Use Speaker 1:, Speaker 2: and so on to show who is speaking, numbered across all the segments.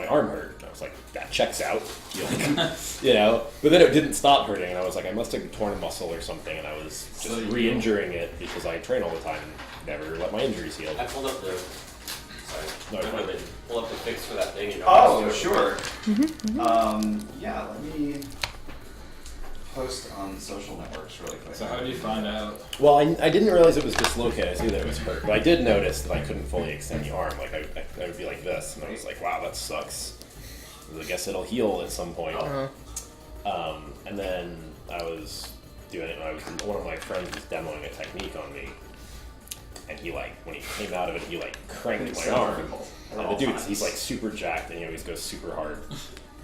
Speaker 1: my arm hurt. And I was like, that checks out. You know? But then it didn't stop hurting, and I was like, I must have torn a muscle or something, and I was just re-injuring it because I train all the time and never let my injuries heal.
Speaker 2: I pulled up the... Sorry.
Speaker 1: No,
Speaker 2: pull up the fix for that thing. You know,
Speaker 3: oh, sure. Yeah, let me post on social networks really quick.
Speaker 4: So how did you find out?
Speaker 1: Well, I didn't realize it was dislocated. I knew that it was hurt, but I did notice that I couldn't fully extend the arm. Like I would be like this, and I was like, "Wow, that sucks." I guess it'll heal at some point. And then I was doing it, and one of my friends was demoing a technique on me, and he when he came out of it, he cranked my arm. And the dude, he's super jacked, and he always goes super hard.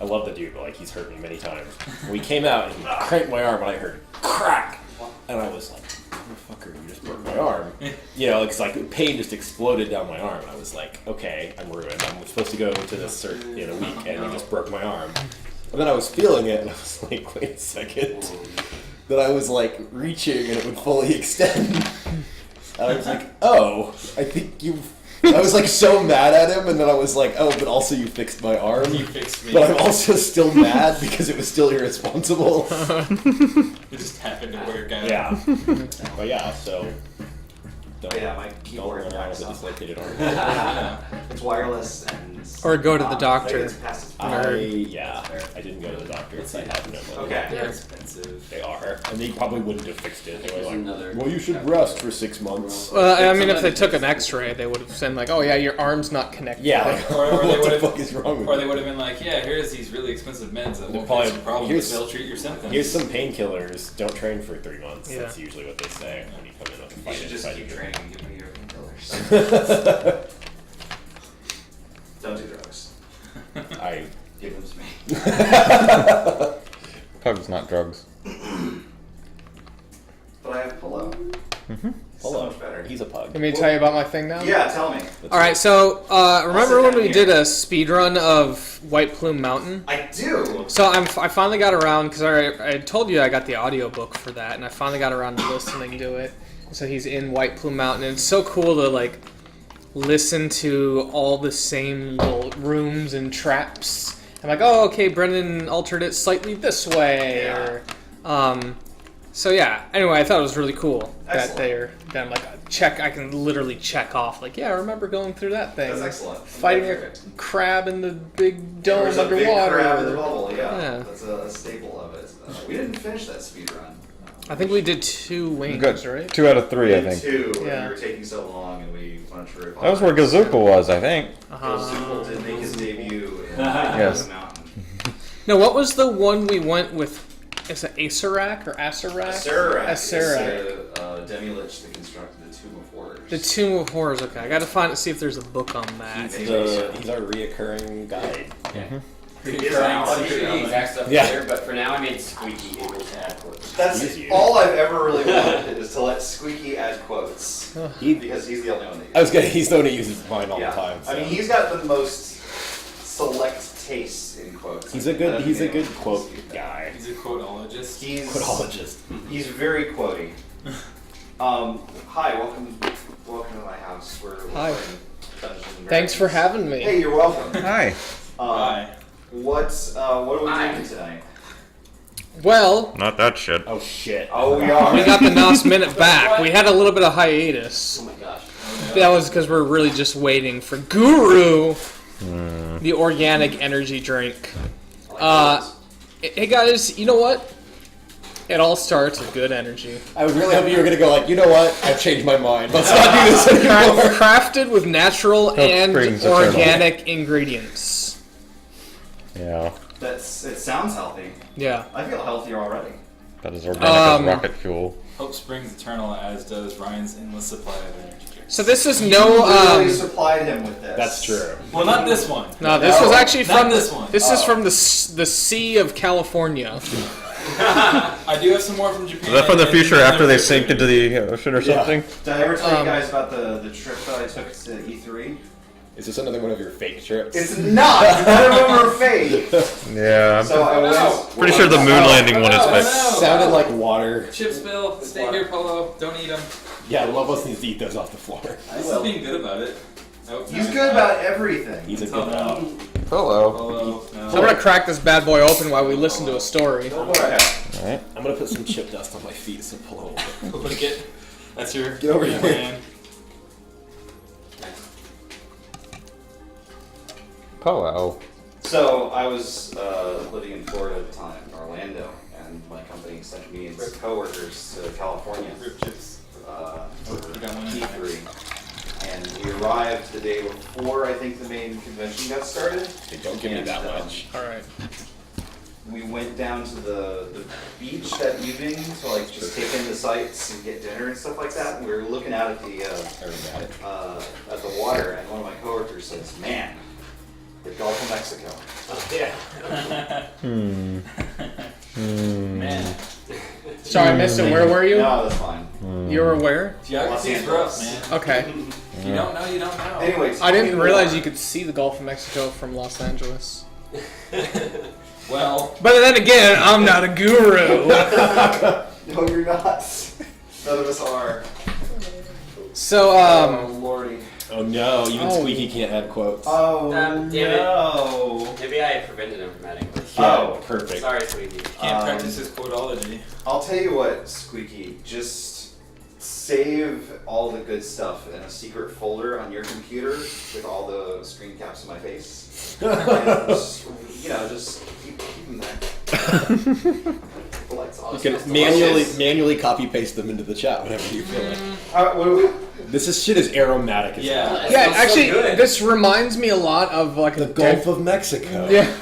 Speaker 1: I love the dude, but he's hurt me many times. When he came out and he cranked my arm, and I heard crack, and I was like, "Motherfucker, you just broke my arm." You know, because pain just exploded down my arm. I was like, "Okay, I'm ruined. I'm supposed to go to this in a week, and you just broke my arm." And then I was feeling it, and I was like, "Wait a second." Then I was reaching, and it would fully extend. And I was like, "Oh, I think you've." I was so mad at him, and then I was like, "Oh, but also you fixed my arm."
Speaker 4: You fixed me.
Speaker 1: But I'm also still mad because it was still irresponsible.
Speaker 4: It just happened to work out.
Speaker 1: Yeah. But yeah, so
Speaker 3: My keyboard
Speaker 1: don't run around with a
Speaker 3: backs up.
Speaker 1: dislocated arm.
Speaker 3: It's wireless and...
Speaker 5: Or go to the doctor.
Speaker 3: It's past its
Speaker 1: I didn't go to the doctor because I had no money.
Speaker 3: Okay.
Speaker 4: They're expensive.
Speaker 1: They are. And they probably wouldn't have fixed it. They were like,
Speaker 2: another-
Speaker 1: well, you should rest for 6 months.
Speaker 5: Well, I mean, if they took an X-ray, they would have said "Oh yeah, your arm's not connected."
Speaker 1: Yeah,
Speaker 4: Or they
Speaker 1: what the
Speaker 4: would've-
Speaker 1: fuck is wrong with
Speaker 4: Or
Speaker 1: you?
Speaker 4: they would have been like, yeah, here's these really expensive meds that won't
Speaker 1: probably-
Speaker 4: fix your problem,
Speaker 1: here's-
Speaker 4: but they'll treat your symptoms.
Speaker 1: Here's some painkillers. Don't train for 3 months.
Speaker 5: Yeah.
Speaker 1: That's usually what they say when you come in with a
Speaker 3: You
Speaker 1: fight.
Speaker 3: should just
Speaker 1: inside
Speaker 3: keep
Speaker 1: your-
Speaker 3: training and give me your painkillers. Don't do drugs.
Speaker 1: I
Speaker 3: Give them to me.
Speaker 6: Pug's not drugs.
Speaker 3: But I have Polo. So much better.
Speaker 1: He's a pug.
Speaker 5: Let me tell you about my thing now.
Speaker 3: Yeah, tell me.
Speaker 5: All right, so remember
Speaker 3: sit
Speaker 5: when
Speaker 3: down
Speaker 5: we
Speaker 3: here.
Speaker 5: did a speed run of White Plume Mountain?
Speaker 3: I do.
Speaker 5: So I finally got around because I told you I got the audiobook for that, and I finally got around to listening to it. So he's in White Plume Mountain, and it's so cool to listen to all the same little rooms and traps. I'm like, oh, okay, Brendan altered it slightly this way,
Speaker 3: Yeah.
Speaker 5: or so yeah. Anyway, I thought it was really cool
Speaker 3: Excellent.
Speaker 5: that I'm I can literally check off. I remember going through that thing.
Speaker 3: That's excellent.
Speaker 5: Fighting
Speaker 3: I'm
Speaker 5: a
Speaker 3: glad to hear it.
Speaker 5: crab in the big dome
Speaker 3: There's a big
Speaker 5: underwater.
Speaker 3: crab in the bubble, yeah.
Speaker 5: Yeah.
Speaker 3: That's a staple of it. We didn't finish that speed run.
Speaker 5: I think we did 2 wings,
Speaker 6: Good.
Speaker 5: right?
Speaker 6: 2 out of 3, I
Speaker 3: We did
Speaker 6: think.
Speaker 3: 2,
Speaker 5: Yeah.
Speaker 3: and we were taking so long, and we wanted to
Speaker 6: That was where Gazuka was, I think.
Speaker 3: Gazuka did make his debut in
Speaker 6: Yes.
Speaker 3: the mountain.
Speaker 5: No, what was the one we went with? Is it Acerak or Acerak?
Speaker 3: Acerak.
Speaker 5: Acerak.
Speaker 3: Demi-Lich that constructed the Tomb of Horrors.
Speaker 5: The Tomb of Horrors. Okay, I gotta see if there's a book on that.
Speaker 1: He's our reoccurring guide.
Speaker 3: Is
Speaker 2: I'll
Speaker 3: that-
Speaker 2: do the exact stuff
Speaker 1: Yeah.
Speaker 2: later, but for now I made Squeaky able to add quotes.
Speaker 3: That's
Speaker 1: Easy.
Speaker 3: all I've ever really wanted is to let Squeaky add quotes. Because he's the only one that uses
Speaker 1: He's the one who uses mine all
Speaker 3: yeah.
Speaker 1: the time. So.
Speaker 3: I mean, he's got the most select tastes in quotes.
Speaker 1: He's a good quote guy.
Speaker 4: He's a quoteologist.
Speaker 3: He's
Speaker 1: Quoteologist.
Speaker 3: He's very quotey. Hi, welcome to my house. We're
Speaker 5: Hi.
Speaker 3: playing Dungeons and
Speaker 5: Thanks for
Speaker 3: Dragons.
Speaker 5: having me.
Speaker 3: Hey, you're welcome.
Speaker 6: Hi.
Speaker 4: Hi.
Speaker 3: What are we
Speaker 2: Hi.
Speaker 3: doing tonight?
Speaker 5: Well,
Speaker 6: Not that shit.
Speaker 1: Oh shit.
Speaker 3: Oh, we are.
Speaker 5: we got the last minute back. We had a little bit of hiatus.
Speaker 2: Oh my gosh.
Speaker 5: That was because we're really just waiting for Guru, the organic energy drink. Hey guys, you know what? It all starts with good energy.
Speaker 1: I was really hoping you were gonna go you know what? I've changed my mind. Let's not do this anymore.
Speaker 5: Crafted with natural and
Speaker 6: Springs Eternal.
Speaker 5: organic ingredients.
Speaker 6: Yeah.
Speaker 3: It sounds healthy.
Speaker 5: Yeah.
Speaker 3: I feel healthier already.
Speaker 6: That is organic as rocket fuel.
Speaker 4: Hope springs eternal, as does Ryan's endless supply of energy drinks.
Speaker 5: So this is
Speaker 3: You
Speaker 5: no
Speaker 3: literally supplied him with this.
Speaker 1: That's true.
Speaker 4: Well, not this one.
Speaker 5: no. This was actually
Speaker 4: Not
Speaker 5: from
Speaker 4: this one.
Speaker 5: This is from the Sea of California.
Speaker 4: I do have some more from Japan.
Speaker 6: Is that from the
Speaker 4: and
Speaker 6: future
Speaker 4: then
Speaker 6: after they
Speaker 4: there's-
Speaker 6: sink into the ocean or
Speaker 1: Yeah.
Speaker 6: something?
Speaker 3: Did I ever tell you guys about the trip that I took to E3?
Speaker 1: Is this another one of your fake trips?
Speaker 3: It's not! None of them are fake!
Speaker 6: Yeah.
Speaker 3: So I was...
Speaker 6: Pretty sure the moon landing one is
Speaker 4: Oh,
Speaker 6: fake.
Speaker 4: no.
Speaker 1: Sounded like water.
Speaker 4: Chip spill. Stay here, Polo. Don't eat them.
Speaker 1: Yeah, Lobos needs to eat those off the floor.
Speaker 4: This is being good about it. Oh,
Speaker 3: He's
Speaker 4: no.
Speaker 3: good about everything.
Speaker 1: He's a
Speaker 4: Until
Speaker 1: good
Speaker 4: now.
Speaker 1: dog.
Speaker 6: Hello.
Speaker 4: Hello.
Speaker 5: So I'm gonna crack this bad boy open while we listen to a story.
Speaker 3: Go for it.
Speaker 6: Alright.
Speaker 1: I'm gonna put some chip dust on my feet so pull over.
Speaker 4: Lick it. That's your.
Speaker 1: Get over
Speaker 4: your
Speaker 1: here.
Speaker 4: man.
Speaker 6: Hello.
Speaker 3: So I was living in Florida at the time, in Orlando, and my company sent me and some coworkers to California
Speaker 4: Rip chips.
Speaker 3: for
Speaker 4: You got one in
Speaker 3: E3. And we arrived the day before I think the main convention got started.
Speaker 1: Hey, don't give me that much.
Speaker 5: All right.
Speaker 3: We went down to the beach that evening to like just take in the sights and get dinner and stuff like that. And we were looking out at the
Speaker 1: I already got it.
Speaker 3: at the water, and one of my coworkers says, "Man, the Gulf of Mexico."
Speaker 4: Man.
Speaker 5: Sorry, I missed it. Where were you?
Speaker 3: No, that's fine.
Speaker 5: You were where?
Speaker 4: Geography is rough, man.
Speaker 5: Okay.
Speaker 4: If you don't know, you don't know.
Speaker 3: Anyway,
Speaker 5: I didn't realize you could see the Gulf of Mexico from Los Angeles.
Speaker 4: Well,
Speaker 5: But then again, I'm not a guru.
Speaker 3: No, you're not. None of us are.
Speaker 5: So,
Speaker 3: Oh, lordy.
Speaker 1: Oh no, even
Speaker 5: Oh.
Speaker 1: Squeaky can't add quotes.
Speaker 3: Oh,
Speaker 2: Damn it.
Speaker 3: no.
Speaker 2: Maybe I prevented him from adding words.
Speaker 1: Yeah, perfect.
Speaker 2: Sorry, sweetie.
Speaker 4: can't practice his quotology.
Speaker 3: I'll tell you what, Squeaky, just save all the good stuff in a secret folder on your computer with all the screen caps of my face. And just, just keep them there. The lights off.
Speaker 1: You can manually copy paste them into the chat whenever you feel like.
Speaker 3: What do we?
Speaker 1: This shit is aromatic as
Speaker 4: Yeah.
Speaker 1: hell.
Speaker 2: It
Speaker 5: yeah,
Speaker 2: smells so
Speaker 5: actually,
Speaker 2: good.
Speaker 5: this reminds me a lot of like
Speaker 1: The
Speaker 5: a
Speaker 1: Gulf of Mexico.
Speaker 5: Yeah.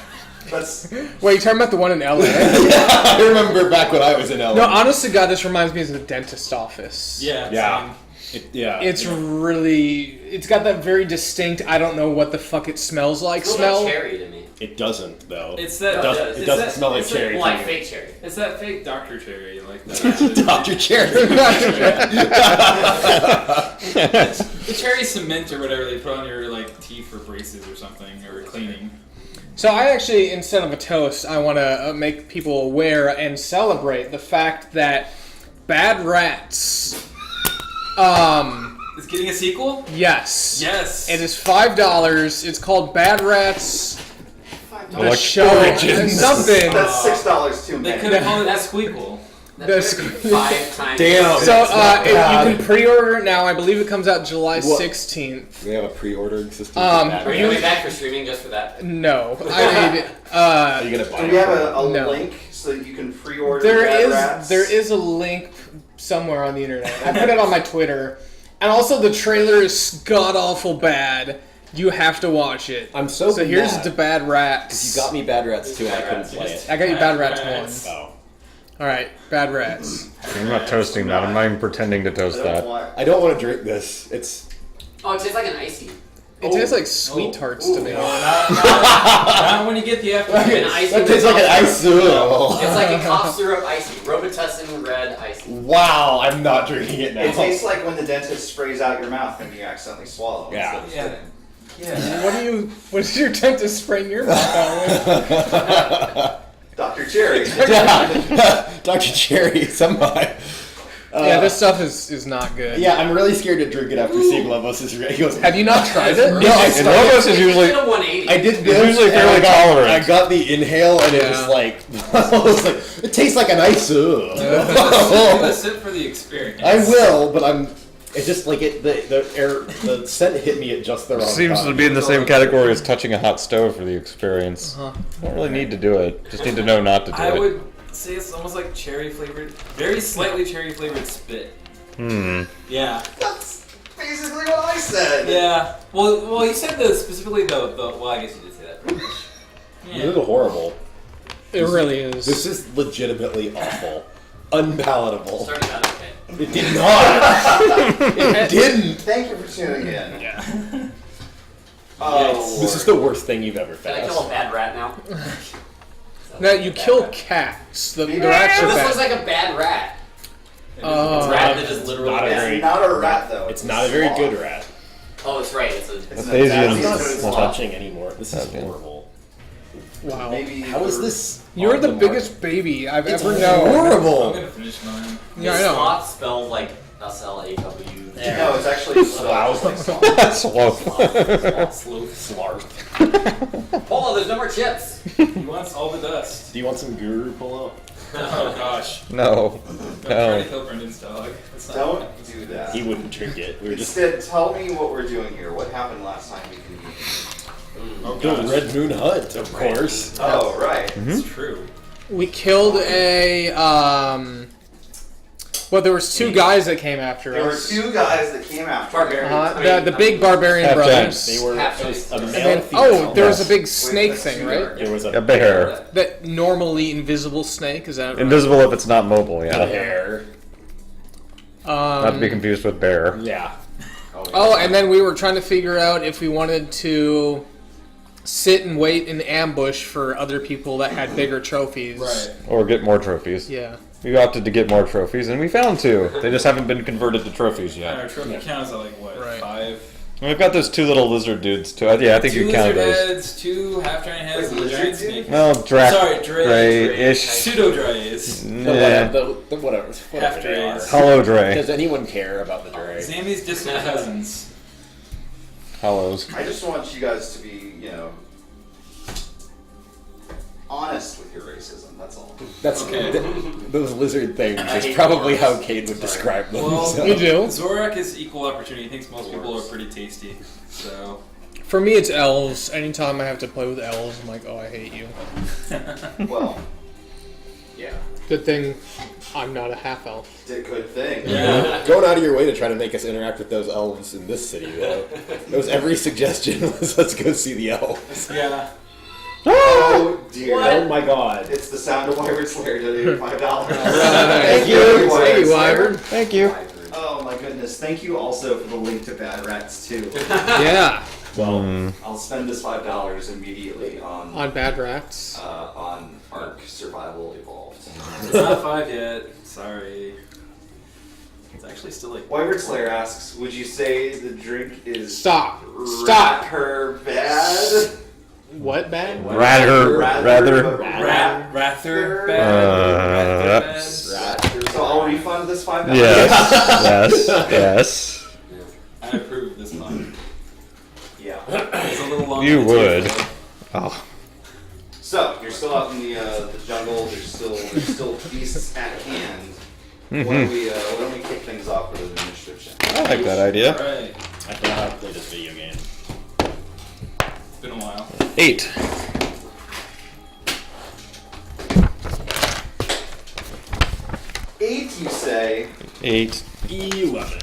Speaker 3: That's
Speaker 5: Wait, you talking about the one in LA?
Speaker 1: I remember back when I was in LA.
Speaker 5: No, honest to God, this reminds me of the dentist office.
Speaker 4: Yeah.
Speaker 1: Yeah.
Speaker 4: Same.
Speaker 5: It's
Speaker 1: yeah.
Speaker 5: really, it's got that very distinct, I don't know what the fuck it smells like
Speaker 2: It smells
Speaker 5: smell.
Speaker 2: like cherry to me.
Speaker 1: It doesn't though.
Speaker 4: It's that.
Speaker 1: It doesn't,
Speaker 2: It's
Speaker 1: it doesn't
Speaker 4: that-
Speaker 1: smell like
Speaker 4: it's that-
Speaker 1: cherry.
Speaker 2: Well, like
Speaker 1: to me.
Speaker 2: fake cherry.
Speaker 4: It's that fake Dr. Cherry, like that.
Speaker 1: Dr. Cherry.
Speaker 4: The cherry cement or whatever they put on your like teeth or braces or something or cleaning.
Speaker 5: So I actually, instead of a toast, I want to make people aware and celebrate the fact that Bad Rats,
Speaker 4: Is getting a sequel?
Speaker 5: yes.
Speaker 4: Yes.
Speaker 5: It is $5. It's called Bad Rats, the
Speaker 6: Like
Speaker 5: show,
Speaker 1: Origins.
Speaker 5: something.
Speaker 3: that's $6 too
Speaker 4: They
Speaker 3: many.
Speaker 4: could have called it that squeakle.
Speaker 2: That's
Speaker 5: That's-
Speaker 2: 5 times.
Speaker 1: Damn.
Speaker 5: So
Speaker 1: not
Speaker 5: you
Speaker 1: bad.
Speaker 5: can pre-order it now. I believe it comes out July
Speaker 1: What?
Speaker 5: 16th.
Speaker 1: They have a pre-ordering system.
Speaker 2: Are you coming back for streaming just for that?
Speaker 5: No, I mean,
Speaker 1: Are you gonna buy
Speaker 3: Do
Speaker 1: it?
Speaker 3: we have a
Speaker 5: No.
Speaker 3: link so that you can pre-order
Speaker 5: there
Speaker 3: Bad
Speaker 5: is
Speaker 3: Rats?
Speaker 5: a link somewhere on the internet. I put it on my Twitter, and also the trailer is god awful bad. You have to watch it.
Speaker 1: I'm so
Speaker 5: So here's
Speaker 1: mad.
Speaker 5: the Bad Rats.
Speaker 1: You got me Bad Rats too, and I couldn't play it.
Speaker 5: I got you Bad Rats
Speaker 4: Rats.
Speaker 5: 1.
Speaker 1: Oh.
Speaker 5: All right, Bad Rats.
Speaker 6: I'm not toasting that. I'm not even pretending to toast that.
Speaker 1: I don't want to drink this. It's.
Speaker 2: Oh, it tastes like an icy.
Speaker 5: It tastes like sweet tarts to me.
Speaker 4: Not when you get the after.
Speaker 2: An icy.
Speaker 1: That tastes like an ice.
Speaker 2: It's like a cough syrup icy. Robitussin red icy.
Speaker 1: Wow, I'm not drinking it now.
Speaker 3: It tastes like when the dentist sprays out your mouth and you accidentally swallow.
Speaker 1: Yeah.
Speaker 3: instead of
Speaker 4: Yeah.
Speaker 3: spitting.
Speaker 4: Yeah.
Speaker 5: What is your dentist spraying your mouth out with?
Speaker 3: Dr. Cherry.
Speaker 1: Yeah. Dr. Cherry, somebody.
Speaker 5: Yeah, this stuff is not good.
Speaker 1: Yeah, I'm really scared to drink it after seeing Lobos' goes.
Speaker 5: Have you not tried it?
Speaker 1: No, I
Speaker 6: And
Speaker 1: started.
Speaker 6: Lobos is usually
Speaker 2: It's a 180.
Speaker 1: I did
Speaker 6: It's
Speaker 1: this.
Speaker 6: usually
Speaker 1: and
Speaker 6: fairly
Speaker 1: I got-
Speaker 6: tolerant.
Speaker 1: I got the inhale, and it was
Speaker 5: Yeah.
Speaker 1: like, I was like, it tastes like an ice.
Speaker 4: Give a sip for the experience.
Speaker 1: I will, but I'm. It just like it. The scent hit me at just the wrong
Speaker 6: Seems
Speaker 1: time.
Speaker 6: to be in the same category as touching a hot stove for the experience.
Speaker 5: Uh-huh.
Speaker 6: Don't really need to do it. Just need to know not to do
Speaker 4: I
Speaker 6: it.
Speaker 4: would say it's almost like cherry flavored, very slightly cherry flavored spit. Yeah.
Speaker 3: That's basically what I said.
Speaker 4: Yeah. Well, you said specifically the. Well, I guess you did say that.
Speaker 1: This is horrible.
Speaker 5: It really is.
Speaker 1: This is legitimately awful, unpalatable.
Speaker 2: Started out okay.
Speaker 1: It did not. It didn't.
Speaker 3: Thank you for tuning in.
Speaker 1: Yeah.
Speaker 3: Oh,
Speaker 1: This is the worst thing you've ever
Speaker 2: Can I
Speaker 1: fed
Speaker 2: kill a
Speaker 1: us.
Speaker 2: bad rat now?
Speaker 5: Now you kill cats. The rats
Speaker 2: So
Speaker 5: are
Speaker 2: this
Speaker 5: bad.
Speaker 2: looks like a bad rat.
Speaker 5: Oh.
Speaker 2: It's a rat that is literally
Speaker 1: not a
Speaker 2: bad.
Speaker 1: very-
Speaker 3: It's not a rat though.
Speaker 1: It's not a very good rat.
Speaker 2: Oh, it's right. It's
Speaker 3: It's
Speaker 6: That's
Speaker 3: an
Speaker 6: Asian.
Speaker 1: I'm not
Speaker 3: Asian
Speaker 6: Not
Speaker 1: watching anymore. This is
Speaker 6: Okay.
Speaker 1: horrible.
Speaker 5: Wow.
Speaker 3: Maybe
Speaker 1: How is this?
Speaker 5: You're
Speaker 1: on
Speaker 5: the
Speaker 1: market?
Speaker 5: biggest baby I've
Speaker 1: It's
Speaker 5: ever known.
Speaker 4: I'm
Speaker 1: horrible.
Speaker 4: gonna finish mine.
Speaker 5: Yeah, I know.
Speaker 2: Sloth spelled like S-L-A-W.
Speaker 3: No, it's actually
Speaker 1: Slough.
Speaker 6: Slow.
Speaker 2: Sloth.
Speaker 1: Slarth.
Speaker 2: Polo, there's no more chips.
Speaker 4: He wants all the dust.
Speaker 1: Do you want some guru polo?
Speaker 4: Oh gosh.
Speaker 6: No.
Speaker 4: Don't try
Speaker 6: No.
Speaker 4: to kill Brendan's dog. That's not
Speaker 3: Don't do that.
Speaker 1: He wouldn't drink it. We were just
Speaker 3: Instead, tell me what we're doing here. What happened last time we convened?
Speaker 4: Oh
Speaker 1: the
Speaker 4: gosh.
Speaker 1: Red Moon Hunt, of course.
Speaker 3: Oh, right.
Speaker 4: It's true.
Speaker 5: We killed a well, there was two guys that came after
Speaker 3: There were
Speaker 5: us.
Speaker 3: two guys that came after
Speaker 2: Barbarian.
Speaker 5: The big barbarian
Speaker 6: Half
Speaker 5: brothers.
Speaker 1: They were
Speaker 2: Half
Speaker 1: it was a
Speaker 2: giants.
Speaker 1: male
Speaker 5: And then,
Speaker 1: and female.
Speaker 5: there was a big
Speaker 3: Wait,
Speaker 5: snake
Speaker 3: that's
Speaker 5: thing,
Speaker 3: two
Speaker 5: right?
Speaker 3: there.
Speaker 1: There was
Speaker 6: A bear.
Speaker 5: That normally invisible snake, is that right?
Speaker 6: Invisible if it's not mobile,
Speaker 1: a
Speaker 6: yeah.
Speaker 1: hair.
Speaker 6: Not to be confused with bear.
Speaker 1: Yeah.
Speaker 5: Oh, and then we were trying to figure out if we wanted to sit and wait in ambush for other people that had bigger trophies.
Speaker 4: Right.
Speaker 6: Or get more trophies.
Speaker 5: Yeah.
Speaker 6: We opted to get more trophies, and we found two. They just haven't been converted to trophies
Speaker 4: And
Speaker 6: yet.
Speaker 4: our trophy count is at like what?
Speaker 5: Right.
Speaker 4: 5?
Speaker 6: And we've got those two little lizard dudes, too. Yeah, I think
Speaker 4: Two
Speaker 6: you count
Speaker 4: lizard
Speaker 6: those.
Speaker 4: heads, 2 half giant heads,
Speaker 3: Wait,
Speaker 4: and a giant
Speaker 3: lizard
Speaker 4: snake.
Speaker 6: Well,
Speaker 4: Sorry,
Speaker 6: Dre-ish.
Speaker 4: Pseudo drays.
Speaker 6: Nah.
Speaker 1: The whatever
Speaker 4: Half
Speaker 1: they are.
Speaker 4: drays.
Speaker 6: Hollow Dre.
Speaker 1: Does anyone care about the Dre?
Speaker 4: Sammy's distant cousins.
Speaker 6: Hollows.
Speaker 3: I just want you guys to be, honest with your racism. That's all.
Speaker 1: That's
Speaker 4: Okay.
Speaker 1: those lizard things
Speaker 2: I
Speaker 1: is
Speaker 2: hate
Speaker 1: probably how
Speaker 2: dwarves.
Speaker 1: Cade would
Speaker 2: Sorry.
Speaker 1: describe them.
Speaker 4: Well,
Speaker 1: so.
Speaker 5: You do.
Speaker 4: Zorak is equal opportunity. He thinks most people are pretty tasty. So,
Speaker 5: For me, it's elves. Anytime I have to play with elves, I'm like, oh, I hate you.
Speaker 3: Well,
Speaker 2: Yeah.
Speaker 5: Good thing I'm not a half elf.
Speaker 3: did a good thing.
Speaker 4: yeah.
Speaker 1: Going out of your way to try to make us interact with those elves in this city, though. That was every suggestion was let's go see the elves.
Speaker 4: Yeah.
Speaker 3: Oh dear.
Speaker 1: Oh my god.
Speaker 3: It's the sound of Wyvern Slayer donating $5.
Speaker 5: Thank
Speaker 3: you,
Speaker 5: Thank you,
Speaker 3: Wyvern.
Speaker 5: Wyvern.
Speaker 6: Thank you.
Speaker 3: Oh my goodness. Thank you also for the link to Bad Rats too.
Speaker 5: Yeah.
Speaker 1: Well,
Speaker 3: I'll spend this $5 immediately
Speaker 5: On bad rats.
Speaker 3: on Ark Survival Evolved.
Speaker 4: It's not 5 yet. Sorry. It's actually still like.
Speaker 3: Wyvern Slayer asks, would you say the drink is
Speaker 5: Stop.
Speaker 3: rat
Speaker 5: Stop.
Speaker 3: her bad?
Speaker 5: What bad?
Speaker 6: Rather.
Speaker 3: Rather
Speaker 4: Rather
Speaker 6: Uh,
Speaker 4: bad.
Speaker 3: So I'll refund this $5.
Speaker 6: Yes. Yes.
Speaker 4: I approve this one.
Speaker 3: Yeah.
Speaker 4: It's a little long.
Speaker 6: You
Speaker 4: in the
Speaker 6: would.
Speaker 4: tooth,
Speaker 6: Oh.
Speaker 3: So you're still out in the jungle. There's still beasts at hand. Why don't we kick things off with an initiative check?
Speaker 6: I like that
Speaker 4: though.
Speaker 6: idea.
Speaker 4: Alright.
Speaker 1: I don't know how to play this video game.
Speaker 4: It's been a while.
Speaker 6: 8.
Speaker 3: Eight, you say?
Speaker 6: 8.
Speaker 1: 11.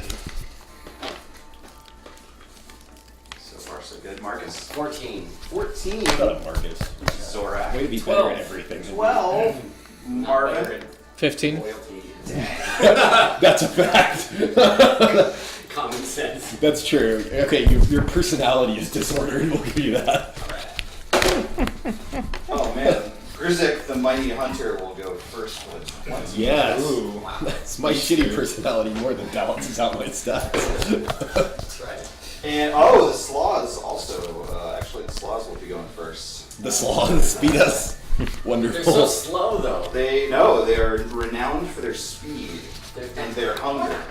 Speaker 3: So far, so good. Marcus.
Speaker 2: 14.
Speaker 3: 14.
Speaker 1: Shut up, Marcus.
Speaker 3: Zorak.
Speaker 1: Way to be
Speaker 4: 12.
Speaker 1: better at everything. than me.
Speaker 3: 12. Marvin.
Speaker 5: 15.
Speaker 2: Loyalty.
Speaker 1: That's a fact.
Speaker 2: Common sense.
Speaker 1: That's true. Okay, your personality is disordered. We'll give you that.
Speaker 3: Oh man. Grizzik, the mighty hunter, will go first for the 20.
Speaker 1: Yes.
Speaker 4: Ooh.
Speaker 1: That's my shitty personality more than balances out my stats.
Speaker 2: That's right.
Speaker 3: And the sloths also. Actually, the sloths will be going first.
Speaker 1: The sloths speed us.
Speaker 2: They're
Speaker 1: Wonderful.
Speaker 2: so slow though.
Speaker 3: They are renowned for their speed and their hunger.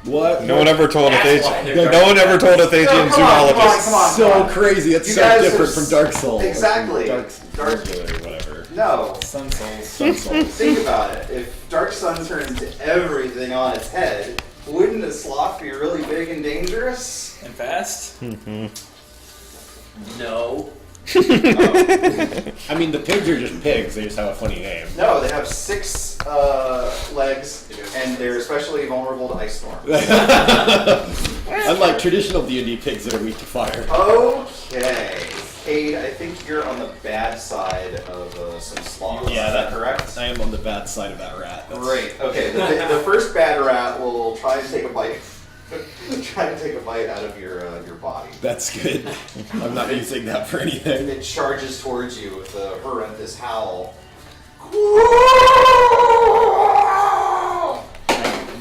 Speaker 1: What?
Speaker 6: No one ever told a
Speaker 2: That's why they're
Speaker 6: No one ever told a Thajian
Speaker 3: come on,
Speaker 6: zoologist.
Speaker 3: come on.
Speaker 1: So crazy. It's
Speaker 3: You
Speaker 1: so
Speaker 3: guys
Speaker 1: different
Speaker 3: are
Speaker 1: from Dark Souls.
Speaker 3: Exactly.
Speaker 1: Dark
Speaker 3: Dark-
Speaker 1: Regular or whatever.
Speaker 3: No.
Speaker 4: Sun Souls.
Speaker 1: Sun Souls.
Speaker 3: Think about it. If Dark Sun turns everything on its head, wouldn't a sloth be really big and dangerous?
Speaker 4: And fast?
Speaker 2: No.
Speaker 1: I mean, the pigs are just pigs. They just have a funny name.
Speaker 3: No, they have 6 legs, and they're especially vulnerable to ice storms.
Speaker 1: Unlike traditional D&D pigs that are weak to fire.
Speaker 3: Okay. Cade, I think you're on the bad side of some sloths.
Speaker 1: Yeah,
Speaker 3: is that correct?
Speaker 1: I am on the bad side of that rat. That's-
Speaker 3: Great. Okay. The first bad rat will try to take a bite. Try to take a bite out of your body.
Speaker 1: That's good. I'm not using that for anything.
Speaker 3: It charges towards you with a horrendous howl.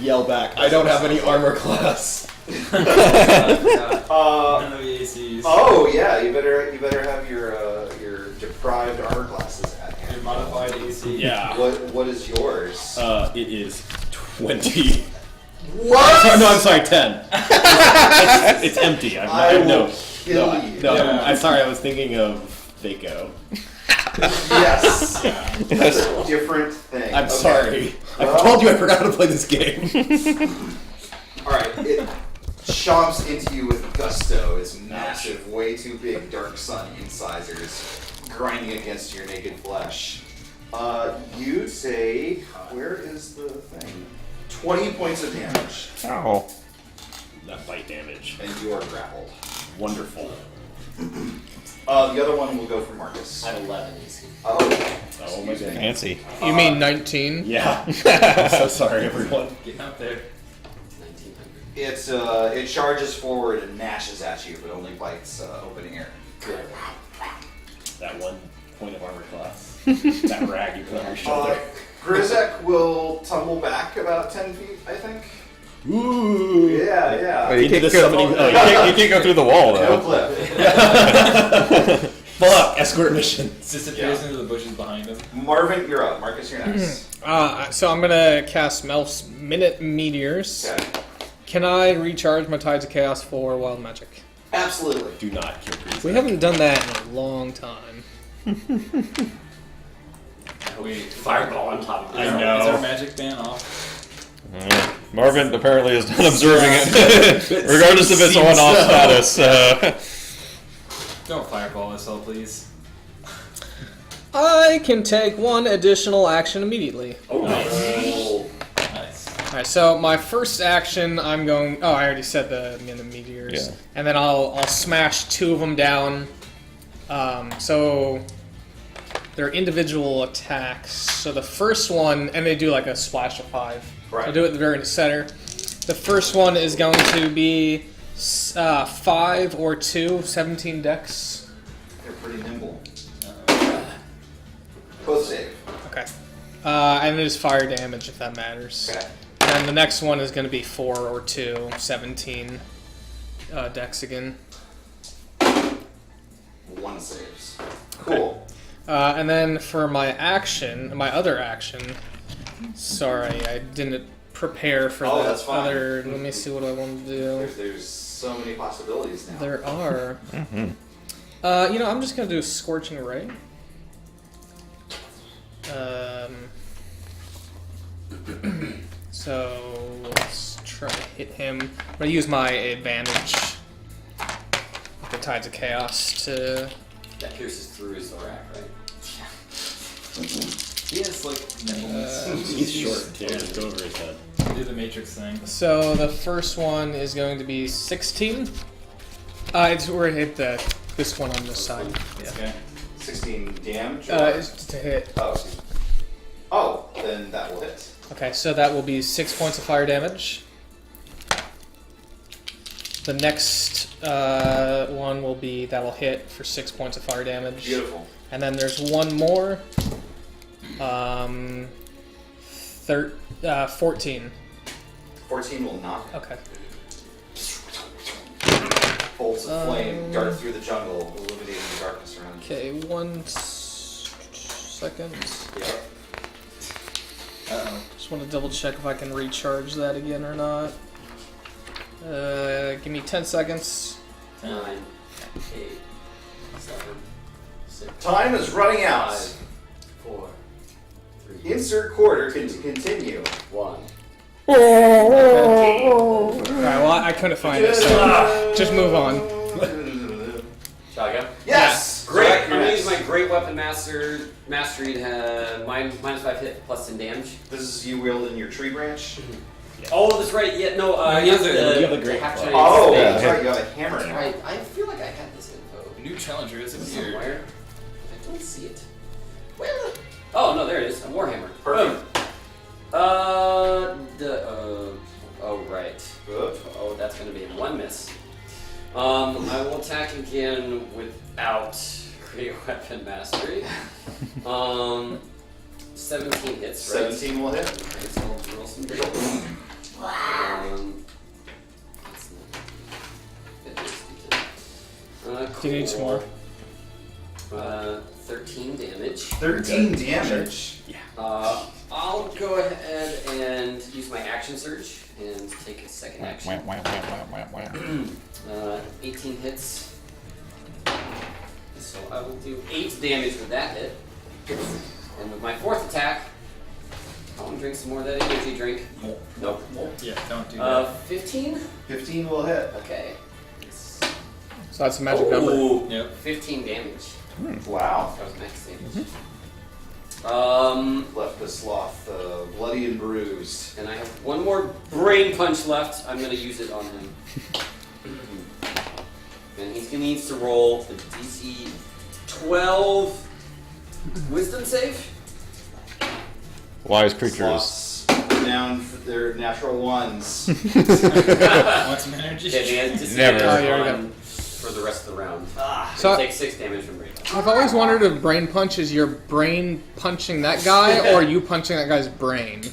Speaker 1: Yell back. I don't have any armor class.
Speaker 4: None of the ACs.
Speaker 3: Oh yeah, you better have your deprived armor classes at
Speaker 4: Your
Speaker 3: hand.
Speaker 4: modified AC.
Speaker 1: Yeah.
Speaker 3: What is yours?
Speaker 1: It is 20.
Speaker 3: What?
Speaker 1: No, I'm sorry, 10. It's empty. I
Speaker 3: I will
Speaker 1: know.
Speaker 3: kill you.
Speaker 1: No,
Speaker 4: Yeah.
Speaker 1: I'm sorry. I was thinking of Fako.
Speaker 3: Yes. That's a different thing.
Speaker 1: I'm
Speaker 3: Okay.
Speaker 1: sorry.
Speaker 3: Well-
Speaker 1: I told you I forgot how to play this game.
Speaker 3: Alright, it chomps into you with gusto. Its massive, way too big Dark Sun incisors grinding against your naked flesh. You say, where is the thing? 20 points of damage,
Speaker 6: Ow.
Speaker 1: That bite damage.
Speaker 3: and you are grappled.
Speaker 1: Wonderful.
Speaker 3: The other one will go for Marcus.
Speaker 2: I have 11 AC.
Speaker 3: Oh,
Speaker 1: Oh my
Speaker 3: excuse me.
Speaker 1: goodness.
Speaker 6: Fancy.
Speaker 5: You mean 19?
Speaker 1: Yeah. I'm so sorry, everyone.
Speaker 4: Getting up there.
Speaker 2: 1900.
Speaker 3: It charges forward and gnashes at you, but only bites open air.
Speaker 1: That 1 point of armor class. That rag you put on your shoulder.
Speaker 3: Grizek will tumble back about 10 feet, I think.
Speaker 1: Ooh.
Speaker 3: Yeah.
Speaker 6: Oh, you
Speaker 1: Into
Speaker 6: can't
Speaker 1: the
Speaker 6: go,
Speaker 1: summoning-
Speaker 6: you can't go through the wall,
Speaker 3: No
Speaker 6: though.
Speaker 3: clip.
Speaker 1: Fuck, escort mission.
Speaker 4: Disappears
Speaker 3: Yeah.
Speaker 4: into the bushes behind him.
Speaker 3: Marvin, you're up. Marcus, you're next.
Speaker 5: So I'm gonna cast Minute Meteors.
Speaker 3: Okay.
Speaker 5: Can I recharge my Tides of Chaos for Wild Magic?
Speaker 3: Absolutely.
Speaker 1: Do not kill Grease.
Speaker 5: We haven't done that in a long time.
Speaker 4: Wait,
Speaker 2: Fireball on top of it.
Speaker 1: I
Speaker 4: Is
Speaker 1: know.
Speaker 4: our magic ban off?
Speaker 6: Marvin apparently is not observing it, regardless of its
Speaker 1: Seems
Speaker 6: on-off
Speaker 1: so.
Speaker 6: status.
Speaker 4: Don't fireball us all, please.
Speaker 5: I can take one additional action immediately.
Speaker 2: Oh, nice.
Speaker 4: Nice.
Speaker 5: Alright, so my first action, I'm going. Oh, I already said the Minute Meteors.
Speaker 6: Yeah.
Speaker 5: And then I'll smash 2 of them down. So they're individual attacks. So the first one, and they do like a splash of 5.
Speaker 3: Right.
Speaker 5: I'll do it at the very center. The first one is going to be 5 or 2, 17 dex.
Speaker 3: They're pretty nimble. Both save.
Speaker 5: Okay. And it is fire damage if that matters.
Speaker 3: Okay.
Speaker 5: And the next one is going to be 4 or 2, 17 dex again.
Speaker 3: 1 saves. Cool.
Speaker 5: And then for my action, my other action, sorry, I didn't prepare for
Speaker 3: Oh,
Speaker 5: the
Speaker 3: that's fine.
Speaker 5: other. Let me see what I want to do.
Speaker 3: There's so many possibilities now.
Speaker 5: There are. I'm just going to do Scorching Ray. So let's try to hit him. I'm going to use my advantage with the Tides of Chaos to.
Speaker 2: That pierces through his thorac, right?
Speaker 4: He has like nimbleness.
Speaker 1: He's short too. Just go over his head.
Speaker 4: Do the Matrix thing.
Speaker 5: So the first one is going to be 16. We're gonna hit this one on this side. Yeah.
Speaker 4: Okay.
Speaker 3: 16 damage? or-
Speaker 5: It's to hit.
Speaker 3: Oh, excuse me. Oh, then that will hit.
Speaker 5: Okay, so that will be 6 points of fire damage. The next one will be that'll hit for 6 points of fire damage.
Speaker 3: Beautiful.
Speaker 5: And then there's one more. 14.
Speaker 3: 14 will not.
Speaker 5: Okay.
Speaker 3: Bolts of flame dart through the jungle, illuminating the darkness around you.
Speaker 5: Okay, 1 second.
Speaker 3: Yep.
Speaker 4: Uh-oh.
Speaker 5: Just want to double check if I can recharge that again or not. Give me 10 seconds.
Speaker 2: 9, 8, 7, 6,
Speaker 3: Time is running out.
Speaker 2: 5, 4, 3,
Speaker 3: Insert quarter to continue.
Speaker 2: 1.
Speaker 5: Alright, well, I couldn't find it, so just move on.
Speaker 2: Shall I go?
Speaker 3: Yes!
Speaker 2: Great.
Speaker 3: Zach,
Speaker 2: I'm
Speaker 3: you're
Speaker 2: gonna
Speaker 3: next.
Speaker 2: use my Great Weapon Mastery to have -5 hit plus 10 damage.
Speaker 3: This is you wielding your tree branch.
Speaker 2: Oh, that's right. Yeah, no.
Speaker 4: you have
Speaker 1: you have the Great
Speaker 2: half
Speaker 1: Claw.
Speaker 2: giant
Speaker 3: Oh,
Speaker 2: snake.
Speaker 3: that's right. You have a hammer
Speaker 2: That's
Speaker 3: now.
Speaker 2: right. I feel like I had this info
Speaker 4: New challenger is appeared.
Speaker 2: somewhere. I don't see it. Where? Oh no, there it is. A warhammer.
Speaker 3: Perfect.
Speaker 2: Boom. Oh right.
Speaker 3: Good.
Speaker 2: Oh, that's gonna be 1 miss. I will attack again without Great Weapon Mastery. 17 hits, right?
Speaker 3: 17 will hit.
Speaker 2: Okay, so I'll roll some damage. That's not-
Speaker 5: Do you need some more?
Speaker 2: 13 damage.
Speaker 3: 13 damage.
Speaker 2: I'll go ahead and use my action surge and take a second action. 18 hits. So I will do 8 damage with that hit. And with my 4th attack, I want to drink some more of that energy drink. Nope.
Speaker 4: Yeah, don't do that.
Speaker 2: 15?
Speaker 3: 15 will hit.
Speaker 2: Okay.
Speaker 5: So that's a magic number.
Speaker 2: Ooh,
Speaker 4: Yep.
Speaker 2: 15 damage.
Speaker 3: Wow.
Speaker 2: That was max damage.
Speaker 3: Left the sloth bloody and bruised.
Speaker 2: And I have one more brain punch left. I'm going to use it on him. And he needs to roll a DC 12 wisdom save.
Speaker 6: Wise creatures.
Speaker 3: Sloths down for their natural ones.
Speaker 4: Want some energy?
Speaker 2: Yeah, he has
Speaker 6: Never.
Speaker 2: disadvantage
Speaker 5: Oh, you already
Speaker 2: on for the rest of the round.
Speaker 5: So-
Speaker 2: So take 6 damage from brain punch.
Speaker 5: I've always wondered if brain punch is your brain punching that guy or you punching that guy's brain.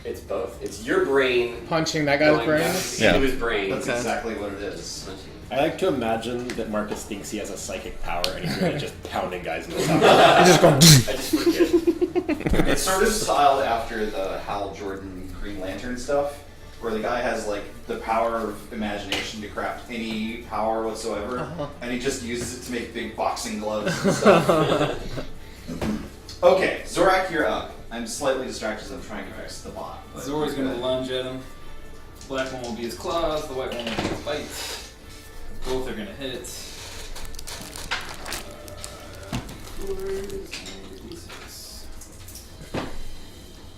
Speaker 2: It's both. It's your brain
Speaker 5: Punching that guy's
Speaker 2: going
Speaker 5: brain?
Speaker 2: back
Speaker 6: Yeah.
Speaker 2: into his brain.
Speaker 3: That's
Speaker 5: Okay.
Speaker 3: exactly what it is.
Speaker 1: I like to imagine that Marcus thinks he has a psychic power and he's really just pounding guys in the top.
Speaker 5: He's just going.
Speaker 2: I just forget.
Speaker 3: It's sort of styled after the Hal Jordan Green Lantern stuff, where the guy has like the power of imagination to craft any power whatsoever, and he just uses it to make big boxing gloves and stuff. Okay, Zorak, you're up. I'm slightly distracted as I'm trying to fix the bot. but-
Speaker 4: Zor's gonna lunge at him. Black one will be his claws, the white one will be his bite. Both are gonna hit.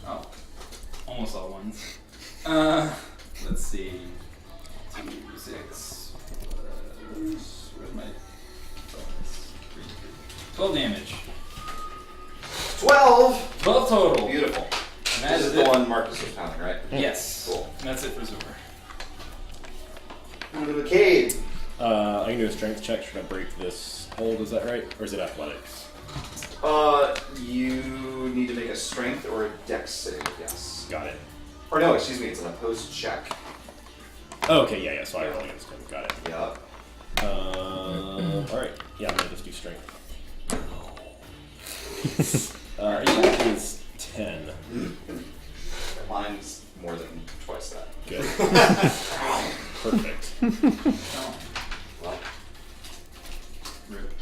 Speaker 4: Oh, almost all ones. Let's see. 2, 6. Where's my bonus? 12 damage.
Speaker 3: 12!
Speaker 4: 12 total.
Speaker 3: Beautiful.
Speaker 4: And that
Speaker 3: This is
Speaker 4: is
Speaker 3: the
Speaker 4: it.
Speaker 3: one Marcus was pounding, right?
Speaker 4: Yes.
Speaker 3: Cool.
Speaker 4: And that's it for Zor.
Speaker 3: Go to the cave.
Speaker 1: I can do a strength check. Should I break this hold? Is that right? Or is it athletics?
Speaker 3: You need to make a strength or a dex save, yes.
Speaker 1: Got it.
Speaker 3: Or no, excuse me, it's an opposed check.
Speaker 1: Oh, okay, yeah, so I roll against him. Got it.
Speaker 3: Yeah.
Speaker 1: Alright. Yeah, I'm gonna just do strength. That is 10.
Speaker 3: Mine's more than twice that.
Speaker 1: Good. Perfect.
Speaker 4: Oh.
Speaker 2: Well,
Speaker 4: Rip.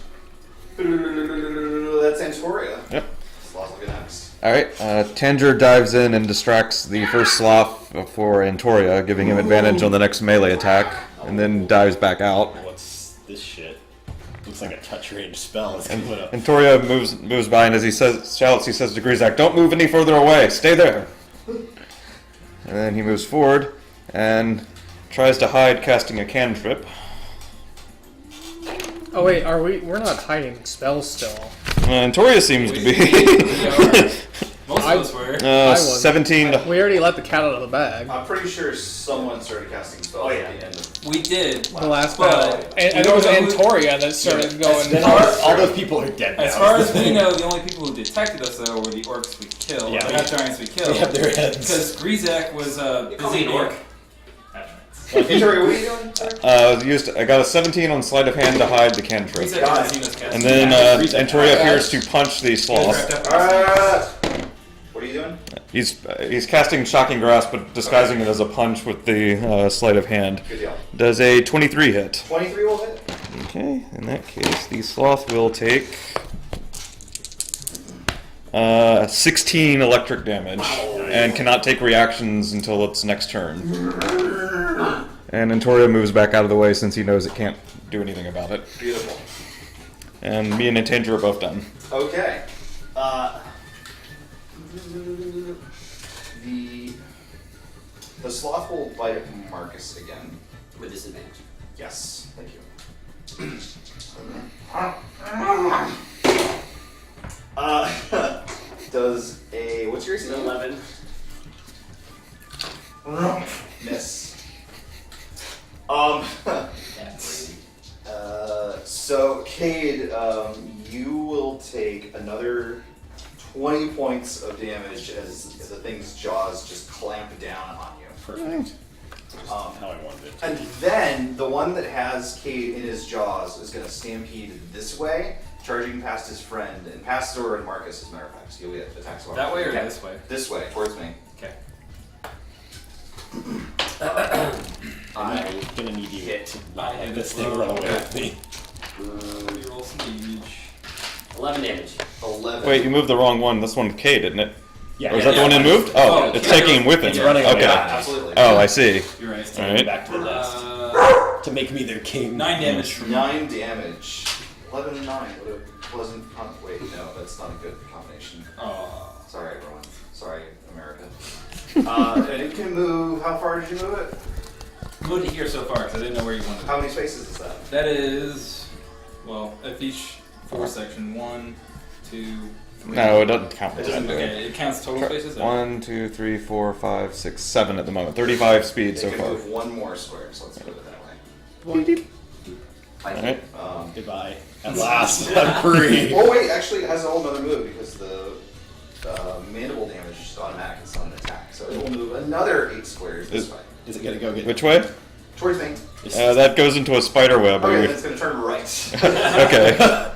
Speaker 3: That's Antoria.
Speaker 6: Yep.
Speaker 3: Sloth will go next.
Speaker 6: Alright, Tanger dives in and distracts the first sloth for Antoria, giving him advantage on the next melee attack, and then dives back out.
Speaker 1: What's this shit? Looks like a touch range spell. It's coming up.
Speaker 6: Antoria moves by, and as he shouts, he says to Grizak, "Don't move any further away, stay there." And then he moves forward and tries to hide, casting a cantrip.
Speaker 5: Oh wait, we're not hiding spells still.
Speaker 6: Antoria seems to be.
Speaker 4: Most of us were.
Speaker 5: I was.
Speaker 6: 17 to...
Speaker 5: We already let the cat out of the bag.
Speaker 3: I'm pretty sure someone started casting spells at the end of
Speaker 4: We did.
Speaker 5: The last
Speaker 4: But
Speaker 5: battle. And it was Antoria that started going.
Speaker 1: All those people are dead now.
Speaker 4: as far as we know, the only people who detected us though were the orcs we killed.
Speaker 1: Yeah,
Speaker 4: Not giants we killed.
Speaker 1: They have their heads.
Speaker 4: Because Grizak was
Speaker 2: call me
Speaker 4: busy
Speaker 2: an orc.
Speaker 3: Antoria, what are you doing, sir?
Speaker 6: I got a 17 on sleight of hand to hide the cantrip.
Speaker 4: Grizak hasn't seen us cast.
Speaker 6: And then
Speaker 1: Grizak.
Speaker 6: Antoria appears to punch the sloth.
Speaker 3: What are you doing?
Speaker 6: He's casting Shocking Grasp, but disguising it as a punch with the sleight of hand.
Speaker 3: Good deal.
Speaker 6: Does a 23 hit?
Speaker 3: 23 will hit.
Speaker 6: Okay, in that case, the sloth will take 16 electric damage and cannot take reactions until its next turn. And Antoria moves back out of the way since he knows it can't do anything about it.
Speaker 3: Beautiful.
Speaker 6: And me and Nintendo are both done.
Speaker 3: Okay. The sloth will bite at Marcus again.
Speaker 2: with disadvantage.
Speaker 3: Yes, thank you. Does a what's your AC?
Speaker 2: 11.
Speaker 3: Miss.
Speaker 2: Yes.
Speaker 3: So Cade, you will take another 20 points of damage as the thing's jaws just clamp down on you.
Speaker 1: Perfect. How I wanted it.
Speaker 3: And then the one that has Cade in his jaws is going to stampede this way, charging past his friend, and past Zora and Marcus, as a matter of fact. So you'll get attacks.
Speaker 4: That way or
Speaker 3: Okay.
Speaker 4: this way?
Speaker 3: This way, towards me.
Speaker 4: Okay.
Speaker 1: I'm gonna need you
Speaker 3: hit.
Speaker 1: to not let this thing run away with me.
Speaker 4: Roll some damage.
Speaker 2: 11 damage.
Speaker 3: 11.
Speaker 6: Wait, you moved the wrong one. This one's K, didn't it?
Speaker 1: Yeah.
Speaker 6: Or is that the one that moved? Oh,
Speaker 4: Oh,
Speaker 6: it's
Speaker 4: yeah.
Speaker 6: taking him with him.
Speaker 1: It's running away.
Speaker 6: Okay.
Speaker 3: Yeah, absolutely.
Speaker 6: Oh, I see.
Speaker 4: You're right.
Speaker 1: Taking
Speaker 6: Alright.
Speaker 1: back to the nest. To make me their king.
Speaker 4: 9 damage from
Speaker 3: 9 damage. 11 and 9. What a pleasant. Wait, no, that's not a good combination.
Speaker 4: Oh.
Speaker 3: Sorry, everyone. Sorry, America. And it can move. How far did you move it?
Speaker 4: Moved it here so far because I didn't know where you wanted
Speaker 3: How
Speaker 4: it.
Speaker 3: many spaces is that?
Speaker 4: That is, well, if each 4 section, 1, 2, 3.
Speaker 6: No, it doesn't count.
Speaker 3: It doesn't-
Speaker 4: Okay, it counts total spaces.
Speaker 6: 1, 2, 3, 4, 5, 6, 7 at the moment. 35 speed
Speaker 3: It
Speaker 6: so
Speaker 3: can
Speaker 6: far.
Speaker 3: move one more square, so let's put it that way.
Speaker 6: Alright.
Speaker 1: Goodbye. At last, I'm free.
Speaker 3: Oh wait, actually it has a whole other move because the mandible damage is just automatic. It's not an attack, so it will move another 8 squares this way.
Speaker 1: Is it gonna go get?
Speaker 6: Which way?
Speaker 3: Towards me.
Speaker 6: That goes into a spider web.
Speaker 3: Okay,
Speaker 6: Or
Speaker 3: then it's gonna turn right.
Speaker 6: okay.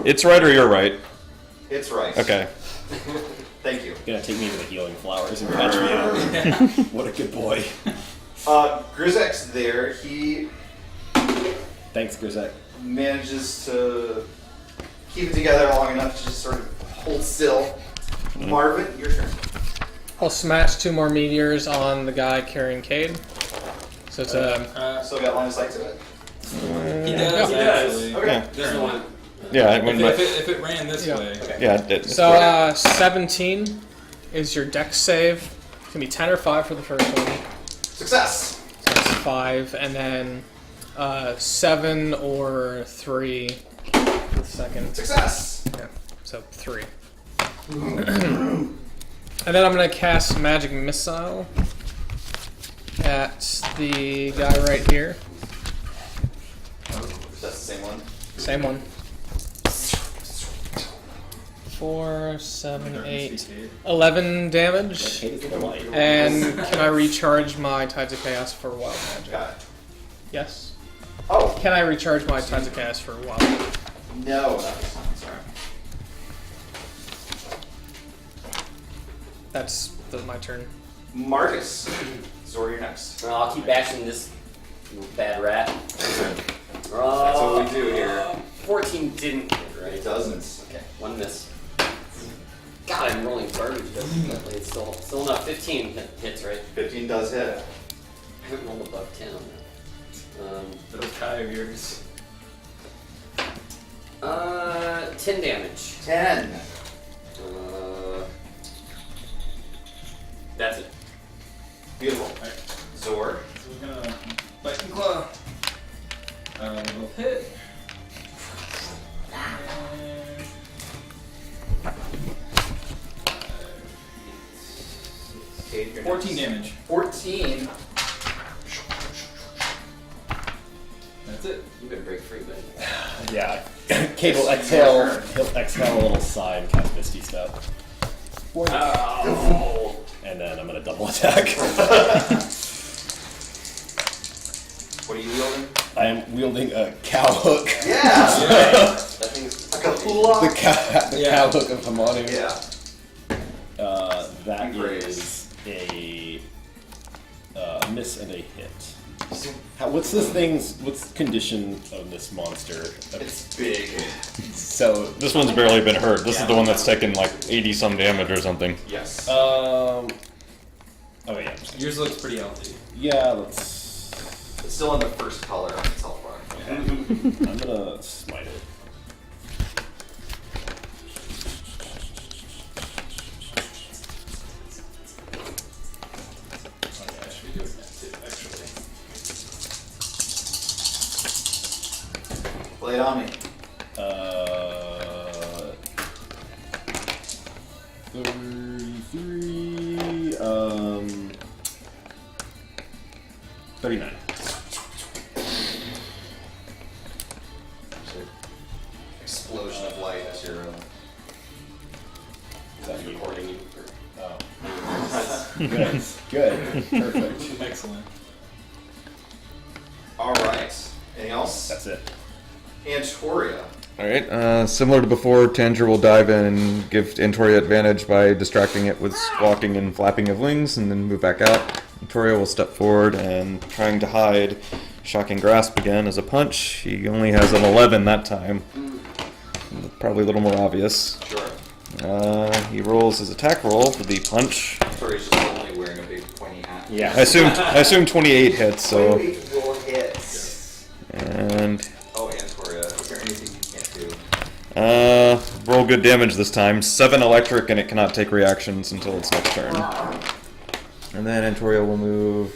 Speaker 6: It's right or you're right.
Speaker 3: It's right.
Speaker 6: Okay.
Speaker 3: Thank you.
Speaker 1: Gonna take me to the healing flowers and catch me up. What a good boy.
Speaker 3: Grizek's there. He
Speaker 1: Thanks, Grizek.
Speaker 3: manages to keep it together long enough to just sort of hold still. Marvin, your turn.
Speaker 5: I'll smash 2 more meteors on the guy carrying Cade. So it's a
Speaker 3: Still got line of sight to it.
Speaker 4: He does,
Speaker 5: Yeah.
Speaker 4: actually.
Speaker 3: Okay.
Speaker 2: This is the one.
Speaker 6: Yeah, when
Speaker 4: If it ran this
Speaker 5: Yeah.
Speaker 4: way.
Speaker 6: yeah.
Speaker 5: so 17 is your dex save. It can be 10 or 5 for the first one.
Speaker 3: Success.
Speaker 5: So that's 5, and then 7 or 3 for the second.
Speaker 3: Success.
Speaker 5: Yeah, so 3. And then I'm gonna cast Magic Missile at the guy right here.
Speaker 3: That's the same one.
Speaker 5: Same one. 4, 7, 8, 11 damage.
Speaker 1: Kate is the light.
Speaker 5: And can I recharge my Tides of Chaos for Wild Magic?
Speaker 3: Got it.
Speaker 5: Yes.
Speaker 3: Oh,
Speaker 5: Can I recharge my Tides of Chaos for Wild Magic?
Speaker 3: no, not this time. Sorry.
Speaker 5: That's my turn.
Speaker 3: Marcus. Zor, you're next.
Speaker 2: Well, I'll keep bashing this bad rat.
Speaker 3: That's what we do here.
Speaker 2: 14 didn't hit, right?
Speaker 3: It doesn't.
Speaker 2: Okay, 1 miss. God, I'm rolling garbage. Definitely. It's still not 15 hits, right?
Speaker 3: 15 does hit.
Speaker 2: I haven't rolled above 10 on that.
Speaker 4: Those Kai of yours.
Speaker 2: 10 damage.
Speaker 3: 10.
Speaker 2: That's it.
Speaker 3: Beautiful.
Speaker 4: Alright.
Speaker 3: Zor.
Speaker 4: So we're gonna bite and claw. We'll hit.
Speaker 3: Kate, you're
Speaker 4: 14
Speaker 3: next.
Speaker 4: damage.
Speaker 3: 14.
Speaker 4: That's it.
Speaker 2: You better break free, buddy.
Speaker 1: Yeah. Kate will exhale. He'll exhale a little sigh and cast Misty Step.
Speaker 2: Oh.
Speaker 1: And then I'm gonna double attack.
Speaker 3: What are you wielding?
Speaker 1: I am wielding a cow hook.
Speaker 3: Yeah!
Speaker 2: That thing's
Speaker 3: Like a hula.
Speaker 1: The cow hook of Hamanu.
Speaker 3: Yeah.
Speaker 1: That
Speaker 3: Great.
Speaker 1: is a miss and a hit. What's this thing's? What's the condition of this monster?
Speaker 3: It's big.
Speaker 1: So
Speaker 6: This one's barely been hurt. This is the one that's taken like 80 some damage or something.
Speaker 3: Yes.
Speaker 1: Oh yeah.
Speaker 4: Yours looks pretty healthy.
Speaker 1: Yeah. Let's.
Speaker 3: It's still in the first color on its health bar.
Speaker 1: I'm gonna smite it.
Speaker 4: Oh yeah, I should be doing that too, actually.
Speaker 3: Lay it on me.
Speaker 1: 33. 39.
Speaker 3: Explosion of light as you're.
Speaker 1: Is that you?
Speaker 2: recording you.
Speaker 1: Oh. Good. Good. Perfect.
Speaker 4: Excellent.
Speaker 3: Alright. Anything else?
Speaker 1: That's it.
Speaker 3: Antoria.
Speaker 6: Alright, similar to before, Tanger will dive in and give Antoria advantage by distracting it with squawking and flapping of wings, and then move back out. Antoria will step forward and, trying to hide, Shocking Grasp again as a punch. He only has an 11 that time. Probably a little more obvious.
Speaker 3: Sure.
Speaker 6: He rolls his attack roll for the punch.
Speaker 3: Sorry, he's just only wearing a big pointy hat.
Speaker 1: Yeah.
Speaker 6: I assume 28 hits, so.
Speaker 3: 28 will hit.
Speaker 6: And
Speaker 3: Oh, Antoria, is there anything you can't do?
Speaker 6: roll good damage this time. 7 electric, and it cannot take reactions until its next turn. And then Antoria will move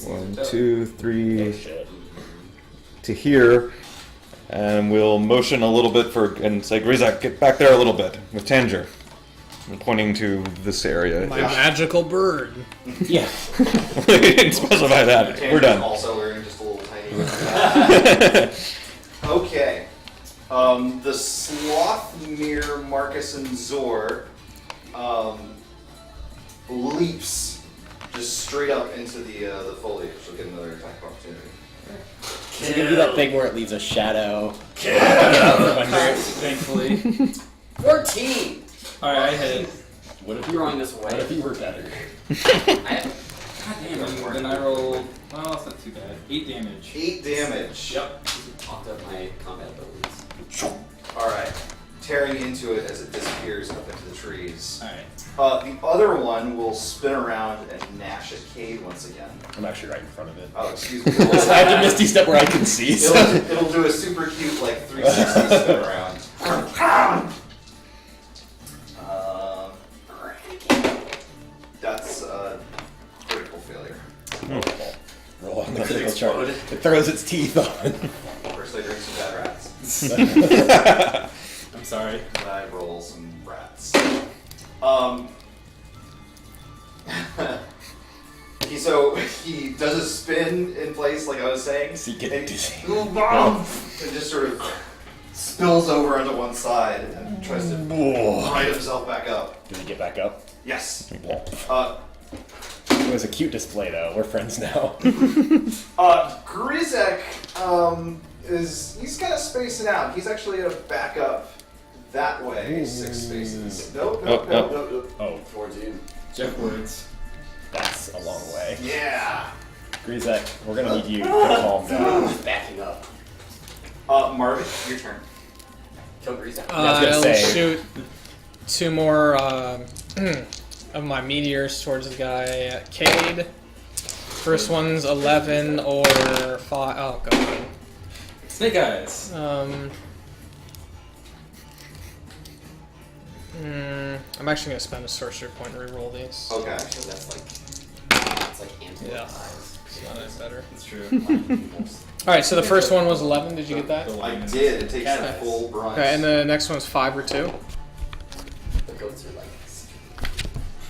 Speaker 6: 1, 2, 3
Speaker 1: Shit.
Speaker 6: to here, and we'll motion a little bit and say, Grizak, get back there a little bit with Tanger. I'm pointing to this area.
Speaker 5: My magical bird.
Speaker 1: Yeah.
Speaker 6: We didn't specify that. We're
Speaker 3: Tanger's
Speaker 6: done.
Speaker 3: Also wearing just a little tiny. Okay. The Slothmere, Marcus, and Zor leaps just straight up into the foliage. She'll get another attack opportunity.
Speaker 1: Is it gonna be that thing where it leaves a shadow?
Speaker 4: Thankfully.
Speaker 2: 14!
Speaker 4: Alright, I hit it.
Speaker 1: What if
Speaker 2: Throwing this
Speaker 1: What
Speaker 2: away.
Speaker 1: if you were better?
Speaker 2: I-
Speaker 4: God damn it. Then I rolled. Well, it's not too bad. 8 damage.
Speaker 3: 8 damage.
Speaker 2: Yep. Talked up my combat abilities.
Speaker 3: Alright. Tearing into it as it disappears up into the trees.
Speaker 4: Alright.
Speaker 3: The other one will spin around and gnash at Cade once again.
Speaker 1: I'm actually right in front of it.
Speaker 3: Oh, excuse me.
Speaker 1: I have to misty step where I can see. So.
Speaker 3: It'll do a super cute, like, 360 spin around. That's a critical failure.
Speaker 1: Roll on the critical chart. It throws its teeth on.
Speaker 3: First I drink some bad rats.
Speaker 4: I'm sorry.
Speaker 3: And I roll some rats. He does a spin in place, like I was saying,
Speaker 1: So you get
Speaker 3: and,
Speaker 1: dizzy.
Speaker 3: and just sort of spills over onto one side and tries to right himself back up.
Speaker 1: Did he get back up?
Speaker 3: Yes.
Speaker 1: It was a cute display, though. We're friends now.
Speaker 3: Grizek he's kind of spacing out. He's actually gonna back up that way, 6 spaces. Nope.
Speaker 1: Oh,
Speaker 2: Towards you.
Speaker 4: Jeff words.
Speaker 1: that's a long way.
Speaker 3: Yeah.
Speaker 1: Grizek, we're gonna need you to calm down.
Speaker 2: Just backing up.
Speaker 3: Marvin, your turn.
Speaker 2: Kill Grease out.
Speaker 1: was gonna
Speaker 5: I'll
Speaker 1: say.
Speaker 5: shoot 2 more of my meteors towards the guy Cade. First one's 11 or 5. Oh god.
Speaker 4: Snake Eyes.
Speaker 5: I'm actually gonna spend a sorcery point to reroll these.
Speaker 3: Okay.
Speaker 2: Actually, that's like antelope
Speaker 5: Yeah.
Speaker 2: eyes.
Speaker 5: It's not any better.
Speaker 4: That's true.
Speaker 5: All right, so the first one was 11. Did you get that?
Speaker 3: I did. It takes
Speaker 4: Cat
Speaker 3: the
Speaker 4: eyes.
Speaker 3: full brunt.
Speaker 5: Okay, and the next one's 5 or 2.
Speaker 2: The goats are like.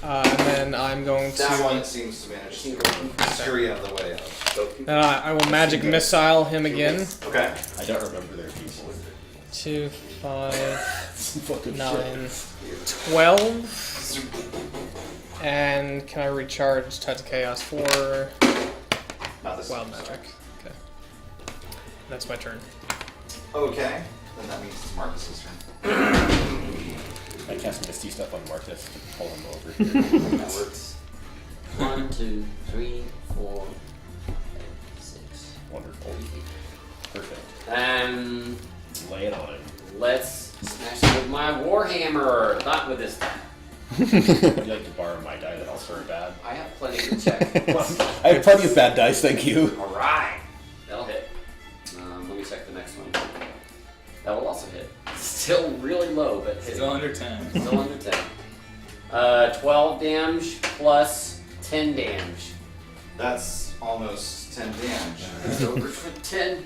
Speaker 5: And then I'm going
Speaker 3: That one
Speaker 5: to.
Speaker 3: seems to manage to scurry out of the way of.
Speaker 5: I will magic missile him again.
Speaker 3: Okay.
Speaker 1: I don't remember their people.
Speaker 5: 2, 5,
Speaker 1: Fucking
Speaker 5: 9, 12. And can I recharge Touch of Chaos for
Speaker 3: Not this
Speaker 5: Wild
Speaker 3: one.
Speaker 5: Magic? Okay. That's my turn.
Speaker 3: Okay. Then that means it's Marcus's turn.
Speaker 1: I cast Misty stuff on Marcus to pull him over.
Speaker 2: That works. 1, 2, 3, 4, 5, 6.
Speaker 1: Wonderful. Perfect. Lay it on him.
Speaker 2: Let's smash it with my warhammer. Not with this.
Speaker 1: Would you like to borrow my die that also are bad?
Speaker 2: I have plenty to check.
Speaker 1: I have plenty of bad dice, thank you.
Speaker 2: All right, that'll hit. Let me check the next one. That will also hit. Still really low, but hitting.
Speaker 4: Still under 10.
Speaker 2: Still under 10. 12 damage plus 10 damage.
Speaker 3: That's almost 10 damage.
Speaker 2: It's over for 10.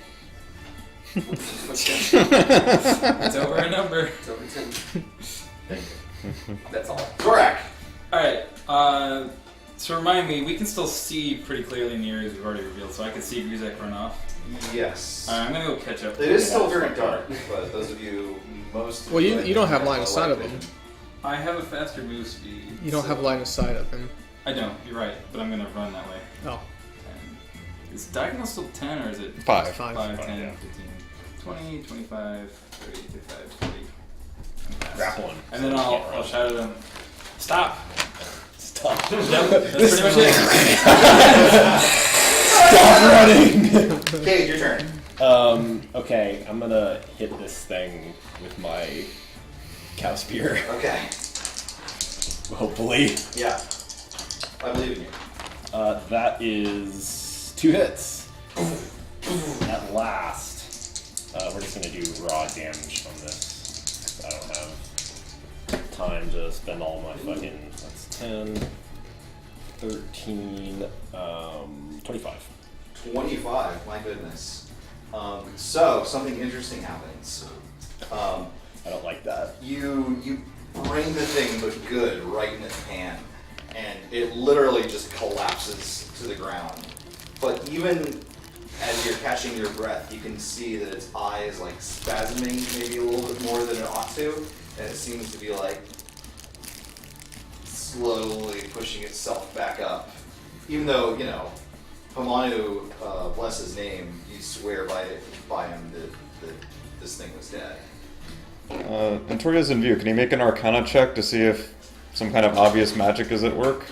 Speaker 4: It's over a number.
Speaker 2: It's over 10. Thank you. That's all.
Speaker 3: Gorak!
Speaker 4: Alright, so remind me, we can still see pretty clearly in the areas we've already revealed, so I can see Grizek run off.
Speaker 3: Yes.
Speaker 4: Alright, I'm gonna go catch up.
Speaker 3: It is still very dark, but those of you most.
Speaker 5: Well, you don't have line of sight of him.
Speaker 4: I have a faster move speed.
Speaker 5: You don't
Speaker 4: so-
Speaker 5: have line of sight of him.
Speaker 4: I don't, you're right, but I'm gonna run that way.
Speaker 5: Oh,
Speaker 4: 10. Is diagonal still 10 or is it
Speaker 6: 5.
Speaker 5: 5.
Speaker 4: 5, 10,
Speaker 1: yeah.
Speaker 4: 15, 20, 25, 30, 35, 40. I'm fast.
Speaker 1: Grapple him.
Speaker 4: And then I'll shout at him, stop!
Speaker 1: Stop.
Speaker 4: Yep, that's pretty much it.
Speaker 1: Stop running!
Speaker 3: Okay,
Speaker 5: turn.
Speaker 1: Okay, I'm gonna hit this thing with my cow spear.
Speaker 3: Okay.
Speaker 1: Hopefully.
Speaker 3: Yeah. I believe in you.
Speaker 1: That is 2 hits. At last. We're just gonna do raw damage on this. I don't have time to spend all my fucking. That's 10, 13, 25.
Speaker 3: 25. My goodness. So something interesting happens.
Speaker 1: I don't like that.
Speaker 3: You bring the thing, but good, right in its hand, and it literally just collapses to the ground. But even as you're catching your breath, you can see that its eye is like spasming maybe a little bit more than it ought to, and it seems to be like slowly pushing itself back up. Even though, you know, Hamanu, bless his name, you swear by him that this thing was dead.
Speaker 6: Antoria's in view. Can he make an Arcana check to see if some kind of obvious magic is at work?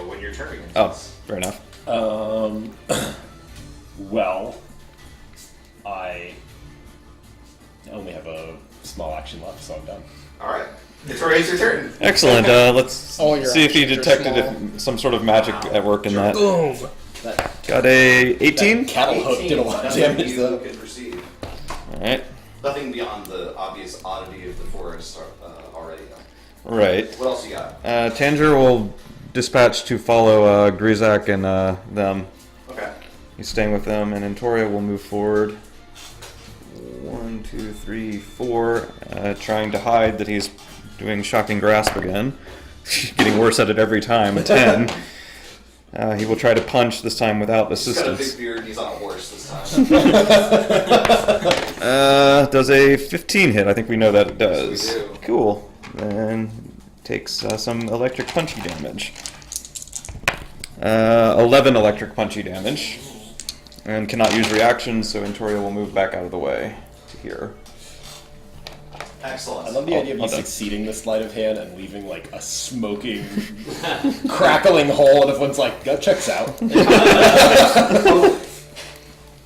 Speaker 3: When you're turning it.
Speaker 6: Oh, fair enough.
Speaker 1: Well, I only have a small action left, so I'm done.
Speaker 3: Alright. It's your turn.
Speaker 6: Excellent. Let's
Speaker 5: All your
Speaker 6: see if he
Speaker 5: actions are
Speaker 6: detected some sort of magic at work in that.
Speaker 5: Boom.
Speaker 6: Got a 18?
Speaker 1: Cattle hook did a lot of
Speaker 3: Nothing
Speaker 1: damage
Speaker 3: you
Speaker 1: though.
Speaker 3: can perceive.
Speaker 6: Alright.
Speaker 3: Nothing beyond the obvious oddity of the forest already. Though.
Speaker 6: Right.
Speaker 3: What else you got?
Speaker 6: Tanger will dispatch to follow Grizak and them.
Speaker 3: Okay.
Speaker 6: He's staying with them, and Antoria will move forward. 1, 2, 3, 4. Trying to hide that he's doing shocking grasp again. Getting worse at it every time. A 10. He will try to punch this time without
Speaker 3: He's got a
Speaker 6: assistance.
Speaker 3: big beard and he's on a horse this time.
Speaker 6: Does a 15 hit? I think we know that it does.
Speaker 3: Yes, we do.
Speaker 6: Cool. Then takes some electric punchy damage. 11 electric punchy damage. And cannot use reactions, so Antoria will move back out of the way to here.
Speaker 3: Excellent.
Speaker 1: I love the idea of you
Speaker 6: I'll done.
Speaker 1: succeeding this sleight of hand and leaving like a smoking, crackling hole, and everyone's like, "That checks out."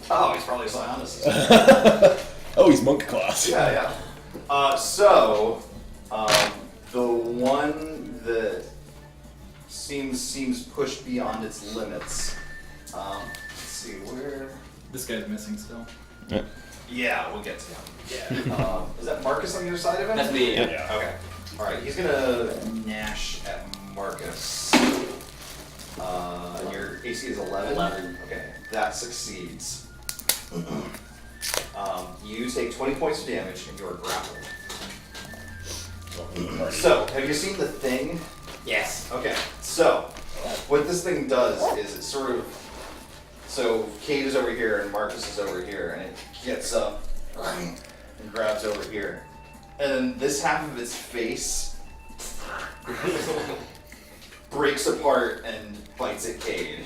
Speaker 3: Oh, he's probably a psionicist.
Speaker 1: Oh, he's monk class.
Speaker 3: Yeah. The one that seems pushed beyond its limits. Let's see where.
Speaker 4: This guy's missing still.
Speaker 6: Yeah.
Speaker 3: Yeah, we'll get to him. Yeah. Is that Marcus on the other side of him?
Speaker 2: That's me.
Speaker 1: Yeah.
Speaker 3: Okay. All right. He's gonna gnash at Marcus. And your AC is 11.
Speaker 2: 11.
Speaker 3: Okay, that succeeds. You take 20 points of damage and you are grappled. So, have you seen the thing?
Speaker 2: Yes.
Speaker 3: Okay, so what this thing does is it sort of. So, Kate is over here and Marcus is over here, and it gets up and grabs over here. And then this half of its face breaks apart and bites at Cade.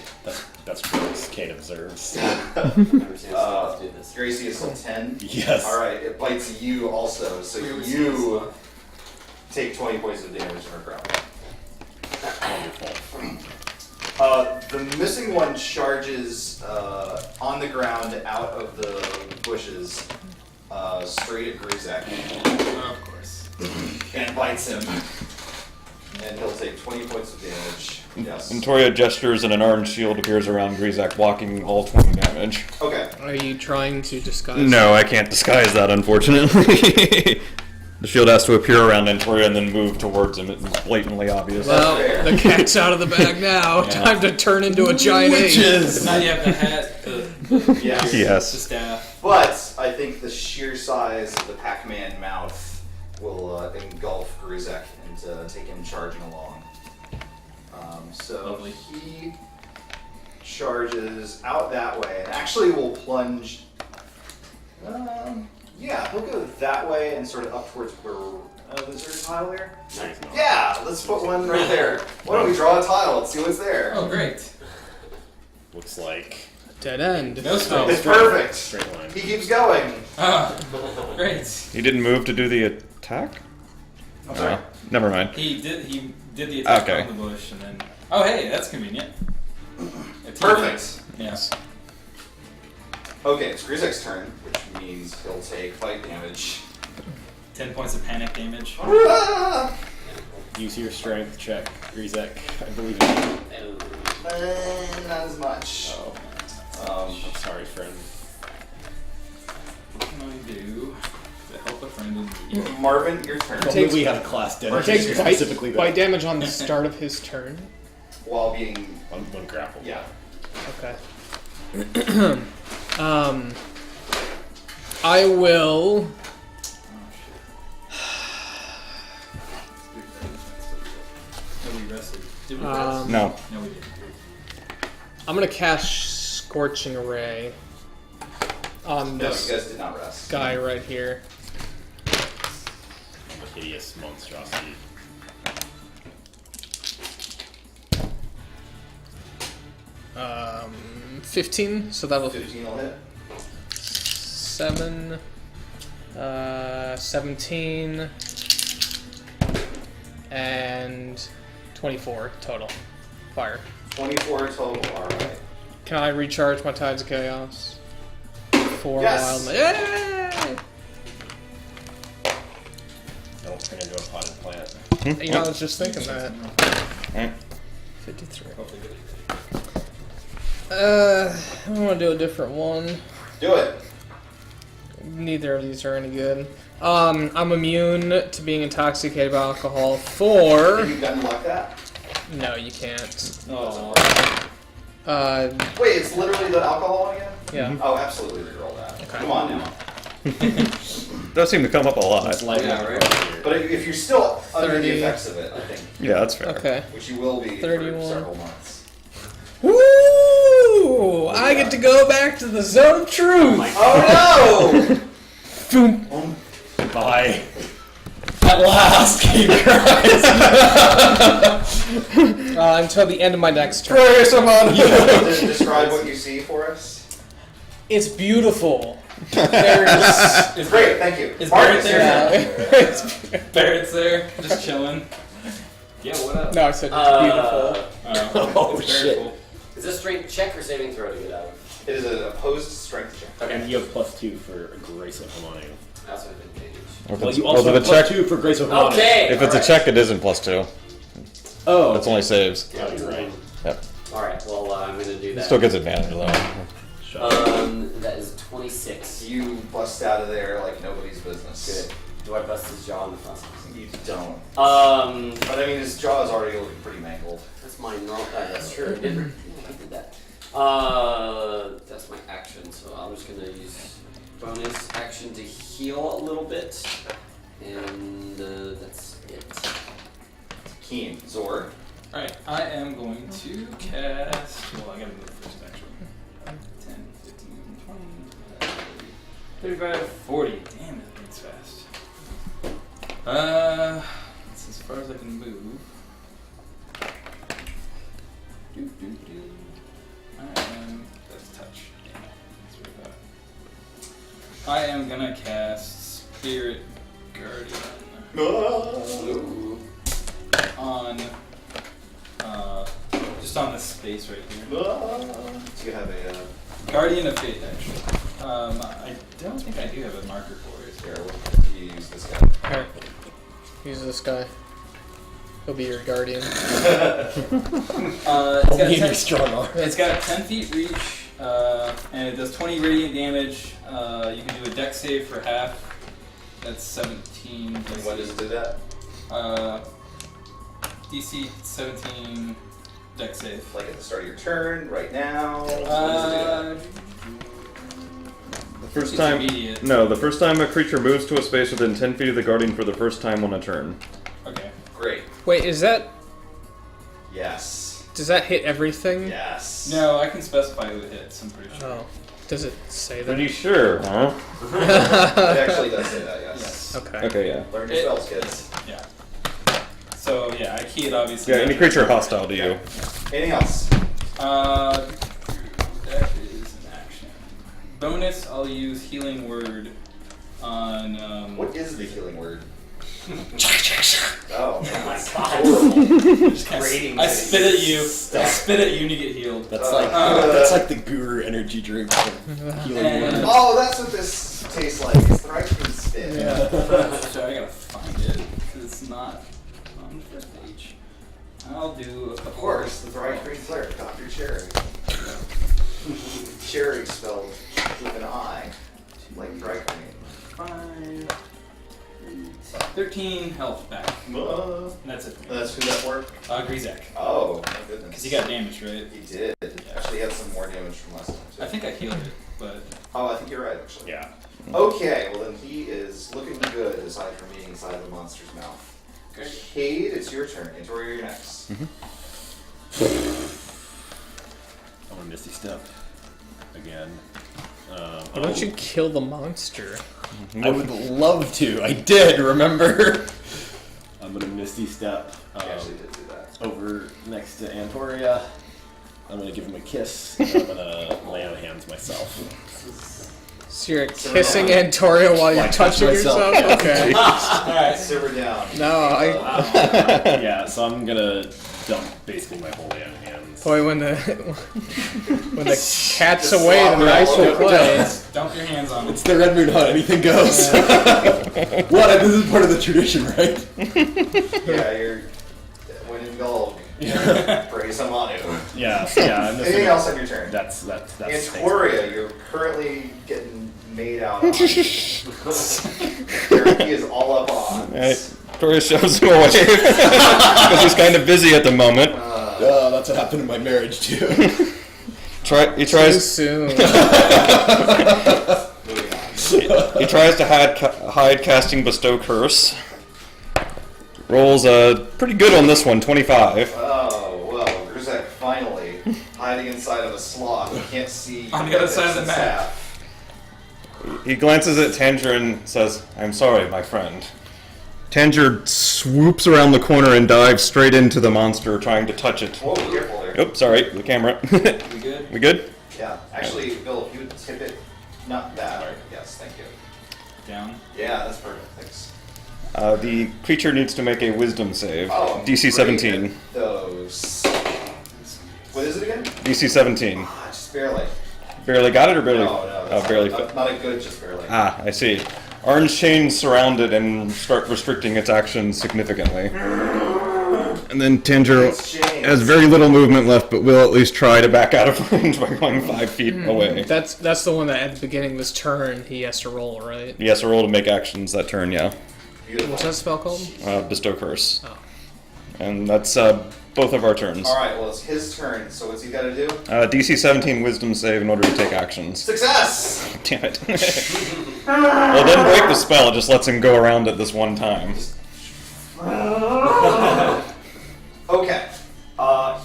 Speaker 1: That's gross. Kate observes.
Speaker 2: Let's do this.
Speaker 3: Gracie is still 10.
Speaker 1: Yes.
Speaker 3: Alright, it bites you also, so you take 20 points of damage and are grappled.
Speaker 1: Wonderful.
Speaker 3: The missing one charges on the ground out of the bushes straight at Grizak
Speaker 4: Of course.
Speaker 3: and bites him. And he'll take 20 points of damage. Yes.
Speaker 6: Antoria gestures and an armed shield appears around Grizak, blocking all 20 damage.
Speaker 3: Okay.
Speaker 5: Are you trying to disguise?
Speaker 6: No, I can't disguise that, unfortunately. The shield has to appear around Antoria and then move towards him. It's blatantly obvious.
Speaker 5: Well,
Speaker 3: fair.
Speaker 5: the cat's out of the bag now.
Speaker 6: Yeah.
Speaker 5: Time to turn into a giant ape.
Speaker 4: Now you have the hat, the
Speaker 6: Yes.
Speaker 4: staff.
Speaker 3: But I think the sheer size of the Pac-Man mouth will engulf Grizek and take him charging along. So
Speaker 4: Lovely.
Speaker 3: he charges out that way and actually will plunge. Yeah, he'll go that way and sort of up towards where. Is there a tile there?
Speaker 2: Nice.
Speaker 3: Yeah, let's put one right there. Why don't we draw a tile? Let's see what's there.
Speaker 4: Oh, great.
Speaker 1: Looks like
Speaker 5: Dead end.
Speaker 4: No spell.
Speaker 3: It's perfect.
Speaker 1: straight line.
Speaker 3: He keeps going.
Speaker 4: Ah, great.
Speaker 6: He didn't move to do the attack?
Speaker 3: I'm sorry.
Speaker 6: Oh, never mind.
Speaker 4: He did the attack
Speaker 6: Okay.
Speaker 4: on the bush and then. Oh, hey, that's convenient.
Speaker 3: Perfect.
Speaker 4: Yes.
Speaker 3: Okay, it's Grizek's turn, which means he'll take bite damage.
Speaker 4: 10 points of panic damage.
Speaker 3: Ah!
Speaker 1: Use your strength check, Grizek. I believe in you.
Speaker 3: Not as much.
Speaker 1: Oh. I'm sorry, friend.
Speaker 4: What can I do to help a friend in need?
Speaker 3: Marvin, your turn.
Speaker 1: If only we had a class dedicated
Speaker 5: Take
Speaker 1: specifically
Speaker 5: bite
Speaker 1: that.
Speaker 5: damage on the start of his turn.
Speaker 3: While being...
Speaker 1: When grappled.
Speaker 3: Yeah.
Speaker 5: Okay. I will.
Speaker 4: No, we rested. Did we rest?
Speaker 6: No.
Speaker 4: No, we didn't.
Speaker 5: I'm gonna cast Scorching Ray on
Speaker 3: No,
Speaker 5: this
Speaker 3: you guys did not rest.
Speaker 5: guy right here.
Speaker 1: The hideous monstrosity.
Speaker 5: Um, 15, so that'll
Speaker 3: 15 will hit.
Speaker 5: 7, 17, and 24 total. Fire.
Speaker 3: 24 total, alright.
Speaker 5: Can I recharge my Tides of Chaos? 4
Speaker 3: Yes!
Speaker 5: wild. Yay!
Speaker 1: Don't turn into a potted plant.
Speaker 5: You know, I was just thinking that.
Speaker 6: Alright.
Speaker 5: 53.
Speaker 4: Hopefully good.
Speaker 5: I want to do a different one.
Speaker 3: Do it.
Speaker 5: Neither of these are any good. I'm immune to being intoxicated by alcohol for...
Speaker 3: Have you gotten like that?
Speaker 5: No, you can't.
Speaker 4: Oh.
Speaker 3: Wait, it's literally the alcohol again?
Speaker 5: Yeah.
Speaker 3: Oh, absolutely reroll that.
Speaker 5: Okay.
Speaker 3: Come on now.
Speaker 6: Does seem to come up a lot.
Speaker 1: It's like
Speaker 2: Yeah, right.
Speaker 3: But if you're still under
Speaker 5: 30.
Speaker 3: the effects of it, I think,
Speaker 6: Yeah, that's fair.
Speaker 5: Okay.
Speaker 3: which you will be
Speaker 5: 31.
Speaker 3: for several months.
Speaker 5: Woo! I get to go back to the zone of truth.
Speaker 3: Oh
Speaker 5: Boom.
Speaker 1: Bye. At last, King Christ.
Speaker 5: Until the end of my next turn.
Speaker 6: Grace, I'm on
Speaker 3: no! Describe what you see for us.
Speaker 5: It's beautiful. There's
Speaker 4: Is
Speaker 3: Great, thank you.
Speaker 4: Is
Speaker 3: Marcus,
Speaker 4: Barrett
Speaker 3: your
Speaker 4: there?
Speaker 3: turn.
Speaker 5: it's,
Speaker 4: Barrett's there, just chilling. Yeah, what up?
Speaker 5: no, I said it's beautiful.
Speaker 1: Oh,
Speaker 4: it's
Speaker 1: shit.
Speaker 4: Cool.
Speaker 2: Is this strength check or saving throw to get out of?
Speaker 3: It is an opposed strength check.
Speaker 1: And you have +2 for Grace of Harmony.
Speaker 2: That's an advantage.
Speaker 1: Well, you also have +2 for Grace of Harmony.
Speaker 2: Okay.
Speaker 6: If it's a check, it isn't +2.
Speaker 1: Oh.
Speaker 6: It's only saves.
Speaker 1: Oh, you're right.
Speaker 6: Yep.
Speaker 2: All right. Well, I'm gonna do
Speaker 6: It
Speaker 2: that.
Speaker 6: still gets advantage though.
Speaker 2: That is 26.
Speaker 3: You bust out of there like nobody's business.
Speaker 2: Good. Do I bust his jaw in the process?
Speaker 3: You don't.
Speaker 2: Um,
Speaker 3: But I mean, his jaw is already looking pretty mangled.
Speaker 2: that's my normal. That's true. I did that. That's my action. So I'm just gonna use bonus action to heal a little bit, and that's it.
Speaker 3: Keen. Zor.
Speaker 4: Alright, I am going to cast. Well, I gotta move first, actually. 10, 15, 20, 35, 40. Damn, that moves fast. That's as far as I can move. That's touch. Damn it. That's really bad. I am gonna cast Spirit Guardian on just on this space right here.
Speaker 3: Do you have a
Speaker 4: Guardian of Fate, actually. I don't think I do have a marker for it.
Speaker 3: here? You use this guy.
Speaker 5: Here. Use this guy. He'll be your guardian.
Speaker 4: It's got 10 feet reach, and it does 20 radiant damage. You can do a dex save for half. That's 17.
Speaker 3: And when does it do that?
Speaker 4: DC 17 dex save.
Speaker 3: Like at the start of your turn, right now? When does it do that?
Speaker 6: The first
Speaker 4: It's
Speaker 6: time.
Speaker 4: immediate.
Speaker 6: No, the first time a creature moves to a space within 10 feet of the guardian for the first time on a turn.
Speaker 4: Okay.
Speaker 3: Great.
Speaker 5: Wait, is that...
Speaker 3: Yes.
Speaker 5: Does that hit everything?
Speaker 3: Yes.
Speaker 4: No, I can specify who it hits, I'm pretty sure.
Speaker 5: Oh. Does it say that?
Speaker 6: Pretty sure, huh?
Speaker 3: It actually does say that, yes.
Speaker 4: Yes.
Speaker 5: Okay.
Speaker 6: Okay, yeah.
Speaker 3: Learn your spells, kids.
Speaker 4: Yeah. So, yeah, I key it obviously.
Speaker 6: Yeah, any creature hostile to you.
Speaker 3: Anything else?
Speaker 4: That is an action. Bonus, I'll use Healing Word on.
Speaker 3: What is the healing word? Oh man,
Speaker 2: That's
Speaker 3: horrible.
Speaker 4: Just kinda
Speaker 3: Rating
Speaker 4: I spit at you. I
Speaker 3: stuff.
Speaker 4: spit at you and you get healed.
Speaker 1: That's like the guru energy drink for healing
Speaker 4: And-
Speaker 1: you.
Speaker 3: Oh, that's what this tastes like. It's the right food spit.
Speaker 4: So I gotta find it because it's not on the first page. I'll do a couple.
Speaker 3: Of course, the Thrive Green Cleric, Dr. Cherry. Cherry spelled with an I, like dry green.
Speaker 4: 5, 13 health back. And that's it.
Speaker 3: That's who that for?
Speaker 4: Grizak.
Speaker 3: Oh, my goodness.
Speaker 4: Because he got damaged, right?
Speaker 3: He did. Actually, he had some more damage from last time, too.
Speaker 4: I think I healed it, but
Speaker 3: Oh, I think you're right, actually.
Speaker 1: Yeah.
Speaker 3: Okay, well then he is looking good aside from being inside of the monster's mouth.
Speaker 2: Okay.
Speaker 3: Cade, it's your turn. Antoria, you're next.
Speaker 1: I'm gonna Misty Step again.
Speaker 5: Why don't you kill the monster?
Speaker 1: I would love to. I did, remember? I'm gonna Misty Step
Speaker 3: He actually did do that.
Speaker 1: over next to Antoria. I'm gonna give him a kiss, and I'm gonna lay on hands myself.
Speaker 5: So you're kissing Antoria while you're
Speaker 1: Like, touch
Speaker 5: touching
Speaker 1: myself,
Speaker 5: yourself?
Speaker 1: yeah.
Speaker 5: Okay.
Speaker 4: alright.
Speaker 3: Simmer down.
Speaker 5: No, I.
Speaker 1: Yeah, so I'm gonna dump basically my whole lay on hands.
Speaker 5: Boy, when the cat's
Speaker 3: Just
Speaker 5: away,
Speaker 3: slobber
Speaker 5: the mice
Speaker 3: all
Speaker 5: will
Speaker 3: over
Speaker 5: play.
Speaker 4: Dump your hands on it.
Speaker 1: It's the Red Moon Hunt, anything goes. What? This is part of the tradition, right?
Speaker 3: Yeah, you're. When in Gulg,
Speaker 1: Yeah.
Speaker 3: praise Amanu.
Speaker 1: Yeah, so yeah. I'm just
Speaker 3: Anything
Speaker 1: gonna-
Speaker 3: else on your turn?
Speaker 1: That's.
Speaker 3: Antoria, you're currently getting made out on. He is all up on.
Speaker 6: Alright, Tori shoves him away because he's kind of busy at the moment.
Speaker 1: That's what happened in my marriage too.
Speaker 6: He
Speaker 5: Too
Speaker 6: tries.
Speaker 5: soon.
Speaker 3: Moving on.
Speaker 6: He tries to hide casting Bestow Curse. Rolls pretty good on this one, 25.
Speaker 3: Oh, well, Grzek finally hiding inside of a sloth. You can't see.
Speaker 4: On the other side of the map.
Speaker 6: He glances at Tanger and says, "I'm sorry, my friend." Tanger swoops around the corner and dives straight into the monster, trying to touch it.
Speaker 3: Whoa, careful there.
Speaker 6: Oops, sorry, the camera.
Speaker 4: We good?
Speaker 6: We good?
Speaker 3: Yeah, actually, Bill, if you would tip it, not that. Yes, thank you.
Speaker 4: Down.
Speaker 3: Yeah, that's perfect. Thanks.
Speaker 6: The creature needs to make a wisdom save.
Speaker 3: Oh,
Speaker 6: DC
Speaker 3: great
Speaker 6: 17.
Speaker 3: at those. What is it again?
Speaker 6: DC 17.
Speaker 3: Ah, just barely.
Speaker 6: Barely got it or barely?
Speaker 3: No, that's
Speaker 6: barely.
Speaker 3: not a good, just barely.
Speaker 6: Ah, I see. Orange chains surround it and start restricting its actions significantly. And then Tanger
Speaker 3: It's chains.
Speaker 6: has very little movement left, but will at least try to back out of range by going 5 feet away.
Speaker 5: That's the one that at the beginning of his turn he has to roll, right?
Speaker 6: He has to roll to make actions that turn, yeah.
Speaker 3: Beautiful.
Speaker 5: What's that spell called?
Speaker 6: Bestow Curse.
Speaker 5: Oh.
Speaker 6: And that's both of our turns.
Speaker 3: All right, well, it's his turn, so what's he got to do?
Speaker 6: DC 17 wisdom save in order to take actions.
Speaker 3: Success!
Speaker 6: Damn it. Well, it doesn't break the spell, it just lets him go around it this one time.
Speaker 3: Okay.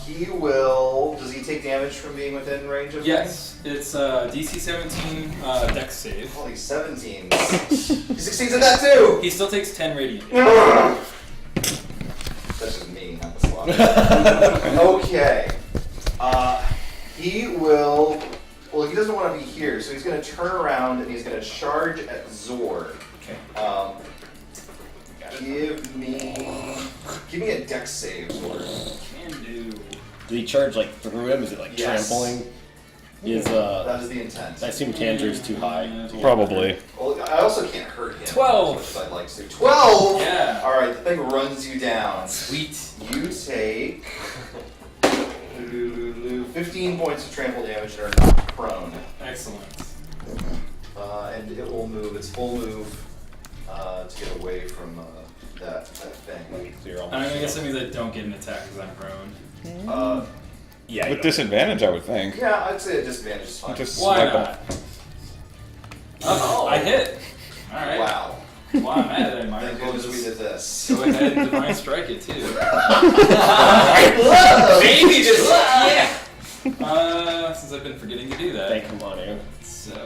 Speaker 3: He will. Does he take damage from being within range of?
Speaker 4: Yes, it's DC 17 Dex save.
Speaker 3: Holy 17. He succeeds at that too.
Speaker 4: He still takes 10 radiant.
Speaker 3: That's just me, not the slot. Okay. He will. Well, he doesn't want to be here, so he's going to turn around and he's going to charge at Zor.
Speaker 4: Okay.
Speaker 3: Give me a dex save, Zor.
Speaker 4: Can do.
Speaker 1: Did he charge like through him? Is it like
Speaker 3: Yes.
Speaker 1: trampling? Is
Speaker 3: That is the intent.
Speaker 1: I assume Tanger's too high.
Speaker 6: Probably.
Speaker 3: Well, I also can't hurt him.
Speaker 4: 12.
Speaker 3: As much as I'd like to. 12.
Speaker 4: Yeah.
Speaker 3: All right, the thing runs you down.
Speaker 4: Sweet.
Speaker 3: You take 15 points of trample damage and are knocked prone.
Speaker 4: Excellent.
Speaker 3: And it will move its full move to get away from that thing.
Speaker 1: So you're
Speaker 4: And
Speaker 1: almost-
Speaker 4: I guess that means I don't get an attack because I'm prone.
Speaker 1: yeah, you
Speaker 6: With
Speaker 1: don't-
Speaker 6: disadvantage, I would think.
Speaker 3: Yeah, I'd say a disadvantage is fine.
Speaker 6: Just
Speaker 4: Why
Speaker 6: swipe
Speaker 4: not?
Speaker 6: up.
Speaker 4: Oh, I hit. All right.
Speaker 3: Wow.
Speaker 4: Well, I'm mad at it.
Speaker 3: Thank goodness we did this.
Speaker 4: Go ahead and divine strike it too.
Speaker 2: Baby just yeah.
Speaker 4: Since I've been forgetting to do that.
Speaker 1: Thank you, Manu.
Speaker 4: So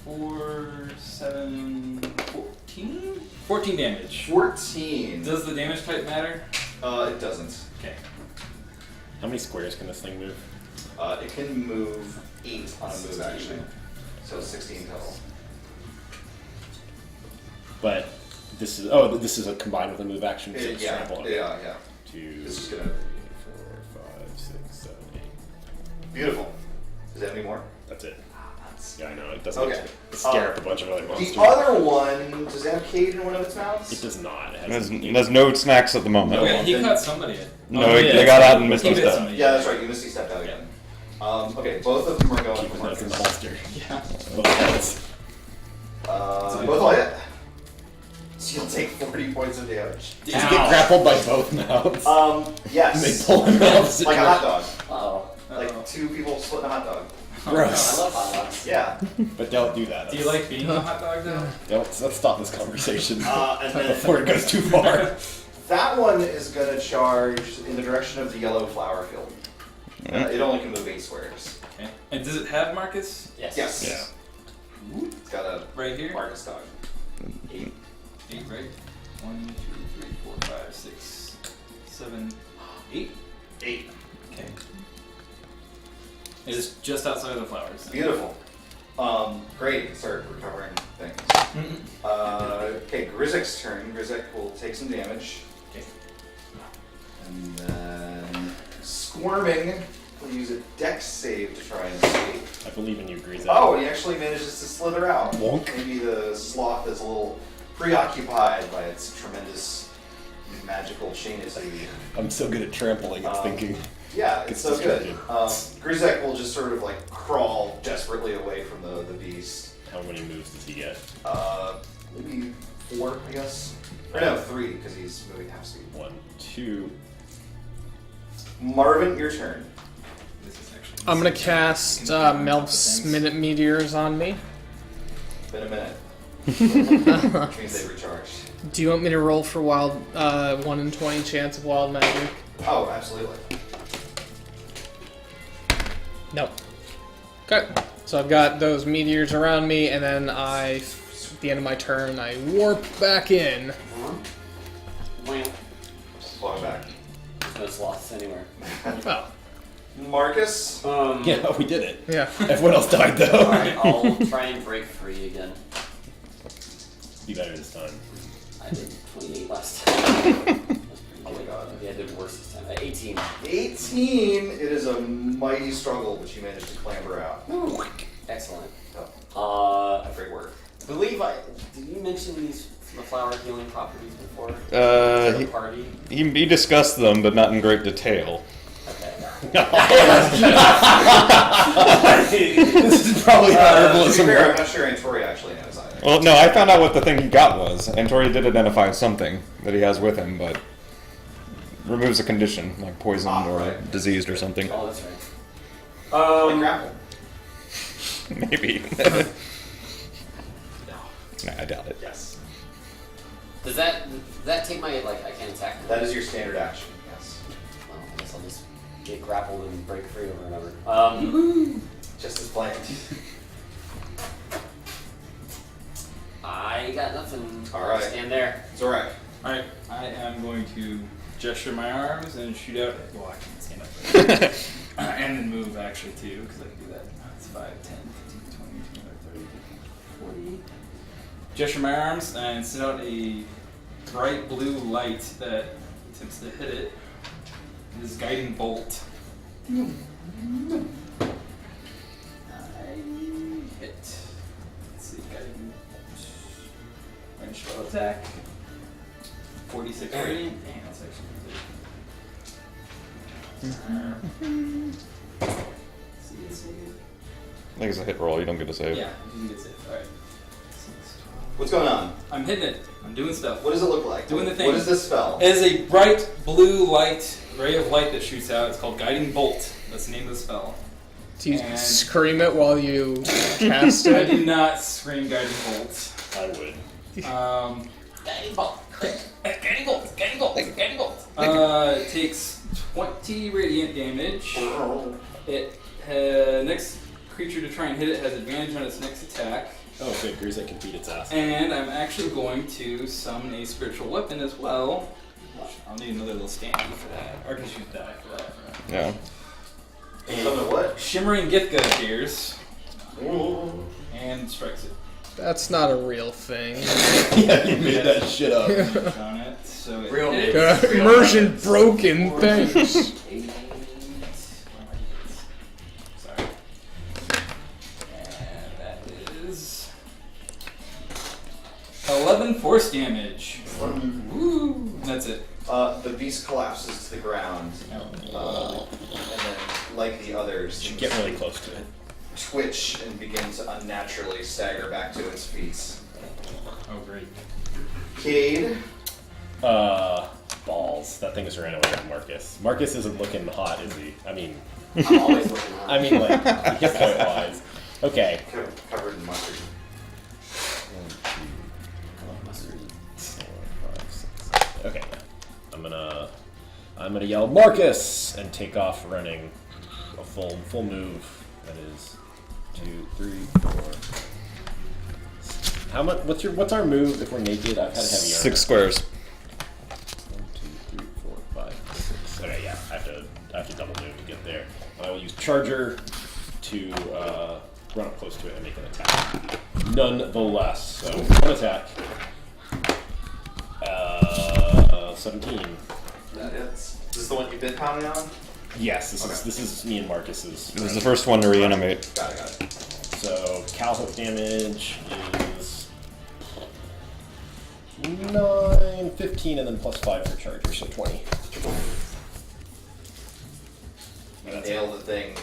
Speaker 4: 4, 7, 14? 14 damage.
Speaker 3: 14.
Speaker 4: Does the damage type matter?
Speaker 3: It doesn't.
Speaker 4: Okay.
Speaker 1: How many squares can this thing move?
Speaker 3: It can move 8 on a move action. So 16 total.
Speaker 1: But This is a combined with a move action. So it's trample. Okay.
Speaker 3: Yeah.
Speaker 1: 2,
Speaker 3: This is
Speaker 1: 3,
Speaker 3: gonna-
Speaker 1: 4, 5, 6, 7, 8.
Speaker 3: Beautiful. Is there any more?
Speaker 1: That's it. Yeah, I know. It doesn't
Speaker 3: Okay.
Speaker 1: scare up a bunch of other monsters.
Speaker 3: The other one, does it have Cade in one of its mouths?
Speaker 1: It does not. It
Speaker 6: There's no snacks at the moment.
Speaker 4: Okay, he caught somebody.
Speaker 6: No, they got out and missed
Speaker 4: He
Speaker 6: his
Speaker 4: bit
Speaker 6: step.
Speaker 4: somebody.
Speaker 3: Yeah, that's right. You missed stepped out again. Okay, both of them are going
Speaker 1: Keep
Speaker 3: for
Speaker 1: his knife in the
Speaker 3: Marcus.
Speaker 1: holster.
Speaker 4: Yeah.
Speaker 1: Both heads.
Speaker 3: Both will hit. So you'll take 40 points of damage.
Speaker 1: Does he get grappled by both mouths?
Speaker 3: Yes.
Speaker 1: And they pull him out.
Speaker 3: Like a hot dog.
Speaker 2: Uh-oh.
Speaker 3: Like two people splitting a hot dog.
Speaker 1: Gross.
Speaker 2: I love hot dogs.
Speaker 3: Yeah.
Speaker 1: But don't do that.
Speaker 4: Do you like being a hot dog though?
Speaker 1: Let's stop this conversation
Speaker 3: And then
Speaker 1: before it goes too far.
Speaker 3: that one is going to charge in the direction of the yellow flower field. It only can move 8 squares.
Speaker 4: Okay. And does it have Marcus?
Speaker 2: Yes.
Speaker 3: Yes.
Speaker 1: Yeah.
Speaker 3: It's got a
Speaker 4: Right here?
Speaker 3: Marcus dog.
Speaker 2: 8.
Speaker 4: 8, right? 1, 2, 3, 4, 5, 6, 7, 8.
Speaker 3: 8.
Speaker 4: Okay. It is just outside of the flowers.
Speaker 3: Beautiful. Great. Start recovering things. Okay, Grizzik's turn. Grizzik will take some damage.
Speaker 4: Okay.
Speaker 3: And then Squirming will use a dex save to try and escape.
Speaker 1: I believe in you, Grease.
Speaker 3: Oh, he actually manages to slither out.
Speaker 1: Wonk.
Speaker 3: Maybe the sloth is a little preoccupied by its tremendous magical chainacy.
Speaker 1: I'm so good at trampling, it's thinking.
Speaker 3: Yeah,
Speaker 1: Gets
Speaker 3: it's so good.
Speaker 1: distracted.
Speaker 3: Grizek will just sort of like crawl desperately away from the beast.
Speaker 1: How many moves does he get?
Speaker 3: Maybe 4, I guess. Or no, 3, because he's moving half speed.
Speaker 1: 1, 2.
Speaker 3: Marvin, your turn.
Speaker 4: This is actually
Speaker 5: I'm gonna cast Melf's Minute Meteors on me.
Speaker 3: Been a minute. Which means they recharge.
Speaker 5: Do you want me to roll for wild 1 in 20 chance of wild magic?
Speaker 3: Oh, absolutely.
Speaker 5: No. Okay. So I've got those meteors around me, and then at the end of my turn, I warp back in.
Speaker 2: Wham.
Speaker 3: Walk back.
Speaker 2: There's no sloths anywhere.
Speaker 5: Oh,
Speaker 3: Marcus.
Speaker 1: Yeah, we did it.
Speaker 5: yeah.
Speaker 1: Everyone else died though.
Speaker 2: Alright, I'll try and break free again.
Speaker 1: Be better this time.
Speaker 2: I did 28 last time. Oh my god. Yeah, I did worse this time. 18.
Speaker 3: 18. It is a mighty struggle, but you managed to clamber out.
Speaker 2: Excellent.
Speaker 3: Great work.
Speaker 2: I believe did you mention the flower healing properties before?
Speaker 6: He-
Speaker 2: Party?
Speaker 6: He discussed them, but not in great detail.
Speaker 2: Okay.
Speaker 1: This is probably how
Speaker 3: To be
Speaker 1: herbalism
Speaker 3: fair, I'm
Speaker 1: works.
Speaker 3: not sure Antori actually knows either.
Speaker 6: Well, no, I found out what the thing he got was, and Tori did identify something that he has with him, but removes a condition, like poisoned or
Speaker 3: right.
Speaker 6: diseased or something.
Speaker 2: Oh, that's right.
Speaker 3: Like grapple.
Speaker 6: Maybe. Nah, I doubt it.
Speaker 3: Yes.
Speaker 2: Does that take my, like, I can't attack them?
Speaker 3: That is your standard action. Yes.
Speaker 2: Well, I guess I'll just get grappled and break free over and over.
Speaker 3: Just as planned.
Speaker 2: I got nothing.
Speaker 3: All right.
Speaker 2: Stand there.
Speaker 3: It's alright.
Speaker 4: Alright, I am going to gesture my arms and shoot out. Well, I can't stand up. And then move actually too, because I can do that. It's 5, 10, 15, 20, 25, 30, 40. Gesture my arms and send out a bright blue light that attempts to hit it. This guiding bolt. I hit. Let's see, guiding bolt. Range spell attack. 46 radiant. Dang, that's actually good. See, it's good.
Speaker 6: I think it's a hit roll, you don't get a save.
Speaker 4: Yeah, you can get it. Alright.
Speaker 3: What's going on?
Speaker 4: I'm hitting it. I'm doing stuff.
Speaker 3: What does it look like?
Speaker 4: Doing the thing.
Speaker 3: What is this spell?
Speaker 4: It is a bright blue light, ray of light that shoots out. It's called Guiding Bolt. That's the name of the spell.
Speaker 5: Do you
Speaker 4: And-
Speaker 5: scream it while you cast
Speaker 4: I
Speaker 5: it?
Speaker 4: do not scream Guiding Bolt.
Speaker 1: I would.
Speaker 2: Guiding bolt.
Speaker 4: Guiding Bolt! Guiding Bolt! Guiding Bolt! It takes 20 radiant damage. It next creature to try and hit it has advantage on its next attack.
Speaker 1: Oh, good. Grease can beat its ass.
Speaker 4: And I'm actually going to summon a spiritual weapon as well. I'll need another little standee for that. Or I can shoot die for that.
Speaker 6: Yeah.
Speaker 3: Summon what?
Speaker 4: Shimmering Githga appears and strikes it.
Speaker 5: That's not a real thing.
Speaker 1: Yeah, you made that shit up.
Speaker 4: On it, so it
Speaker 2: Real
Speaker 4: is-
Speaker 5: Immersion broken. Thanks.
Speaker 4: 8. Where are my d8s? Sorry. And that is 11 force damage. Woo! That's it.
Speaker 3: The beast collapses to the ground, and then, like the others,
Speaker 1: Should get really close to it.
Speaker 3: twitch and begin to unnaturally stagger back to its feet.
Speaker 4: Oh, great.
Speaker 3: Cade,
Speaker 1: Balls. That thing just ran away from Marcus. Marcus isn't looking hot, is he? I mean,
Speaker 2: I'm always looking hot.
Speaker 1: like, hit point wise. Okay.
Speaker 3: covered in mustard.
Speaker 1: 4, 5, 6, 7. Okay, yeah. I'm gonna yell Marcus and take off running a full move. That is 2, 3, 4. How much? What's our move if we're naked? I've had a heavy armor.
Speaker 6: 6 squares.
Speaker 1: 1, 2, 3, 4, 5, 6. Okay, yeah. I have to double move to get there. I will use Charger to run up close to it and make an attack. Nonetheless, so one attack. 17.
Speaker 3: That is. Is this the one you've been pounding on?
Speaker 1: Yes, this is me and Marcus's.
Speaker 6: It was the first one to reanimate.
Speaker 3: Got it.
Speaker 1: So cow hook damage is 9, 15, and then plus 5 for Charger, so 20.
Speaker 3: You nail the thing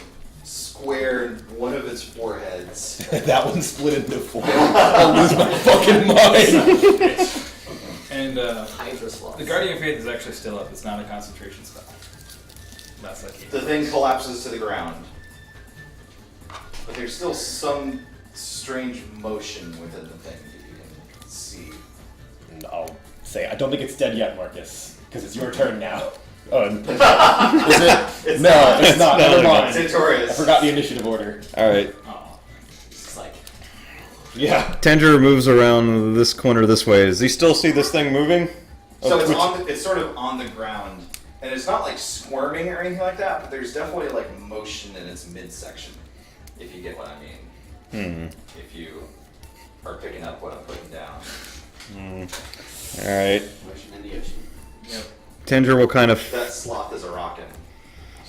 Speaker 3: square in one of its foreheads.
Speaker 1: That one split into 4. I'll lose my fucking mind.
Speaker 4: And
Speaker 2: Hydra sloths.
Speaker 4: the Guardian Faith is actually still up. It's not a concentration spell. That's like
Speaker 3: The thing collapses to the ground. But there's still some strange motion within the thing that you can see.
Speaker 1: And I'll say, I don't think it's dead yet, Marcus, because it's your turn now. Oh, is it?
Speaker 3: It's
Speaker 1: No,
Speaker 3: not.
Speaker 1: it's not. Never mind. I
Speaker 3: Victorious.
Speaker 1: forgot the initiative order.
Speaker 6: Alright.
Speaker 4: Oh.
Speaker 2: It's like,
Speaker 1: Yeah.
Speaker 6: Tanger moves around this corner this way. Does he still see this thing moving?
Speaker 3: So
Speaker 6: Oh,
Speaker 3: it's sort of on the ground, and it's not like squirming or anything like that, but there's definitely like motion in its midsection, if you get what I mean. If you are picking up what I'm putting down.
Speaker 6: Alright.
Speaker 2: motion in the ocean.
Speaker 4: Yep.
Speaker 6: Tanger will kind of...
Speaker 3: That sloth is a rockin'.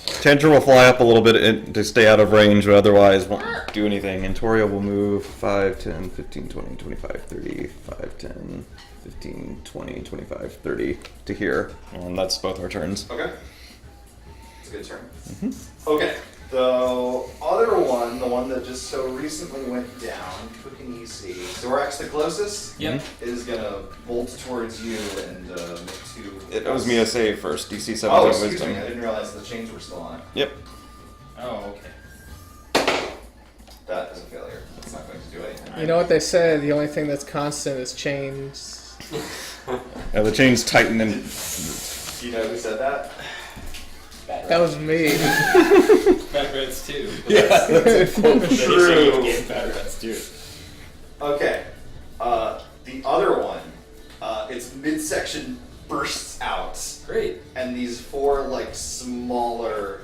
Speaker 6: Tanger will fly up a little bit to stay out of range, but otherwise won't do anything. And Toria will move 5, 10, 15, 20, 25, 30, 5, 10, 15, 20, 25, 30 to here. And that's both our turns.
Speaker 3: Okay. It's a good turn. Okay. The other one, the one that just so recently went down, quick and easy. Zorax the closest
Speaker 4: Yep.
Speaker 3: is gonna bolt towards you and make 2.
Speaker 6: It owes me a save first. DC 17
Speaker 3: Oh, excuse
Speaker 6: Wisdom.
Speaker 3: me. I didn't realize the chains were still on it.
Speaker 6: Yep.
Speaker 4: Oh, okay.
Speaker 3: That is a failure. That's not going to do anything.
Speaker 5: You know what they say? The only thing that's constant is chains.
Speaker 6: Yeah, the chains tighten and...
Speaker 3: Do you know who said that?
Speaker 2: Bad
Speaker 5: That was me.
Speaker 4: Bad Reds too.
Speaker 1: Yeah, that's a quote from
Speaker 3: True.
Speaker 1: the game Bad Rats too.
Speaker 3: Okay. The other one, its midsection bursts out,
Speaker 2: Great.
Speaker 3: and these 4 like smaller,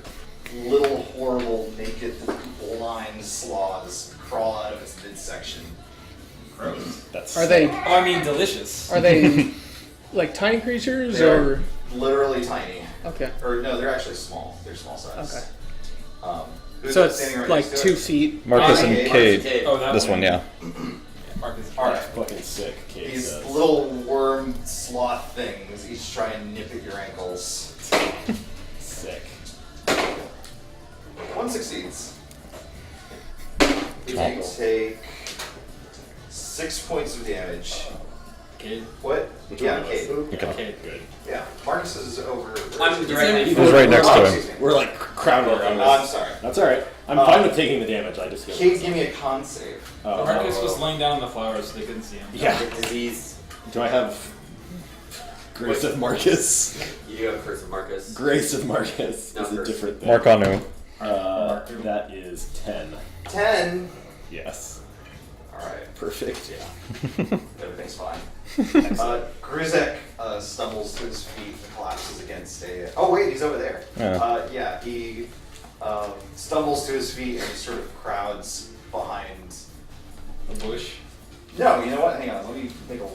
Speaker 3: little horrible naked blind sloths crawl out of its midsection.
Speaker 4: Gross.
Speaker 1: That's
Speaker 5: Are they?
Speaker 4: Oh, I mean, delicious.
Speaker 5: Are they like tiny creatures
Speaker 3: They're
Speaker 5: or?
Speaker 3: literally tiny.
Speaker 5: Okay.
Speaker 3: Or no, they're actually small. They're small size.
Speaker 5: Okay.
Speaker 3: Who's
Speaker 5: So
Speaker 3: that
Speaker 5: it's
Speaker 3: standing right
Speaker 5: like
Speaker 3: next to
Speaker 5: 2
Speaker 3: it?
Speaker 5: feet.
Speaker 6: Marcus and
Speaker 3: Marcus.
Speaker 6: Cade.
Speaker 4: Oh, that
Speaker 6: This one, yeah.
Speaker 4: Marcus.
Speaker 3: All right.
Speaker 1: fucking sick. Cade
Speaker 3: These
Speaker 1: says.
Speaker 3: little worm sloth things each try and nip at your ankles.
Speaker 1: Sick.
Speaker 3: 1 succeeds. You take 6 points of damage.
Speaker 4: Kid.
Speaker 3: What?
Speaker 1: Which
Speaker 3: Yeah,
Speaker 1: one was
Speaker 3: okay.
Speaker 1: it?
Speaker 4: Okay.
Speaker 1: Good.
Speaker 3: Yeah. Marcus is over.
Speaker 2: I'm directly.
Speaker 6: He was right next to him.
Speaker 3: Excuse me.
Speaker 1: We're like crowded around
Speaker 3: I'm
Speaker 1: this.
Speaker 3: sorry.
Speaker 1: That's alright. I'm fine with taking the damage. I just get
Speaker 3: Cade, give me a con save.
Speaker 4: Marcus was laying down on the flowers so they couldn't see him.
Speaker 1: Yeah.
Speaker 2: Disease.
Speaker 1: Do I have Grace of Marcus?
Speaker 2: You have Curse of Marcus.
Speaker 1: Grace of Marcus
Speaker 2: No,
Speaker 1: is a
Speaker 2: Curse.
Speaker 1: different thing.
Speaker 6: Marcanu.
Speaker 1: That is 10.
Speaker 3: 10.
Speaker 1: Yes.
Speaker 3: Alright.
Speaker 1: Perfect.
Speaker 3: Yeah. Everything's fine. Grizek stumbles to his feet and collapses against a. Oh wait, he's over there.
Speaker 6: Yeah.
Speaker 3: He stumbles to his feet and sort of crowds behind.
Speaker 4: A bush.
Speaker 3: No, you know what? Hang on. Let me make a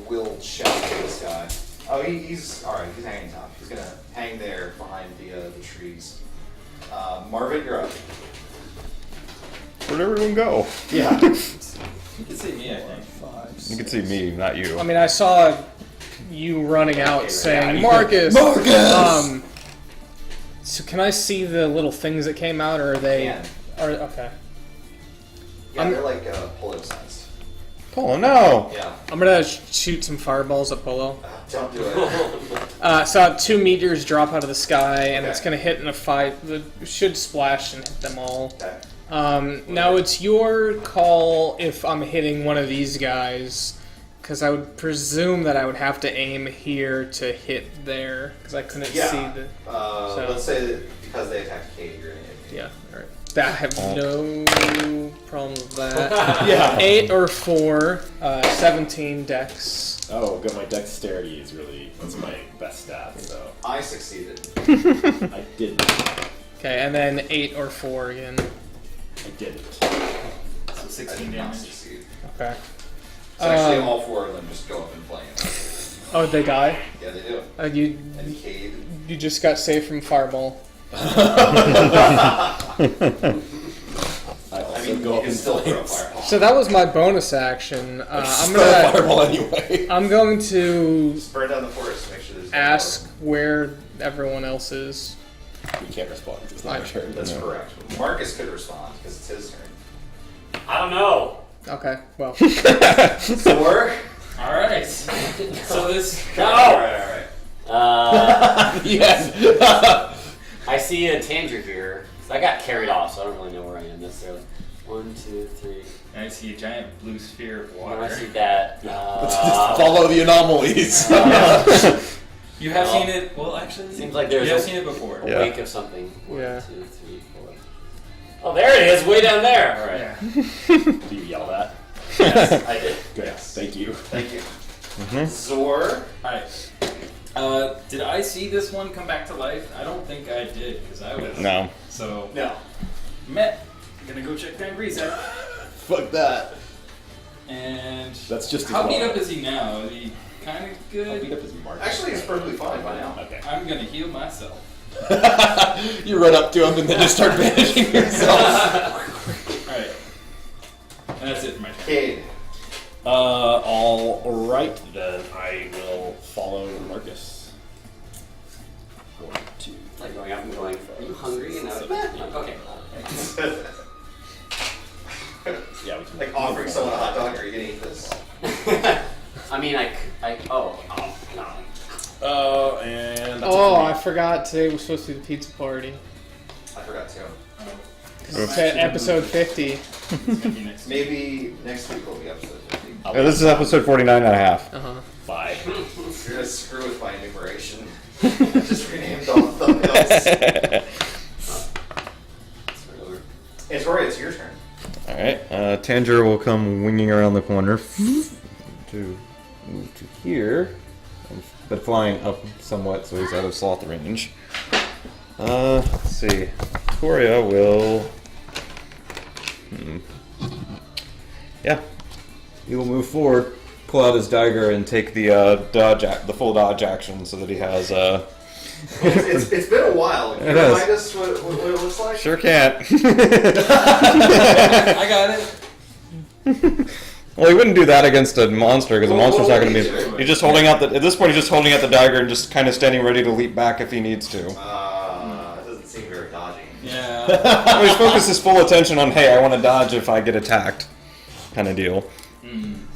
Speaker 3: will check for this guy. Oh, he's all right. He's hanging top. He's gonna hang there behind the trees. Marvin, you're up.
Speaker 6: Where'd everyone go?
Speaker 3: Yeah.
Speaker 4: You can see me, I think.
Speaker 6: You can see me, not you.
Speaker 5: I mean, I saw you running out saying,
Speaker 1: yeah.
Speaker 5: Marcus!
Speaker 1: Marcus!
Speaker 5: So can I see the little things that came out, or are they...
Speaker 3: Can.
Speaker 5: Okay.
Speaker 3: Yeah, they're like polo sized.
Speaker 6: Oh no!
Speaker 3: Yeah.
Speaker 5: I'm gonna shoot some fireballs at Polo.
Speaker 3: Don't do it.
Speaker 5: So 2 meteors drop out of the sky, and
Speaker 3: Okay.
Speaker 5: it's gonna hit in a fight. It should splash and hit them all.
Speaker 3: Okay.
Speaker 5: Now it's your call if I'm hitting one of these guys, because I would presume that I would have to aim here to hit there, because I couldn't
Speaker 3: Yeah.
Speaker 5: see the...
Speaker 3: Let's say that because they attacked Katie, you're gonna hit me.
Speaker 5: Yeah, alright. I have no problem with that.
Speaker 1: Yeah.
Speaker 5: 8 or 4, 17 dex.
Speaker 1: Oh, good. My dexterity is really, that's my best stat, so.
Speaker 3: I succeeded.
Speaker 1: I didn't.
Speaker 5: Okay, and then 8 or 4 again.
Speaker 1: I didn't.
Speaker 4: So
Speaker 3: I
Speaker 4: 16
Speaker 3: did not
Speaker 4: damage.
Speaker 3: succeed.
Speaker 5: Okay.
Speaker 3: So actually,
Speaker 5: Um,
Speaker 3: all 4 of them just go up in flames.
Speaker 5: Oh, they die?
Speaker 3: Yeah, they do.
Speaker 5: You
Speaker 3: And Cade.
Speaker 5: you just got saved from fireball.
Speaker 1: I
Speaker 3: I
Speaker 1: also
Speaker 3: mean,
Speaker 1: go
Speaker 3: you
Speaker 1: up
Speaker 3: can
Speaker 1: in
Speaker 3: still throw a
Speaker 1: flames.
Speaker 3: fireball.
Speaker 5: So that was my bonus action. I'm
Speaker 1: Throw a
Speaker 5: gonna
Speaker 1: fireball anyway.
Speaker 5: I'm going to
Speaker 3: Just burn down the forest to make sure there's no
Speaker 5: ask where everyone else is.
Speaker 1: You can't respond. It's not your turn.
Speaker 3: water. That's correct. Marcus could respond because it's his turn.
Speaker 2: I don't know.
Speaker 5: Okay, well.
Speaker 3: 4.
Speaker 4: Alright. So this.
Speaker 2: No.
Speaker 3: Alright.
Speaker 1: Yes.
Speaker 2: I see a Tanger here. I got carried off, so I don't really know where I am necessarily. 1, 2, 3.
Speaker 4: And I see a giant blue sphere of
Speaker 2: When I
Speaker 4: water.
Speaker 2: see that,
Speaker 1: Just follow the anomalies.
Speaker 4: You have
Speaker 2: Well,
Speaker 4: seen it. Well, actually,
Speaker 2: seems like there's
Speaker 4: you have
Speaker 2: a-
Speaker 4: seen it before.
Speaker 2: a
Speaker 6: Yeah.
Speaker 2: wake of something. 1,
Speaker 5: Yeah.
Speaker 2: 2, 3, 4. Oh, there it is, way down there. All right.
Speaker 1: Do you yell that?
Speaker 2: Yes, I did.
Speaker 1: Good.
Speaker 3: Yes.
Speaker 1: Thank you.
Speaker 3: Thank you.
Speaker 6: Mm-hmm.
Speaker 3: Zor.
Speaker 4: Alright. Did I see this one come back to life? I don't think I did, because I was.
Speaker 6: No.
Speaker 4: So,
Speaker 3: No.
Speaker 4: Met. Gonna go check Van Reset.
Speaker 1: Fuck that.
Speaker 4: And.
Speaker 1: That's just as
Speaker 4: How beat
Speaker 1: well.
Speaker 4: up is he now? Is he kind of
Speaker 1: How
Speaker 4: good?
Speaker 1: beat up is Mark?
Speaker 3: Actually, it's perfectly fine by now.
Speaker 1: Okay.
Speaker 4: I'm gonna heal myself.
Speaker 1: You run up to him and then just start banishing yourself.
Speaker 4: Alright. And that's it for my turn.
Speaker 3: Cade.
Speaker 1: All right then. I will follow Marcus. 1, 2.
Speaker 2: Like going up and going, are you hungry? And I was like, okay.
Speaker 1: Yeah, we can
Speaker 3: Like offering someone a hot dog, are you gonna eat this?
Speaker 2: I mean, no.
Speaker 1: And that's
Speaker 5: Oh,
Speaker 1: it
Speaker 5: I
Speaker 1: for me.
Speaker 5: forgot today was supposed to be the pizza party.
Speaker 3: I forgot to.
Speaker 5: It's at episode 50.
Speaker 4: It's gonna be next week.
Speaker 3: Maybe next week will be episode 50.
Speaker 1: I'll
Speaker 6: Yeah, this is episode 49 and a half.
Speaker 5: Uh-huh.
Speaker 1: 5.
Speaker 3: You're gonna screw with my enumeration. I just renamed all the thumbnails. Antoria, it's your turn.
Speaker 6: Alright, Tanger will come winging around the corner to move to here, but flying up somewhat so he's out of sloth range. Let's see. Toria will... Yeah. He will move forward, pull out his dagger, and take the the full dodge action so that he has...
Speaker 3: It's been a while. Can you
Speaker 6: It has.
Speaker 3: remind us what it looks like?
Speaker 6: Sure can't.
Speaker 4: I got it.
Speaker 6: Well, he wouldn't do that against a monster because the
Speaker 3: Well,
Speaker 6: monster's
Speaker 3: what
Speaker 6: not going
Speaker 3: would
Speaker 6: to
Speaker 3: he
Speaker 6: be.
Speaker 3: do?
Speaker 6: He's just holding out the. At this point, he's just holding out the dagger and just kind of standing ready to leap back if he needs to.
Speaker 3: It doesn't seem very dodgy.
Speaker 4: Yeah.
Speaker 6: Well, he's focused his full attention on, hey, I want to dodge if I get attacked, kind of deal. And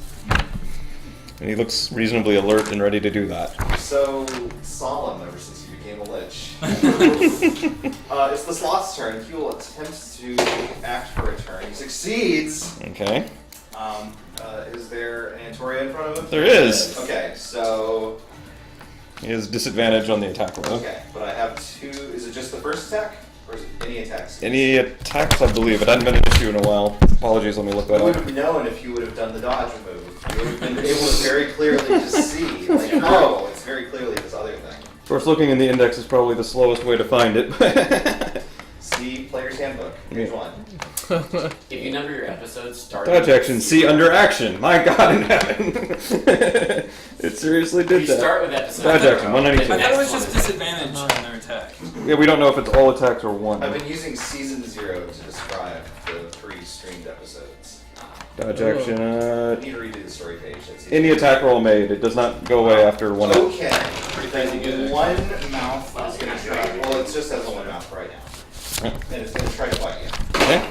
Speaker 6: he looks reasonably alert and ready to do that.
Speaker 3: So solemn ever since you became a lich. It's the sloth's turn. He will attempt to act for a turn. He succeeds.
Speaker 6: Okay.
Speaker 3: Is there an Antoria in front of him?
Speaker 6: There is.
Speaker 3: Okay, so
Speaker 6: He has disadvantage on the attack roll.
Speaker 3: okay, but I have 2. Is it just the first attack, or is it any attacks?
Speaker 6: Any attacks, I believe. It hadn't been an issue in a while. Apologies, let me look that
Speaker 3: You would
Speaker 6: up.
Speaker 3: have known if you would have done the dodge move. You would have been able to very clearly just see, like, oh, it's very clearly this other thing.
Speaker 6: Of course, looking in the index is probably the slowest way to find it.
Speaker 3: See Player's Handbook, page 1.
Speaker 2: If you number your episodes, start.
Speaker 6: Dodge action. See under action. My God in heaven. It seriously did
Speaker 2: You
Speaker 6: that.
Speaker 2: start with episodes.
Speaker 6: Dodge action.
Speaker 4: I
Speaker 6: 192.
Speaker 4: thought it was just disadvantage on their attack.
Speaker 6: Yeah, we don't know if it's all attacks or one.
Speaker 3: I've been using season 0 to describe the 3 streamed episodes.
Speaker 6: Dodge action.
Speaker 3: I need to redo the story page. That's
Speaker 6: Any attack roll made, it does not go away after one.
Speaker 3: Okay.
Speaker 4: Pretty crazy good.
Speaker 3: One mouth is going to try. Well, it just has one mouth right now. And it's going to try to bite you.
Speaker 6: Okay.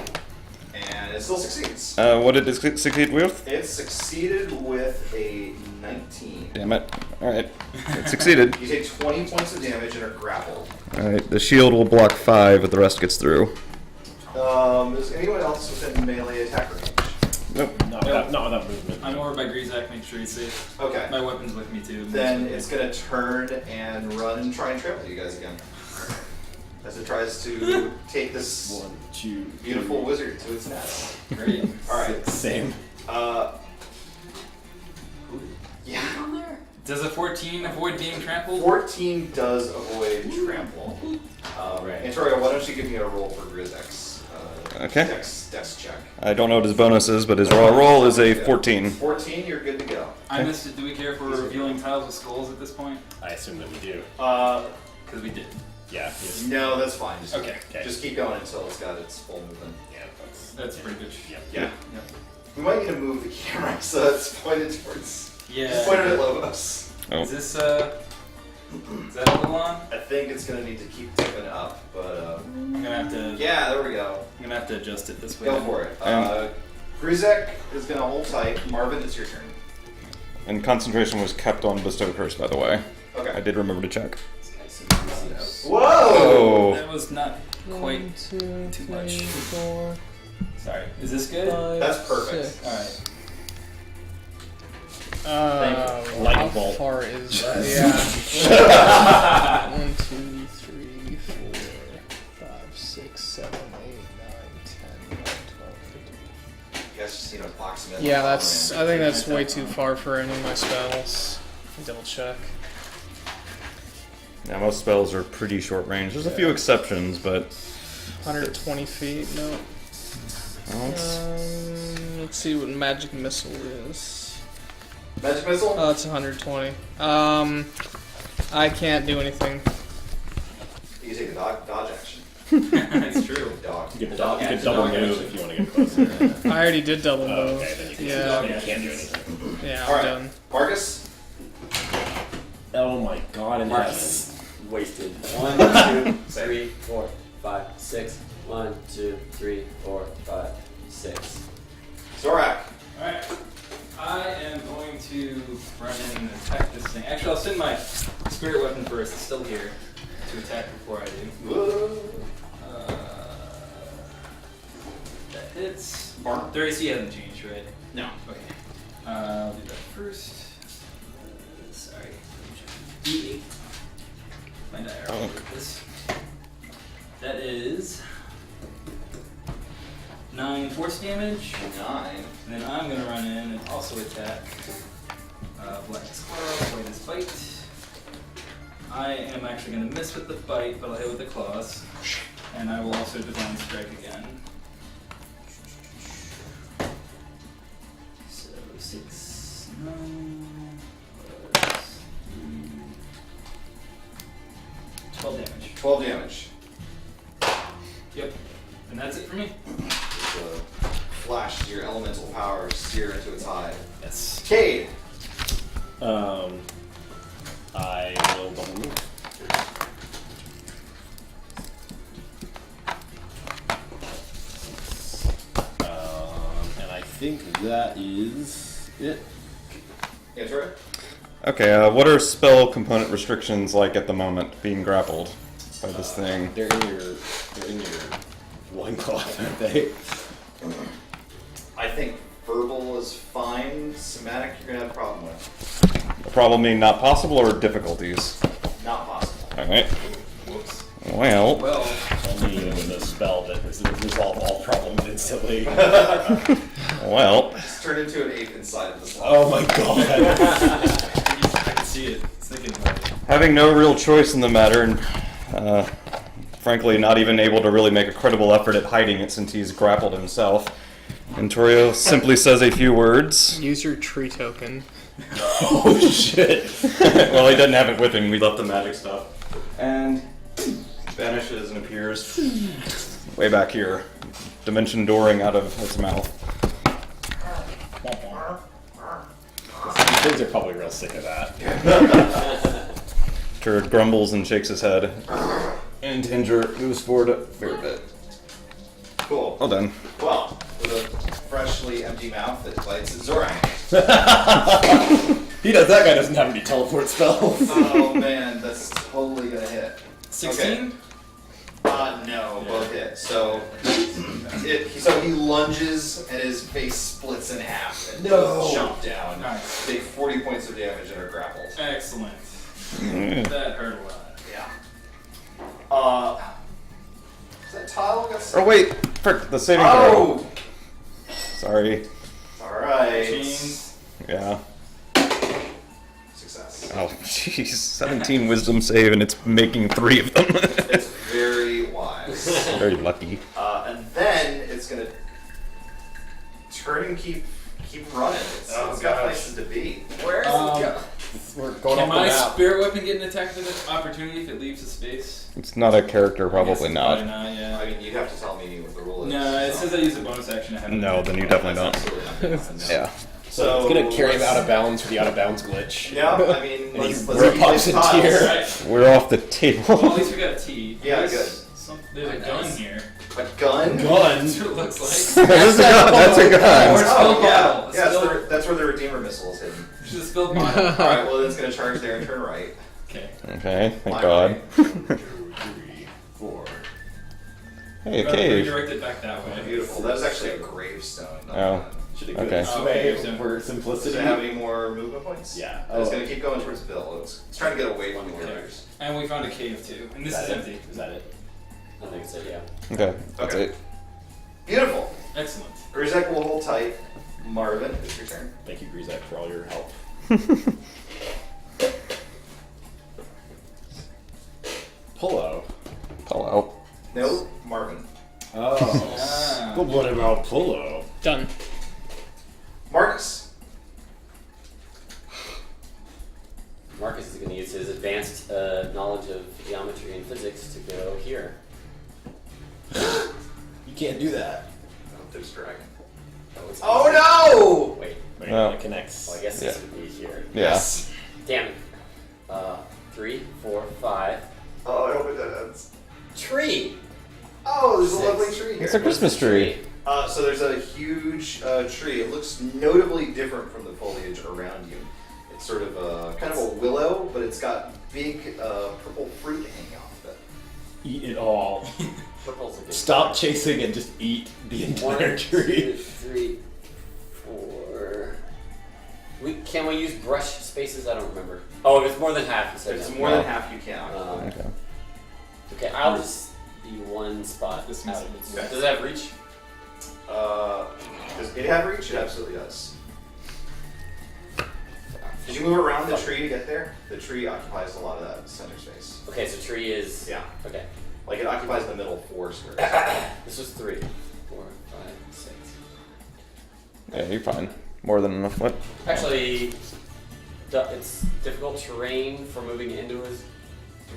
Speaker 3: And it still succeeds.
Speaker 6: What did it succeed with?
Speaker 3: It succeeded with a 19.
Speaker 6: Damn it. Alright. It succeeded.
Speaker 3: You take 20 points of damage and are grappled.
Speaker 6: Alright, the shield will block 5, but the rest gets through.
Speaker 3: Is anyone else within melee attack range?
Speaker 6: Nope.
Speaker 1: Not without movement.
Speaker 4: I'm over by Grizak, make sure he's safe.
Speaker 3: Okay.
Speaker 4: My weapon's with me too.
Speaker 3: Then it's going to turn and run and try and trample you guys again. As it tries to take this
Speaker 1: 1, 2,
Speaker 3: beautiful wizard to its nest.
Speaker 4: Great.
Speaker 3: Alright.
Speaker 1: Same.
Speaker 3: Yeah.
Speaker 4: Does a 14 avoid being trampled?
Speaker 3: 14 does avoid trample.
Speaker 1: Right.
Speaker 3: Antoria, why don't you give me a roll for Grizek's
Speaker 6: Okay.
Speaker 3: dex check.
Speaker 6: I don't know what his bonus is, but his raw roll is a 14.
Speaker 3: 14, you're good to go.
Speaker 4: I missed it. Do we care if we're revealing tiles with skulls at this point?
Speaker 1: I assume that we do.
Speaker 4: Because we did.
Speaker 1: Yeah. Yes.
Speaker 3: No, that's fine. Just,
Speaker 4: Okay.
Speaker 3: just keep going until it's got its full movement.
Speaker 1: Yeah.
Speaker 4: That's pretty good.
Speaker 3: Yeah.
Speaker 4: Yep.
Speaker 3: We might need to move the camera so it's pointed towards.
Speaker 4: Yeah.
Speaker 3: Just point it at Lobos.
Speaker 6: Oh.
Speaker 4: Is this, is that a little on?
Speaker 3: I think it's gonna need to keep tipping up, but
Speaker 4: I'm gonna have to.
Speaker 3: yeah, there we go.
Speaker 4: I'm gonna have to adjust it this way.
Speaker 3: Go for it. Grizek is gonna hold tight. Marvin, it's your turn.
Speaker 6: And concentration was kept on Bestow Curse, by the way.
Speaker 3: Okay.
Speaker 6: I did remember to check.
Speaker 3: Whoa!
Speaker 6: Oh!
Speaker 4: That was not quite too much. Sorry. Is this good?
Speaker 3: That's perfect.
Speaker 4: All right.
Speaker 1: Lightning
Speaker 5: how
Speaker 1: bolt.
Speaker 5: far is that? Yeah. 1, 2, 3, 4, 5, 6, 7, 8, 9, 10, 11, 12, 15.
Speaker 3: You guys just need to box him in.
Speaker 5: Yeah, that's. I think that's way too far for any of my spells. Double check.
Speaker 6: Yeah, most spells are pretty short range. There's a few exceptions, but
Speaker 5: 120 feet. No.
Speaker 6: well, it's-
Speaker 5: Let's see what magic missile is.
Speaker 3: Magic missile?
Speaker 5: Oh, it's 120. I can't do anything.
Speaker 3: You take a dodge action.
Speaker 4: That's true.
Speaker 3: Dog.
Speaker 1: You could double move if you want to get closer.
Speaker 5: I already did double move.
Speaker 1: Okay, then you can.
Speaker 5: Yeah.
Speaker 1: You can't do anything.
Speaker 5: Yeah, I'm
Speaker 3: Alright.
Speaker 5: done.
Speaker 3: Marcus?
Speaker 1: Oh my God! In
Speaker 2: Marcus wasted. 1, 2, 3, 4, 5, 6. 1, 2, 3, 4, 5, 6.
Speaker 3: Zorak.
Speaker 4: Alright. I am going to run in and attack this thing. Actually, I'll send my spirit weapon first. It's still here to attack before I do.
Speaker 3: Whoa.
Speaker 4: That hits. Their AC hasn't changed, right?
Speaker 3: No.
Speaker 4: Okay. I'll do that first. Sorry. D8. My die. I'll look at this. That is 9 force damage.
Speaker 3: 9.
Speaker 4: And then I'm gonna run in and also attack Black Squirrel, latest bite. I am actually gonna miss with the bite, but I'll hit with the claws. And I will also divine strike again. So 6, 9, plus 12 damage.
Speaker 3: 12 damage.
Speaker 4: Yep. And that's it for me.
Speaker 3: The flash your elemental power sear into its hide.
Speaker 4: Yes.
Speaker 3: Cade.
Speaker 1: I will double move. And I think that is it.
Speaker 3: Antoria?
Speaker 6: Okay, what are spell component restrictions like at the moment, being grappled by this thing?
Speaker 1: They're in your loincloth, aren't they?
Speaker 3: I think verbal is fine. Somatic, you're gonna have a problem with.
Speaker 6: A problem being not possible or difficulties?
Speaker 3: Not possible.
Speaker 6: Alright.
Speaker 4: Whoops.
Speaker 6: Well,
Speaker 4: Well,
Speaker 1: Only with a spell that resolve all problems instantly.
Speaker 6: well.
Speaker 3: It's turned into an ape inside of the slot.
Speaker 1: Oh my God!
Speaker 4: I can see it. It's thinking about it.
Speaker 6: Having no real choice in the matter, and frankly not even able to really make a credible effort at hiding it since he's grappled himself. And Torio simply says a few words.
Speaker 5: Use your tree token.
Speaker 1: Oh shit!
Speaker 6: Well, he doesn't have it with him. We left the magic stuff. And vanishes and appears way back here, dimension dooring out of its mouth.
Speaker 1: These things are probably real sick of that.
Speaker 6: Turd grumbles and shakes his head. And Tinger moves forward a fair bit.
Speaker 3: Cool.
Speaker 6: Well done.
Speaker 3: Well, with a freshly empty mouth that bites at Zorak.
Speaker 1: That guy doesn't have any teleport spells.
Speaker 3: Oh man, that's totally gonna hit.
Speaker 4: 16?
Speaker 3: No, both hit. So he lunges and his face splits in half and does jump down.
Speaker 4: Nice.
Speaker 3: Take 40 points of damage and are grappled.
Speaker 4: Excellent. That hurt a lot.
Speaker 3: Yeah. Is that tile got
Speaker 6: Oh wait, frick, the saving throw.
Speaker 3: Oh!
Speaker 6: Sorry.
Speaker 3: Alright.
Speaker 4: Chains.
Speaker 6: Yeah.
Speaker 3: Success.
Speaker 6: Oh, jeez. 17 wisdom save, and it's making 3 of them.
Speaker 3: It's very wise.
Speaker 6: Very lucky.
Speaker 3: And then it's gonna turn and keep running. It's got places to be.
Speaker 2: Where is it go?
Speaker 1: We're going
Speaker 4: Can
Speaker 1: off the
Speaker 4: my
Speaker 1: map.
Speaker 4: spirit weapon get an attack of opportunity if it leaves the space?
Speaker 6: It's not a character,
Speaker 4: I guess
Speaker 6: probably
Speaker 4: it's
Speaker 6: not.
Speaker 4: Probably not, yeah.
Speaker 3: I mean, you'd have to tell me what the rule is.
Speaker 4: No, it
Speaker 3: so.
Speaker 4: says I use a bonus action. I have
Speaker 6: No, then you definitely don't.
Speaker 3: Absolutely not. No.
Speaker 6: Yeah.
Speaker 3: So
Speaker 1: It's gonna carry him out of bounds for the out of bounds glitch.
Speaker 3: Yeah, I mean,
Speaker 1: And
Speaker 3: let's
Speaker 1: rip
Speaker 3: keep
Speaker 1: up
Speaker 3: these
Speaker 1: some
Speaker 3: tiles.
Speaker 1: tier.
Speaker 4: Right.
Speaker 6: We're off the
Speaker 4: Well, at
Speaker 6: table.
Speaker 4: least we got a T.
Speaker 3: Yeah,
Speaker 4: There's there's a gun
Speaker 2: Nice.
Speaker 4: here.
Speaker 3: A gun?
Speaker 1: Gun.
Speaker 4: That's what it looks like.
Speaker 6: That's a gun. That's a
Speaker 4: Or
Speaker 6: gun.
Speaker 4: a spilled
Speaker 3: Oh, yeah.
Speaker 4: bottle. A
Speaker 3: Yeah,
Speaker 4: spilled-
Speaker 3: that's where the Redeemer missile is hidden.
Speaker 4: She's a spilled bottle.
Speaker 3: Alright, well, it's gonna charge there and turn right.
Speaker 4: Okay.
Speaker 6: Okay, thank
Speaker 3: My
Speaker 6: God.
Speaker 3: way.
Speaker 1: 2, 3, 4.
Speaker 6: Hey, a
Speaker 4: But
Speaker 6: cave.
Speaker 4: redirect it back that way.
Speaker 3: Beautiful. That was actually a gravestone. not a
Speaker 6: Oh.
Speaker 3: gun.
Speaker 1: Should have
Speaker 6: Okay.
Speaker 1: this way
Speaker 4: Oh,
Speaker 1: for
Speaker 3: Does
Speaker 1: simplicity.
Speaker 3: it have any more movement points?
Speaker 1: Yeah.
Speaker 3: It's gonna keep going towards Bill. It's trying to get away from the
Speaker 4: Okay.
Speaker 3: warriors.
Speaker 4: And we found a cave too. And this is empty.
Speaker 1: Is that it?
Speaker 2: I think so, yeah.
Speaker 6: Okay, that's
Speaker 3: Okay.
Speaker 6: it.
Speaker 3: Beautiful.
Speaker 4: Excellent.
Speaker 3: Grizek will hold tight. Marvin, it's your turn.
Speaker 1: Thank you, Grizek, for all your help. Pullo.
Speaker 6: Pull out.
Speaker 3: No, Marvin.
Speaker 1: Oh.
Speaker 4: Ah.
Speaker 1: But what about Pullo?
Speaker 5: Done.
Speaker 3: Marcus.
Speaker 2: Marcus is going to use his advanced knowledge of geometry and physics to go here.
Speaker 1: You can't do that.
Speaker 3: Oh, there's dragon.
Speaker 2: Oh, it's
Speaker 3: Oh no!
Speaker 2: Wait.
Speaker 1: Wait,
Speaker 6: No.
Speaker 1: it connects.
Speaker 2: Well, I guess this would be here.
Speaker 6: Yeah.
Speaker 2: Damn it. 3, 4, 5.
Speaker 3: Oh, I hope it ends.
Speaker 2: Tree!
Speaker 3: Oh, there's a
Speaker 2: 6.
Speaker 3: lovely tree here.
Speaker 6: It's a Christmas tree.
Speaker 3: So there's a huge tree. It looks notably different from the foliage around you. It's sort of kind of a willow, but it's got big purple fruit hanging off of it.
Speaker 1: Eat it all.
Speaker 2: Purple's a good
Speaker 1: Stop
Speaker 2: color.
Speaker 1: chasing and just eat the
Speaker 2: 1,
Speaker 1: entire
Speaker 2: 2,
Speaker 1: tree.
Speaker 2: 3, 4. Can we use brush spaces? I don't remember. Oh, if it's more than half, you said.
Speaker 3: If it's
Speaker 2: no.
Speaker 3: more than half, you can occupy.
Speaker 6: Okay.
Speaker 2: Okay, I'll just be one spot
Speaker 4: This
Speaker 2: out.
Speaker 4: makes
Speaker 3: sense.
Speaker 2: Does it have reach?
Speaker 3: Does it have reach? It absolutely does. Did you move around the tree to get there? The tree occupies a lot of that center space.
Speaker 2: Okay, so tree is.
Speaker 3: Yeah.
Speaker 2: Okay.
Speaker 3: Like it occupies the middle 4 squares.
Speaker 2: This was 3, 4, 5, 6.
Speaker 6: Yeah, you're fine. More than enough. What?
Speaker 2: Actually, it's difficult terrain for moving into his.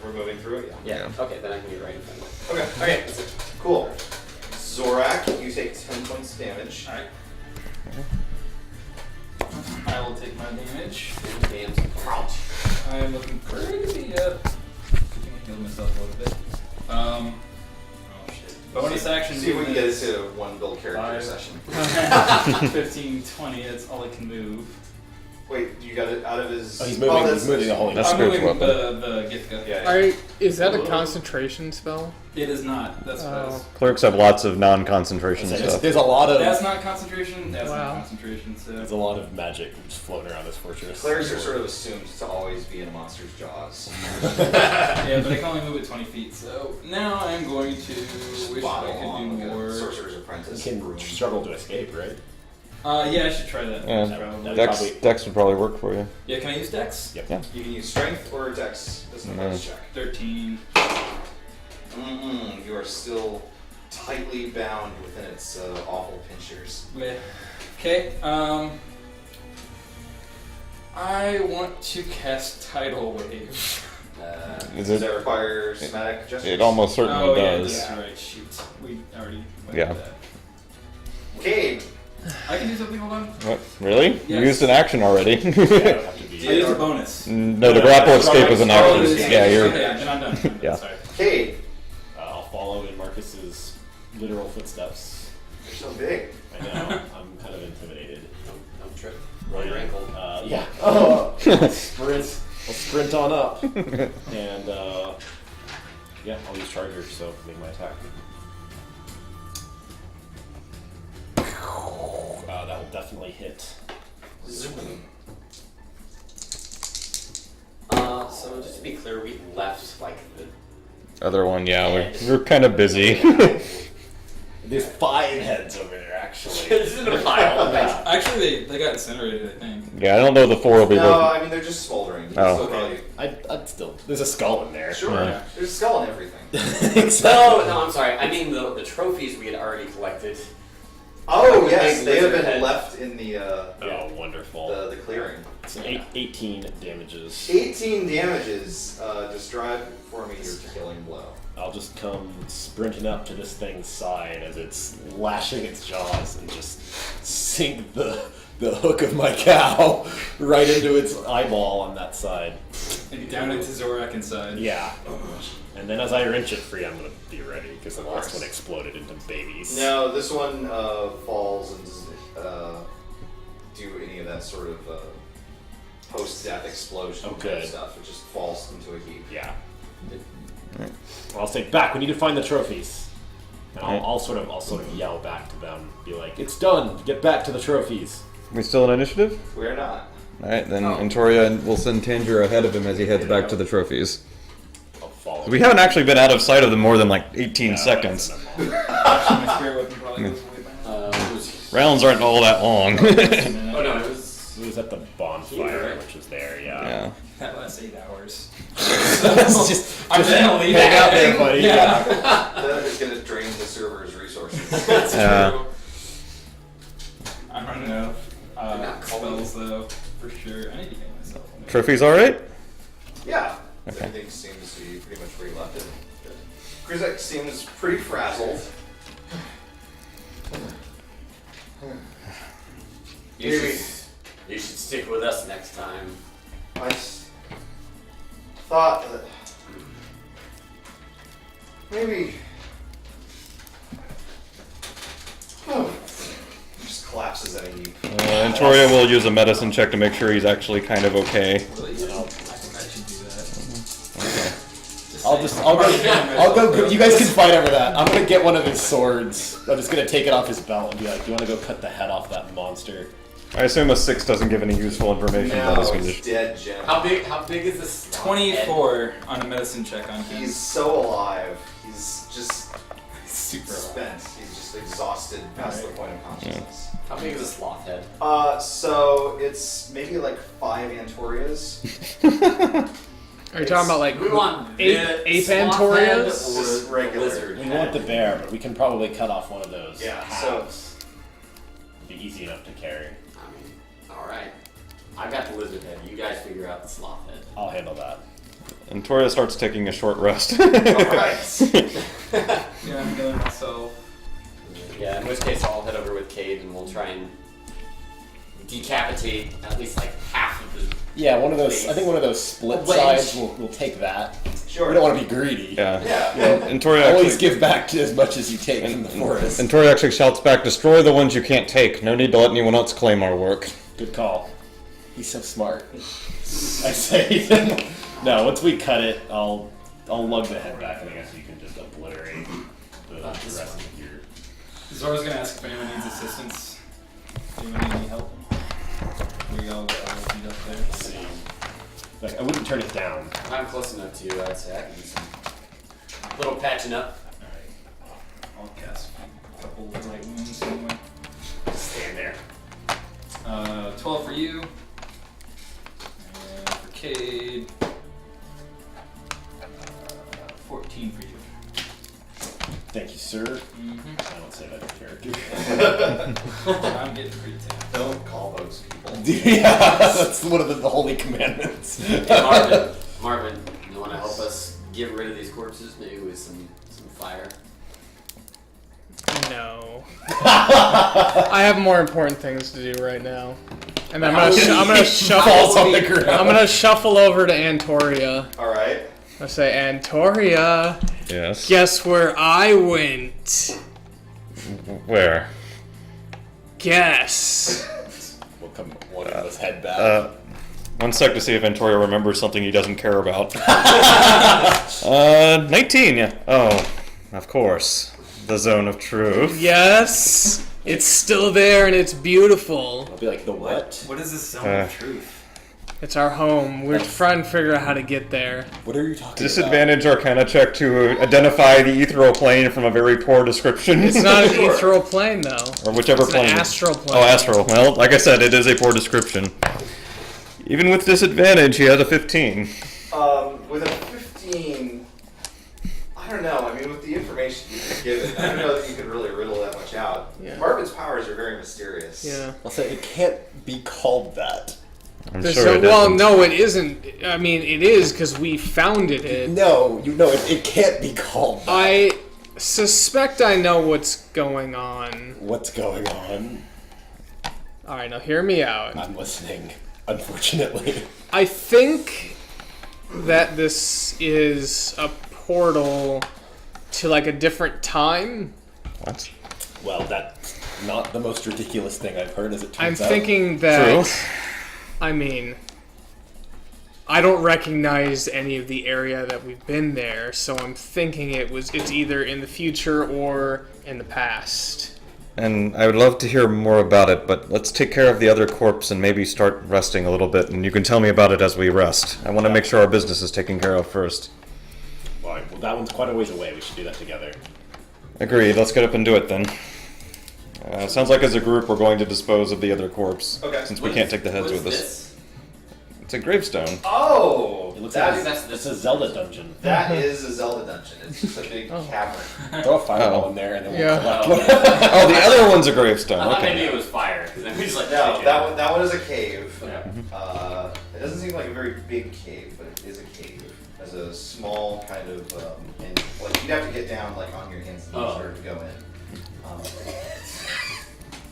Speaker 3: We're moving through it, yeah.
Speaker 2: Yeah. Okay, then I can get right in front of it.
Speaker 3: Okay.
Speaker 2: Okay. That's it.
Speaker 3: Cool. Zorak, you take 10 points of damage.
Speaker 4: Alright. I will take my damage.
Speaker 2: And damn.
Speaker 4: I am looking pretty up. Heal myself a little bit. Oh shit. Bonus action.
Speaker 3: See if we can get
Speaker 4: movement
Speaker 3: it to one build character
Speaker 4: 5.
Speaker 3: session.
Speaker 4: 15, 20. That's all I can move.
Speaker 3: Wait, you got it out of his.
Speaker 1: Oh, he's moving the holy
Speaker 6: That's
Speaker 4: I'm
Speaker 6: good
Speaker 4: moving
Speaker 6: weapon.
Speaker 4: the gift gun.
Speaker 3: Yeah.
Speaker 5: Is that a concentration spell?
Speaker 4: It is not. That's what it is.
Speaker 6: Clerks have lots of non-concentration stuff.
Speaker 1: There's a lot of
Speaker 4: That's not concentration. That's
Speaker 5: Wow.
Speaker 4: not concentration.
Speaker 1: there's
Speaker 4: So
Speaker 1: a lot of magic just floating around this fortress.
Speaker 3: Clerics are sort of assumed to always be in a monster's jaws.
Speaker 4: yeah, but I can only move it 20 feet. So now I'm going to wish
Speaker 3: Waddle
Speaker 4: I could
Speaker 3: along
Speaker 4: do
Speaker 3: like a
Speaker 4: more.
Speaker 3: Sorcerer's Apprentice.
Speaker 1: You can
Speaker 3: broom.
Speaker 1: struggle to escape, right?
Speaker 4: Yeah, I should try that.
Speaker 6: Yeah.
Speaker 4: Probably.
Speaker 1: That-
Speaker 6: Dex, Dex would probably work for you.
Speaker 4: Yeah, can I use Dex?
Speaker 1: Yep.
Speaker 6: Yeah.
Speaker 3: You can use Strength or Dex. Doesn't
Speaker 6: No.
Speaker 3: check.
Speaker 4: 13.
Speaker 3: You are still tightly bound within its awful pinchers.
Speaker 4: Okay, I want to cast Tidal Wave.
Speaker 3: Does that require somatic gestures?
Speaker 6: It almost certainly
Speaker 4: Yeah,
Speaker 6: does.
Speaker 4: that's right. Shoot, we already went
Speaker 6: Yeah.
Speaker 4: with that.
Speaker 3: Cade.
Speaker 4: I can do something. Hold on.
Speaker 6: What? Really? You
Speaker 4: Yes.
Speaker 6: used an action already.
Speaker 1: Yeah, it'll have to be.
Speaker 4: It is a bonus.
Speaker 6: No, the grapple escape is an
Speaker 4: Oh,
Speaker 6: action.
Speaker 4: it is.
Speaker 6: Yeah, you're.
Speaker 4: Okay, then I'm done. I'm done.
Speaker 6: Yeah.
Speaker 4: Sorry.
Speaker 3: Cade.
Speaker 1: I'll follow in Marcus's literal footsteps.
Speaker 3: You're so big.
Speaker 1: I know. I'm kind of intimidated.
Speaker 2: Don't trip. Roll your ankle.
Speaker 1: Yeah. Oh, sprint. I'll sprint on up. And yeah, I'll use Charger, so make my attack. That will definitely hit.
Speaker 2: So just to be clear, we left like the.
Speaker 6: Other one, yeah, we're kind of busy.
Speaker 1: There's 5 heads over there, actually.
Speaker 2: This is a pile.
Speaker 4: Actually, they got incinerated, I think.
Speaker 6: Yeah, I don't know the 4 will be
Speaker 3: No,
Speaker 6: working.
Speaker 3: I mean they're just smoldering.
Speaker 6: Oh.
Speaker 3: So probably-
Speaker 1: I'd still. There's a skull in there.
Speaker 3: Sure.
Speaker 6: Yeah.
Speaker 3: There's a skull and everything.
Speaker 2: No, I'm sorry. I mean the trophies we had already collected.
Speaker 3: Oh yes,
Speaker 2: Big
Speaker 3: they have
Speaker 2: lizard
Speaker 3: been
Speaker 2: head.
Speaker 3: left in the
Speaker 1: Oh, wonderful.
Speaker 3: the clearing.
Speaker 1: It's 18 damages.
Speaker 3: 18 damages. Describe for me your killing blow.
Speaker 1: I'll just come sprinting up to this thing's side as it's lashing its jaws and just sink the hook of my cow right into its eyeball on that side.
Speaker 4: And down into Zorak inside.
Speaker 1: Yeah. And then as I wrench it free, I'm going to be ready because the last one exploded into babies.
Speaker 3: No, this one falls and doesn't do any of that sort of post-death explosion
Speaker 1: Oh,
Speaker 3: type
Speaker 1: good.
Speaker 3: stuff. It just falls into a heap.
Speaker 1: Yeah. I'll say, back, we need to find the trophies. And I'll sort of yell back to them, be like, it's done, get back to the trophies.
Speaker 6: We still in initiative?
Speaker 3: We're not.
Speaker 6: Alright, then Antoria will send Tanjiro ahead of him as he heads back to the trophies.
Speaker 1: I'll follow.
Speaker 6: We haven't actually been out of sight of them more than like 18
Speaker 1: Yeah,
Speaker 6: seconds.
Speaker 4: My spirit weapon probably goes away by now.
Speaker 2: It was,
Speaker 6: Rounds aren't all that long.
Speaker 2: oh no, it was.
Speaker 1: It was at the bonfire,
Speaker 2: Here.
Speaker 1: which was there, yeah.
Speaker 6: Yeah.
Speaker 4: That lasts 8 hours.
Speaker 1: It's just
Speaker 4: I'm gonna leave
Speaker 1: hang
Speaker 4: it
Speaker 1: out there, buddy.
Speaker 4: Yeah.
Speaker 3: That is going to drain the server's resources.
Speaker 4: That's
Speaker 6: Yeah.
Speaker 4: true. I'm running out of
Speaker 2: Not calling.
Speaker 4: spells though, for sure. I need to get myself one.
Speaker 6: Trophies alright?
Speaker 3: Yeah.
Speaker 6: Okay.
Speaker 3: Everything seems to be pretty much where you left it. Grizek seems pretty frazzled.
Speaker 2: You should stick with us next time.
Speaker 3: I thought that maybe just collapses in a heap.
Speaker 6: Antoria will use a medicine check to make sure he's actually kind of okay.
Speaker 4: Really? I think I should do that.
Speaker 1: I'll go. You guys can fight over that. I'm gonna get one of his swords. I'm just gonna take it off his belt and be like, "Do you want to go cut the head off that monster?"
Speaker 6: I assume a 6 doesn't give any useful information about his
Speaker 3: Now
Speaker 6: condition.
Speaker 3: he's dead, Jim.
Speaker 2: How big is this?
Speaker 4: 24 on a medicine check on him.
Speaker 3: He's so alive. He's just
Speaker 4: super
Speaker 3: spent. He's just exhausted past the point of consciousness.
Speaker 2: How big is a sloth head?
Speaker 3: So it's maybe like 5 Antorias.
Speaker 5: Are you talking about like
Speaker 2: We want
Speaker 5: ape
Speaker 2: sloth
Speaker 5: Antorias?
Speaker 2: head
Speaker 3: Just
Speaker 2: or
Speaker 3: regular.
Speaker 2: lizard
Speaker 1: We
Speaker 2: head?
Speaker 1: want the bear, but we can probably cut off one of those.
Speaker 3: Yeah,
Speaker 1: halves. It'd be easy enough to carry.
Speaker 2: I mean, all right. I got the lizard head. You guys figure out the sloth head.
Speaker 1: I'll handle that.
Speaker 6: Antoria starts taking a short rest.
Speaker 3: Alright.
Speaker 4: Yeah, I'm healing myself.
Speaker 2: Yeah, in which case I'll head over with Cade and we'll try and decapitate at least like half of the.
Speaker 1: Yeah, one of those. I think one of those split
Speaker 2: Wedge.
Speaker 1: sides. We'll take that.
Speaker 3: Sure.
Speaker 1: We don't want to be greedy.
Speaker 6: Yeah.
Speaker 3: Yeah.
Speaker 6: Antoria
Speaker 1: Always
Speaker 6: actually,
Speaker 1: give back to as much as you take from the forest.
Speaker 6: Antoria actually shouts back, "Destroy the ones you can't take. No need to let anyone else claim our work."
Speaker 1: Good call. He's so smart. I say. No, once we cut it, I'll lug the head back, and I guess you can just obliterate the rest of your.
Speaker 4: Zora's gonna ask if anyone needs assistance. Anyone need any help? We all get all beat up there.
Speaker 1: Let's see. Like, I wouldn't turn it down.
Speaker 2: I'm close enough to you, I'd say I can do some little patching up.
Speaker 4: I'll cast a couple of light wounds somewhere.
Speaker 2: Stand there.
Speaker 4: 12 for you. And for Cade. 14 for you.
Speaker 1: sir.
Speaker 4: Mm-hmm.
Speaker 1: I don't say that in character.
Speaker 4: I'm getting pretty tapped.
Speaker 3: Don't call those people.
Speaker 1: Yeah, that's one of the holy commandments.
Speaker 2: Hey, Marvin, you want to help us get rid of these corpses, maybe with some fire?
Speaker 5: No. I have more important things to do right now. And I'm gonna
Speaker 1: Falls on the
Speaker 5: shuffle.
Speaker 1: ground.
Speaker 5: I'm gonna shuffle over to Antoria.
Speaker 3: All right.
Speaker 5: I say, Antoria,
Speaker 6: Yes.
Speaker 5: guess where I went?
Speaker 6: Where?
Speaker 5: Guess.
Speaker 1: We'll come one of us head back.
Speaker 6: One sec to see if Ventoria remembers something he doesn't care about. 19, yeah. Oh, of course. The zone of truth.
Speaker 5: Yes, it's still there and it's beautiful.
Speaker 1: I'll be like, the what?
Speaker 4: What is this zone of truth?
Speaker 5: It's our home. We're trying to figure out how to get there.
Speaker 1: What are you talking
Speaker 6: Disadvantage Arcana check to identify the ethereal plane from a very poor description.
Speaker 5: It's not an
Speaker 3: Sure.
Speaker 5: ethereal plane though.
Speaker 6: Or whichever
Speaker 5: It's
Speaker 6: plane.
Speaker 5: an astral plane.
Speaker 6: Oh, astral. Well, like I said, it is a poor description. Even with disadvantage, he has a 15.
Speaker 3: With a 15, I don't know. I mean, with the information you've been given, I don't know if you could really riddle that much out.
Speaker 5: Yeah.
Speaker 3: Marvin's powers are very mysterious.
Speaker 5: Yeah.
Speaker 1: I'll say it can't be called that.
Speaker 6: I'm
Speaker 5: There's
Speaker 6: sure it
Speaker 5: well,
Speaker 6: isn't.
Speaker 5: no, it isn't. I mean, it is because we founded it.
Speaker 1: No, it can't be called that.
Speaker 5: I suspect I know what's going on.
Speaker 1: What's going on?
Speaker 5: All right, now hear me out.
Speaker 1: I'm listening, unfortunately.
Speaker 5: I think that this is a portal to like a different time.
Speaker 6: What?
Speaker 1: Well, that's not the most ridiculous thing I've heard, as it
Speaker 5: I'm
Speaker 1: turns out.
Speaker 5: thinking that.
Speaker 6: True.
Speaker 5: I mean, I don't recognize any of the area that we've been there, so I'm thinking it's either in the future or in the past.
Speaker 6: And I would love to hear more about it, but let's take care of the other corpse and maybe start resting a little bit, and you can tell me about it as we rest. I want to make sure our business is taken care of first.
Speaker 1: Well, that one's quite a ways away. We should do that together.
Speaker 6: Agreed. Let's get up and do it then. Sounds like as a group we're going to dispose of the other corpse,
Speaker 3: Okay.
Speaker 6: since we can't take the heads
Speaker 2: What is
Speaker 6: with us.
Speaker 2: this?
Speaker 6: It's a gravestone.
Speaker 3: Oh,
Speaker 1: It looks
Speaker 3: that's,
Speaker 1: like it's a Zelda dungeon.
Speaker 3: that is a Zelda dungeon. It's just a big cavern.
Speaker 1: Throw a fireball
Speaker 6: Oh.
Speaker 1: in there, and then
Speaker 5: Yeah.
Speaker 1: we'll collect one.
Speaker 6: Oh, the other one's a gravestone.
Speaker 2: I thought maybe
Speaker 6: Okay.
Speaker 2: it was fire, because then we just like
Speaker 3: No,
Speaker 2: shake
Speaker 3: that
Speaker 2: it.
Speaker 3: one is a cave.
Speaker 2: Yeah.
Speaker 3: It doesn't seem like a very big cave, but it is a cave. As a small kind of, and like you'd have to get down like on your hands and knees in order to go in.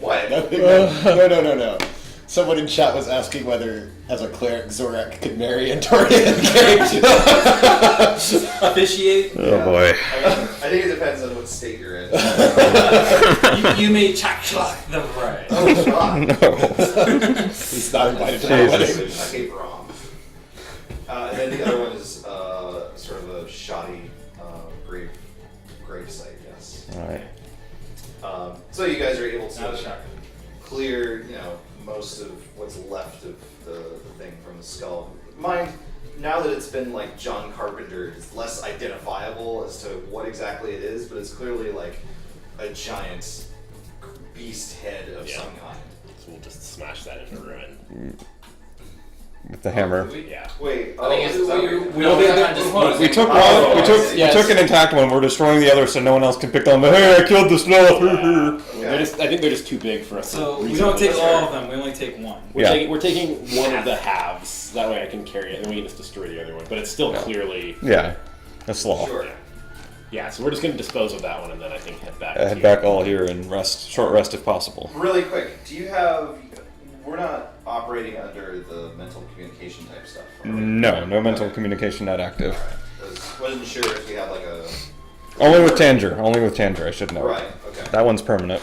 Speaker 3: What?
Speaker 1: No. Someone in chat was asking whether, as a cleric, Zorak could marry Antoria in the cave.
Speaker 4: Officiate.
Speaker 6: Oh boy.
Speaker 3: I think it depends on what state you're in.
Speaker 4: You may chak the right.
Speaker 3: Oh, God.
Speaker 6: No.
Speaker 1: He's not invited to my
Speaker 6: Jesus.
Speaker 1: wedding.
Speaker 3: I hate wrong. And then the other one is sort of a shoddy grave site, yes.
Speaker 6: Alright.
Speaker 3: So you guys are able
Speaker 4: Not a
Speaker 3: to
Speaker 4: shocker.
Speaker 3: clear, most of what's left of the thing from the skull. Mind, now that it's been like John Carpenter, it's less identifiable as to what exactly it is, but it's clearly like a giant beast head of
Speaker 1: Yeah.
Speaker 3: some kind.
Speaker 1: So we'll just smash that into ruin.
Speaker 6: With the hammer.
Speaker 1: Yeah.
Speaker 3: Wait,
Speaker 2: I think it's
Speaker 3: is that
Speaker 2: we
Speaker 3: what-
Speaker 2: don't have time to dispose
Speaker 6: We
Speaker 2: of
Speaker 6: took
Speaker 2: it.
Speaker 6: one.
Speaker 3: Oh,
Speaker 6: We took.
Speaker 1: yes.
Speaker 6: We took an intact one. We're destroying the other, so no one else can pick on the. Hey, I killed the sloth.
Speaker 1: I think they're just too big for us.
Speaker 4: So
Speaker 1: to
Speaker 4: we don't take
Speaker 1: reasonably-
Speaker 4: all of them. We only take one.
Speaker 6: Yeah.
Speaker 1: We're taking one of the halves. That way I can carry it, and we can just destroy the other one. But it's still clearly.
Speaker 6: Yeah, a sloth.
Speaker 3: Sure.
Speaker 1: Yeah, so we're just going to dispose of that one, and then I think head back.
Speaker 6: Head
Speaker 1: here.
Speaker 6: back all here and rest. Short rest if possible.
Speaker 3: Really quick, do you have? We're not operating under the mental communication type stuff. are we?
Speaker 6: No mental
Speaker 3: Okay.
Speaker 6: communication not active.
Speaker 3: Wasn't sure if we had like a.
Speaker 6: Only with Tanger. Only with Tanger. I should know.
Speaker 3: Right. Okay.
Speaker 6: That one's permanent.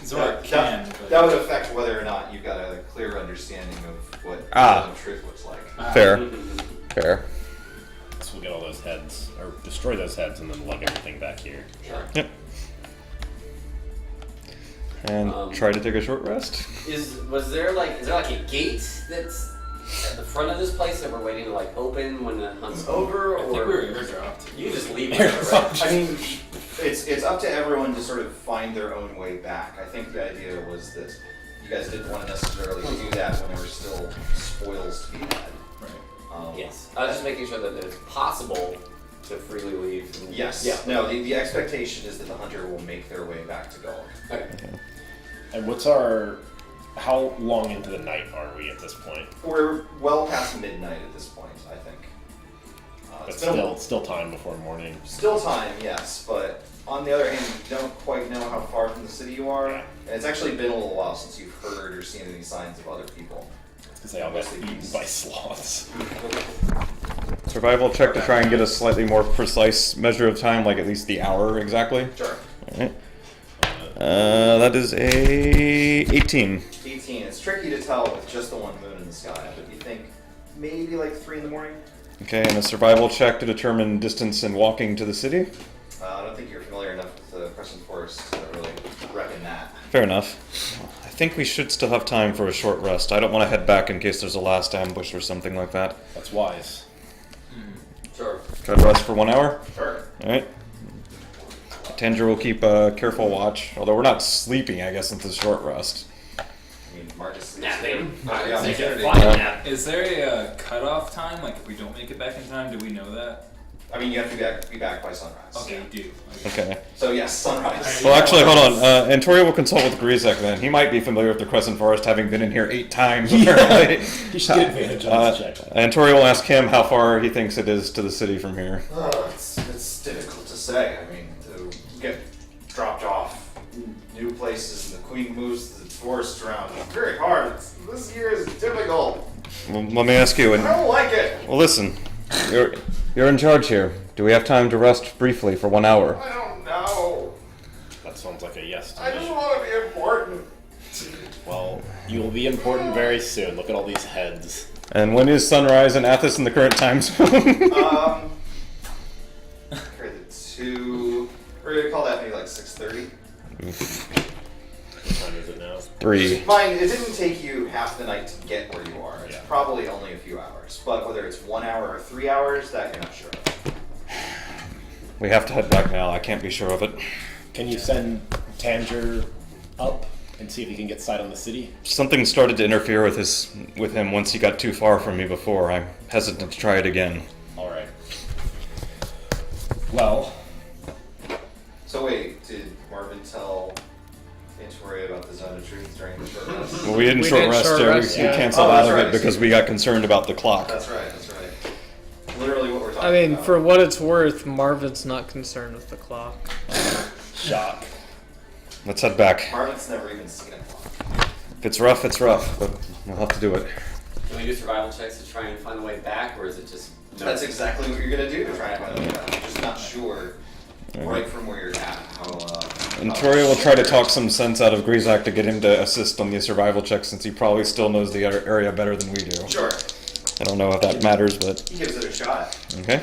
Speaker 4: Zorak can.
Speaker 3: That would affect whether or not you've got a clear understanding of what the truth looks like.
Speaker 6: Fair. Fair.
Speaker 1: So we'll get all those heads, or destroy those heads, and then lug everything back here.
Speaker 3: Sure.
Speaker 6: Yep. And try to take a short rest.
Speaker 2: Is there like a gate that's at the front of this place that we're waiting to like open when the hunt's over,
Speaker 4: I think
Speaker 2: or
Speaker 4: we're airdropped.
Speaker 2: you can just leave it there, right?
Speaker 3: I mean, it's up to everyone to sort of find their own way back. I think the idea was that you guys didn't want to necessarily do that when there were still spoils to be had.
Speaker 4: Right.
Speaker 2: Yes, I was just making sure that it's possible to freely leave. And,
Speaker 3: Yes.
Speaker 2: Yeah.
Speaker 3: No, the expectation is that the hunter will make their way back to Gulk.
Speaker 2: Okay.
Speaker 1: And how long into the night are we at this point?
Speaker 3: We're well past midnight at this point, I think.
Speaker 1: But
Speaker 3: It's been
Speaker 1: still time before morning.
Speaker 3: still time, yes, but on the other hand, you don't quite know how far from the city you are.
Speaker 1: Yeah.
Speaker 3: And it's actually been a little while since you've heard or seen any signs of other people.
Speaker 1: Because they all got eaten by sloths.
Speaker 6: Survival check to try and get a slightly more precise measure of time, like at least the hour exactly.
Speaker 3: Sure.
Speaker 6: Alright. That is a 18.
Speaker 3: 18. It's tricky to tell with just the one moon in the sky, but you think maybe like 3 in the morning?
Speaker 6: Okay, and a survival check to determine distance in walking to the city.
Speaker 3: I don't think you're familiar enough with the Crescent Forest to really reckon that.
Speaker 6: Fair enough. I think we should still have time for a short rest. I don't want to head back in case there's a last ambush or something like that.
Speaker 1: That's wise.
Speaker 2: Sure.
Speaker 6: Try to rest for 1 hour?
Speaker 3: Sure.
Speaker 6: Alright. Tanger will keep a careful watch, although we're not sleeping, I guess, since it's a short rest.
Speaker 3: I mean, Marcus
Speaker 2: Napping.
Speaker 3: Yeah,
Speaker 2: Take a
Speaker 3: opportunity.
Speaker 2: flying nap.
Speaker 4: Is there a cutoff time? Like if we don't make it back in time, do we know that?
Speaker 3: I mean, you have to be back by sunrise.
Speaker 4: Okay, we do.
Speaker 6: Okay.
Speaker 3: So yes, sunrise.
Speaker 6: Well, actually, hold on. Antoria will consult with Grizek then. He might be familiar with the Crescent Forest, having been in here 8 times, apparently.
Speaker 1: You should get advantage of this check.
Speaker 6: Antoria will ask him how far he thinks it is to the city from here.
Speaker 3: It's difficult to say. I mean, to get dropped off new places and the queen moves the tourists around. It's very hard. This year is difficult.
Speaker 6: Well, let me ask you.
Speaker 3: I don't like it.
Speaker 6: Well, listen. You're in charge here. Do we have time to rest briefly for 1 hour?
Speaker 3: I don't know.
Speaker 1: That sounds like a yes to
Speaker 3: I
Speaker 1: me.
Speaker 3: just want to be important.
Speaker 1: Well, you will be important very soon. Look at all these heads.
Speaker 6: And when is sunrise in Athos in the current time zone?
Speaker 3: Carry the 2. We're gonna call that maybe like 6:30.
Speaker 1: What time is it now?
Speaker 6: 3.
Speaker 3: Fine. It didn't take you half the night to get where you are. It's
Speaker 1: Yeah.
Speaker 3: probably only a few hours. But whether it's 1 hour or 3 hours, that you're not sure of.
Speaker 6: We have to head back now. I can't be sure of it.
Speaker 1: Can you send Tanger up and see if he can get sight on the city?
Speaker 6: Something started to interfere with him once he got too far from me before. I'm hesitant to try it again.
Speaker 1: All right. Well,
Speaker 3: So wait, did Marvin tell Antoria about the zone of truth during the short rest?
Speaker 6: Well, we didn't
Speaker 5: We
Speaker 6: short
Speaker 5: didn't
Speaker 6: rest,
Speaker 5: short
Speaker 6: Joe.
Speaker 5: rest,
Speaker 6: We
Speaker 5: yeah.
Speaker 6: canceled
Speaker 3: Oh,
Speaker 6: out
Speaker 3: that's
Speaker 6: of
Speaker 3: right.
Speaker 6: it because we got concerned about the clock.
Speaker 3: That's right. Literally what we're talking
Speaker 5: I mean,
Speaker 3: about.
Speaker 5: for what it's worth, Marvin's not concerned with the clock.
Speaker 1: shock.
Speaker 6: Let's head back.
Speaker 3: Marvin's never even seen a clock.
Speaker 6: If it's rough, but we'll have to do it.
Speaker 2: Can we do survival checks to try and find a way back, or is it just no?
Speaker 3: That's exactly what you're gonna do to try and find a way back. You're just not sure right from where you're at
Speaker 6: And Toria will try to talk some sense out of Grizak to get him to assist on the survival check, since he probably still knows the area better than we do.
Speaker 3: Sure.
Speaker 6: I don't know if that matters, but
Speaker 3: He gives it a shot.
Speaker 6: okay.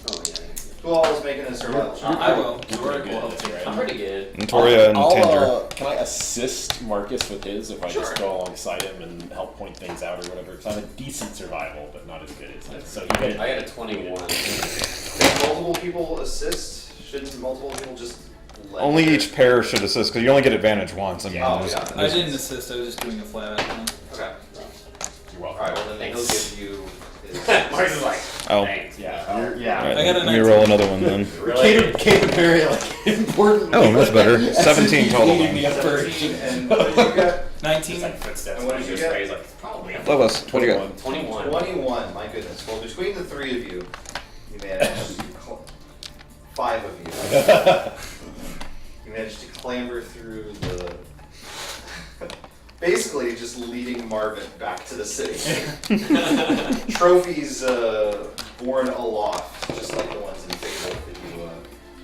Speaker 2: Oh, yeah.
Speaker 3: Who all is making a survival check?
Speaker 4: I will.
Speaker 1: You're pretty good, that's right.
Speaker 2: I'm pretty good.
Speaker 6: And Toria and
Speaker 1: I'll,
Speaker 6: Tanger.
Speaker 1: can I assist Marcus with his if I
Speaker 3: Sure.
Speaker 1: just go alongside him and help point things out or whatever? Because I have a decent survival, but not as good as his. So you get
Speaker 2: I got a 21.
Speaker 3: If multiple people assist, shouldn't multiple people just let
Speaker 6: Only
Speaker 3: their-
Speaker 6: each pair should assist, because you only get advantage once. I mean,
Speaker 1: Yeah.
Speaker 3: Oh,
Speaker 6: there's-
Speaker 3: yeah.
Speaker 4: I didn't assist. I was just doing a flat out.
Speaker 3: Okay.
Speaker 1: You're welcome.
Speaker 3: Alright, well then he'll
Speaker 2: Thanks.
Speaker 3: give you his...
Speaker 2: Marcus is like,
Speaker 6: Oh.
Speaker 2: thanks.
Speaker 1: Yeah.
Speaker 3: Yeah.
Speaker 6: Alright,
Speaker 4: I got a
Speaker 6: let me roll
Speaker 4: 19.
Speaker 6: another one then.
Speaker 2: Really?
Speaker 1: Cape very like important.
Speaker 6: Oh, that's better. 17 total
Speaker 1: Leading the
Speaker 6: then.
Speaker 1: operation.
Speaker 3: And what did you get?
Speaker 4: 19.
Speaker 2: Footsteps.
Speaker 3: And what did you get?
Speaker 2: He's like, probably.
Speaker 6: Lois, what do you got?
Speaker 2: 21.
Speaker 3: 21, my goodness. Well, between the three of you, you managed to... 5 of you. You managed to clamber through the... Basically, just leading Marvin back to the city. Trophies borne aloft, just like the ones in Fable that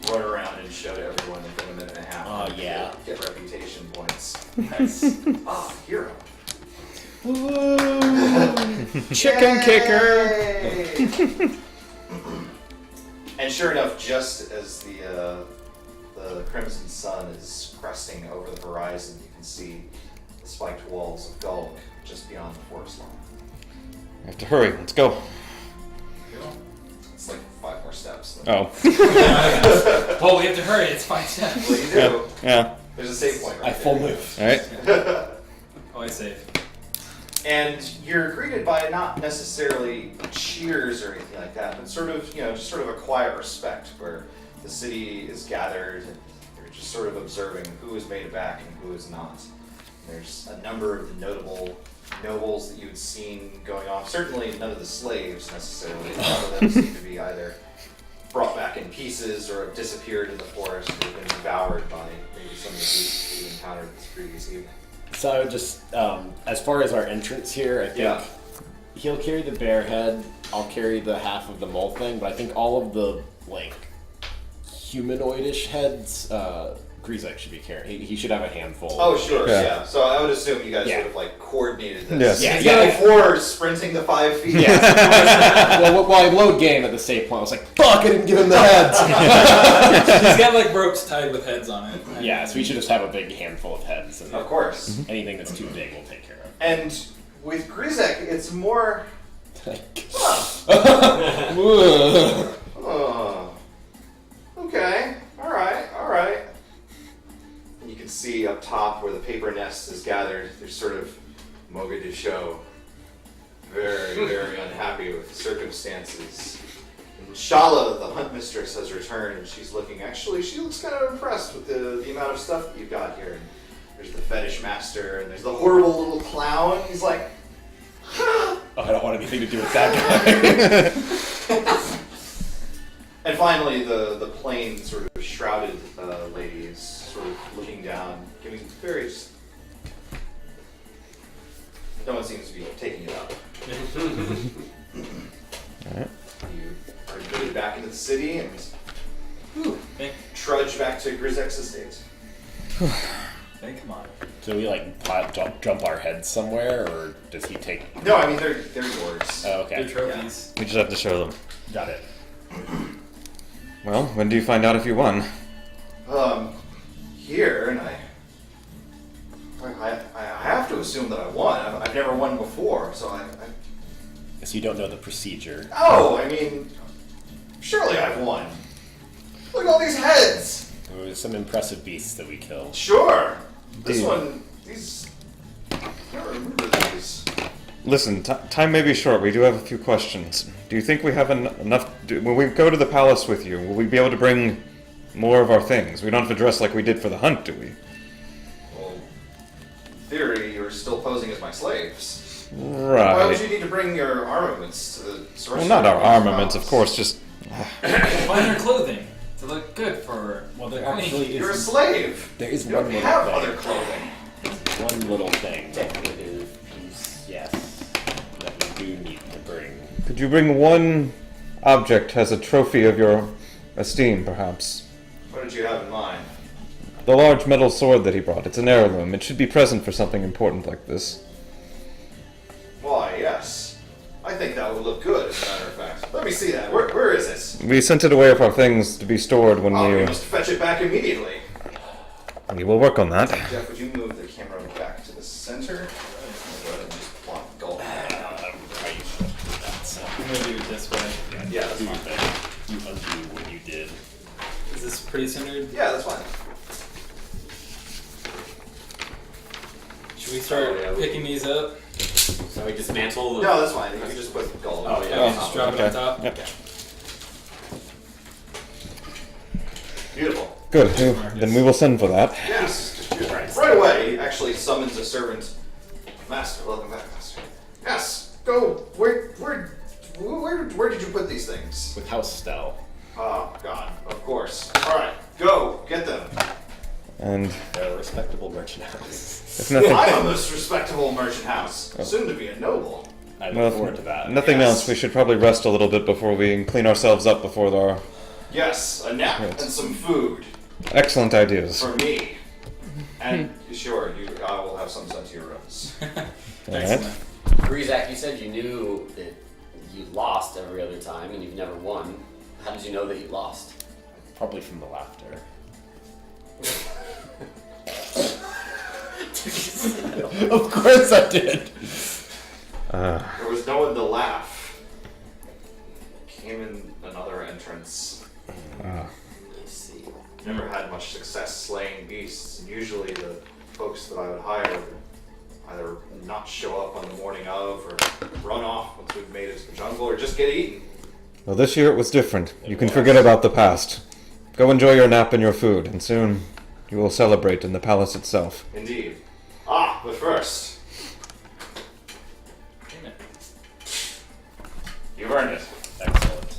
Speaker 3: you run around and show to everyone within a minute and a half.
Speaker 1: Oh, yeah.
Speaker 3: Get reputation points.
Speaker 1: Nice.
Speaker 3: Hero.
Speaker 5: Chicken kicker.
Speaker 3: Yay! And sure enough, just as the crimson sun is cresting over the horizon, you can see the spiked walls of Gulk just beyond the forest line.
Speaker 6: We have to hurry. Let's go.
Speaker 3: It's like 5 more steps.
Speaker 6: Oh.
Speaker 4: Well, we have to hurry. It's 5 steps.
Speaker 3: Well, you do.
Speaker 6: Yeah.
Speaker 3: There's a save point right
Speaker 1: I full move.
Speaker 6: All right.
Speaker 3: there.
Speaker 4: Oh, I save.
Speaker 3: And you're greeted by not necessarily cheers or anything like that, but sort of, just sort of a quiet respect where the city is gathered and you're just sort of observing who is made it back and who is not. There's a number of the notable nobles that you had seen going off. Certainly none of the slaves necessarily. Some of them seem to be either brought back in pieces or have disappeared in the forest or been devoured by maybe some of the beasts that you encountered this previous evening.
Speaker 1: So I would just, as far as our entrance here, I think he'll carry the bear head, I'll carry the half of the mole thing, but I think all of the, like, humanoidish heads, Grizek should be carrying. He should have a handful.
Speaker 3: Oh, sure,
Speaker 6: Yeah.
Speaker 3: yeah. So I would assume you guys
Speaker 1: Yeah.
Speaker 3: would have, like, coordinated this.
Speaker 6: Yes.
Speaker 1: Yeah.
Speaker 3: Before sprinting the 5 feet.
Speaker 1: Yeah. well, I load game at the save point. I was like, fuck, I didn't give him the heads.
Speaker 4: He's got like ropes tied with heads on it.
Speaker 1: Yeah, so we should just have a big handful of heads, and
Speaker 3: Of course.
Speaker 1: anything that's too big we'll take care of.
Speaker 3: And with Grizek, it's more... Okay. Alright. And you can see up top where the paper nest is gathered, there's sort of Mogadishu. Very, very unhappy with the circumstances. And Shala, the hunt mistress, has returned and she's looking, actually, she looks kind of impressed with the amount of stuff that you've got here. And there's the fetish master and there's the horrible little clown. He's like,
Speaker 1: Oh, I don't want anything to do with that guy.
Speaker 3: And finally, the plain sort of shrouded lady is sort of looking down, giving very... No one seems to be taking it up.
Speaker 6: Alright.
Speaker 3: You are admitted back into the city and trudge back to Grizek's estate.
Speaker 4: Hey, come on.
Speaker 1: So we like jump our heads somewhere, or does he take?
Speaker 3: No, I mean, they're yours.
Speaker 1: Oh, okay.
Speaker 4: Good trophies.
Speaker 6: We just have to show them.
Speaker 1: Got it.
Speaker 6: Well, when do you find out if you won?
Speaker 3: Here, and I have to assume that I won. I've never won before, so I
Speaker 1: So you don't know the procedure.
Speaker 3: Oh, I mean, surely I've won. Look at all these heads!
Speaker 1: There was some impressive beasts that we killed.
Speaker 3: Sure! This
Speaker 6: Indeed.
Speaker 3: one, these... I don't remember these.
Speaker 6: Listen, time may be short. We do have a few questions. Do you think we have enough... when we go to the palace with you, will we be able to bring more of our things? We don't have to dress like we did for the hunt, do we?
Speaker 3: Well, in theory, you're still posing as my slaves.
Speaker 6: Right.
Speaker 3: Why would you need to bring your armaments to the sorcerer?
Speaker 6: Well, not our armaments, of course, just...
Speaker 4: Find her clothing to look good for
Speaker 1: There actually
Speaker 3: You're a
Speaker 1: is.
Speaker 3: slave!
Speaker 1: There is
Speaker 3: You
Speaker 1: one
Speaker 3: don't
Speaker 1: little
Speaker 3: have
Speaker 1: thing.
Speaker 3: other clothing.
Speaker 1: One little thing. Decorative piece. Yes. That we do need to bring.
Speaker 6: Could you bring one object as a trophy of your esteem, perhaps?
Speaker 3: What did you have in mind?
Speaker 6: The large metal sword that he brought. It's an heirloom. It should be present for something important like this.
Speaker 3: Why, yes. I think that would look good, as a matter of fact. Let me see that. Where is it?
Speaker 6: We sent it away with our things to be stored when
Speaker 3: Oh,
Speaker 6: we...
Speaker 3: we must fetch it back immediately.
Speaker 6: We will work on that.
Speaker 3: Jeff, would you move the camera back to the center? Go ahead and just plop gold.
Speaker 4: I'm gonna do it this way.
Speaker 3: Yeah, that's
Speaker 1: Do
Speaker 3: fine.
Speaker 1: thing. You undo what you did.
Speaker 4: Is this pretty centered?
Speaker 3: Yeah, that's fine.
Speaker 4: Should we start
Speaker 2: Oh, yeah, we
Speaker 4: picking these up?
Speaker 2: So we dismantle the...
Speaker 3: No, that's fine. You can just put gold.
Speaker 2: Oh, yeah.
Speaker 6: Oh,
Speaker 4: Just drop it
Speaker 6: okay.
Speaker 4: on top?
Speaker 6: Yep.
Speaker 3: Beautiful.
Speaker 6: Good. Then we will send for that.
Speaker 3: Yes. Right away, he actually summons a servant. Master, welcome back, Master. Yes. Go. Where did you put these things?
Speaker 1: With House Stell.
Speaker 3: Oh, God. Of course. All right. Go. Get them.
Speaker 6: And
Speaker 1: They're a respectable merchant house.
Speaker 6: if nothing...
Speaker 3: I'm a most respectable merchant house. Soon to be a noble.
Speaker 1: I look
Speaker 6: Well,
Speaker 1: forward to that.
Speaker 6: Nothing
Speaker 3: Yes.
Speaker 6: else. We should probably rest a little bit before we clean ourselves up before our
Speaker 3: Yes, a nap
Speaker 6: Right.
Speaker 3: and some food
Speaker 6: excellent ideas.
Speaker 3: for me. And sure, I will have some sent to your rooms.
Speaker 4: Excellent.
Speaker 2: Grizak, you said you knew that you lost every other time and you've never won. How did you know that you lost?
Speaker 1: Probably from the laughter. Of course I did.
Speaker 3: There was no one to laugh. Came in another entrance.
Speaker 2: I see.
Speaker 3: Never had much success slaying beasts. And usually the folks that I would hire would either not show up on the morning of, or run off once we've made it to the jungle, or just get eaten.
Speaker 6: Well, this year it was different. You can forget about the past. Go enjoy your nap and your food, and soon you will celebrate in the palace itself.
Speaker 3: Indeed. Ah, but first, you've earned it.
Speaker 1: Excellent.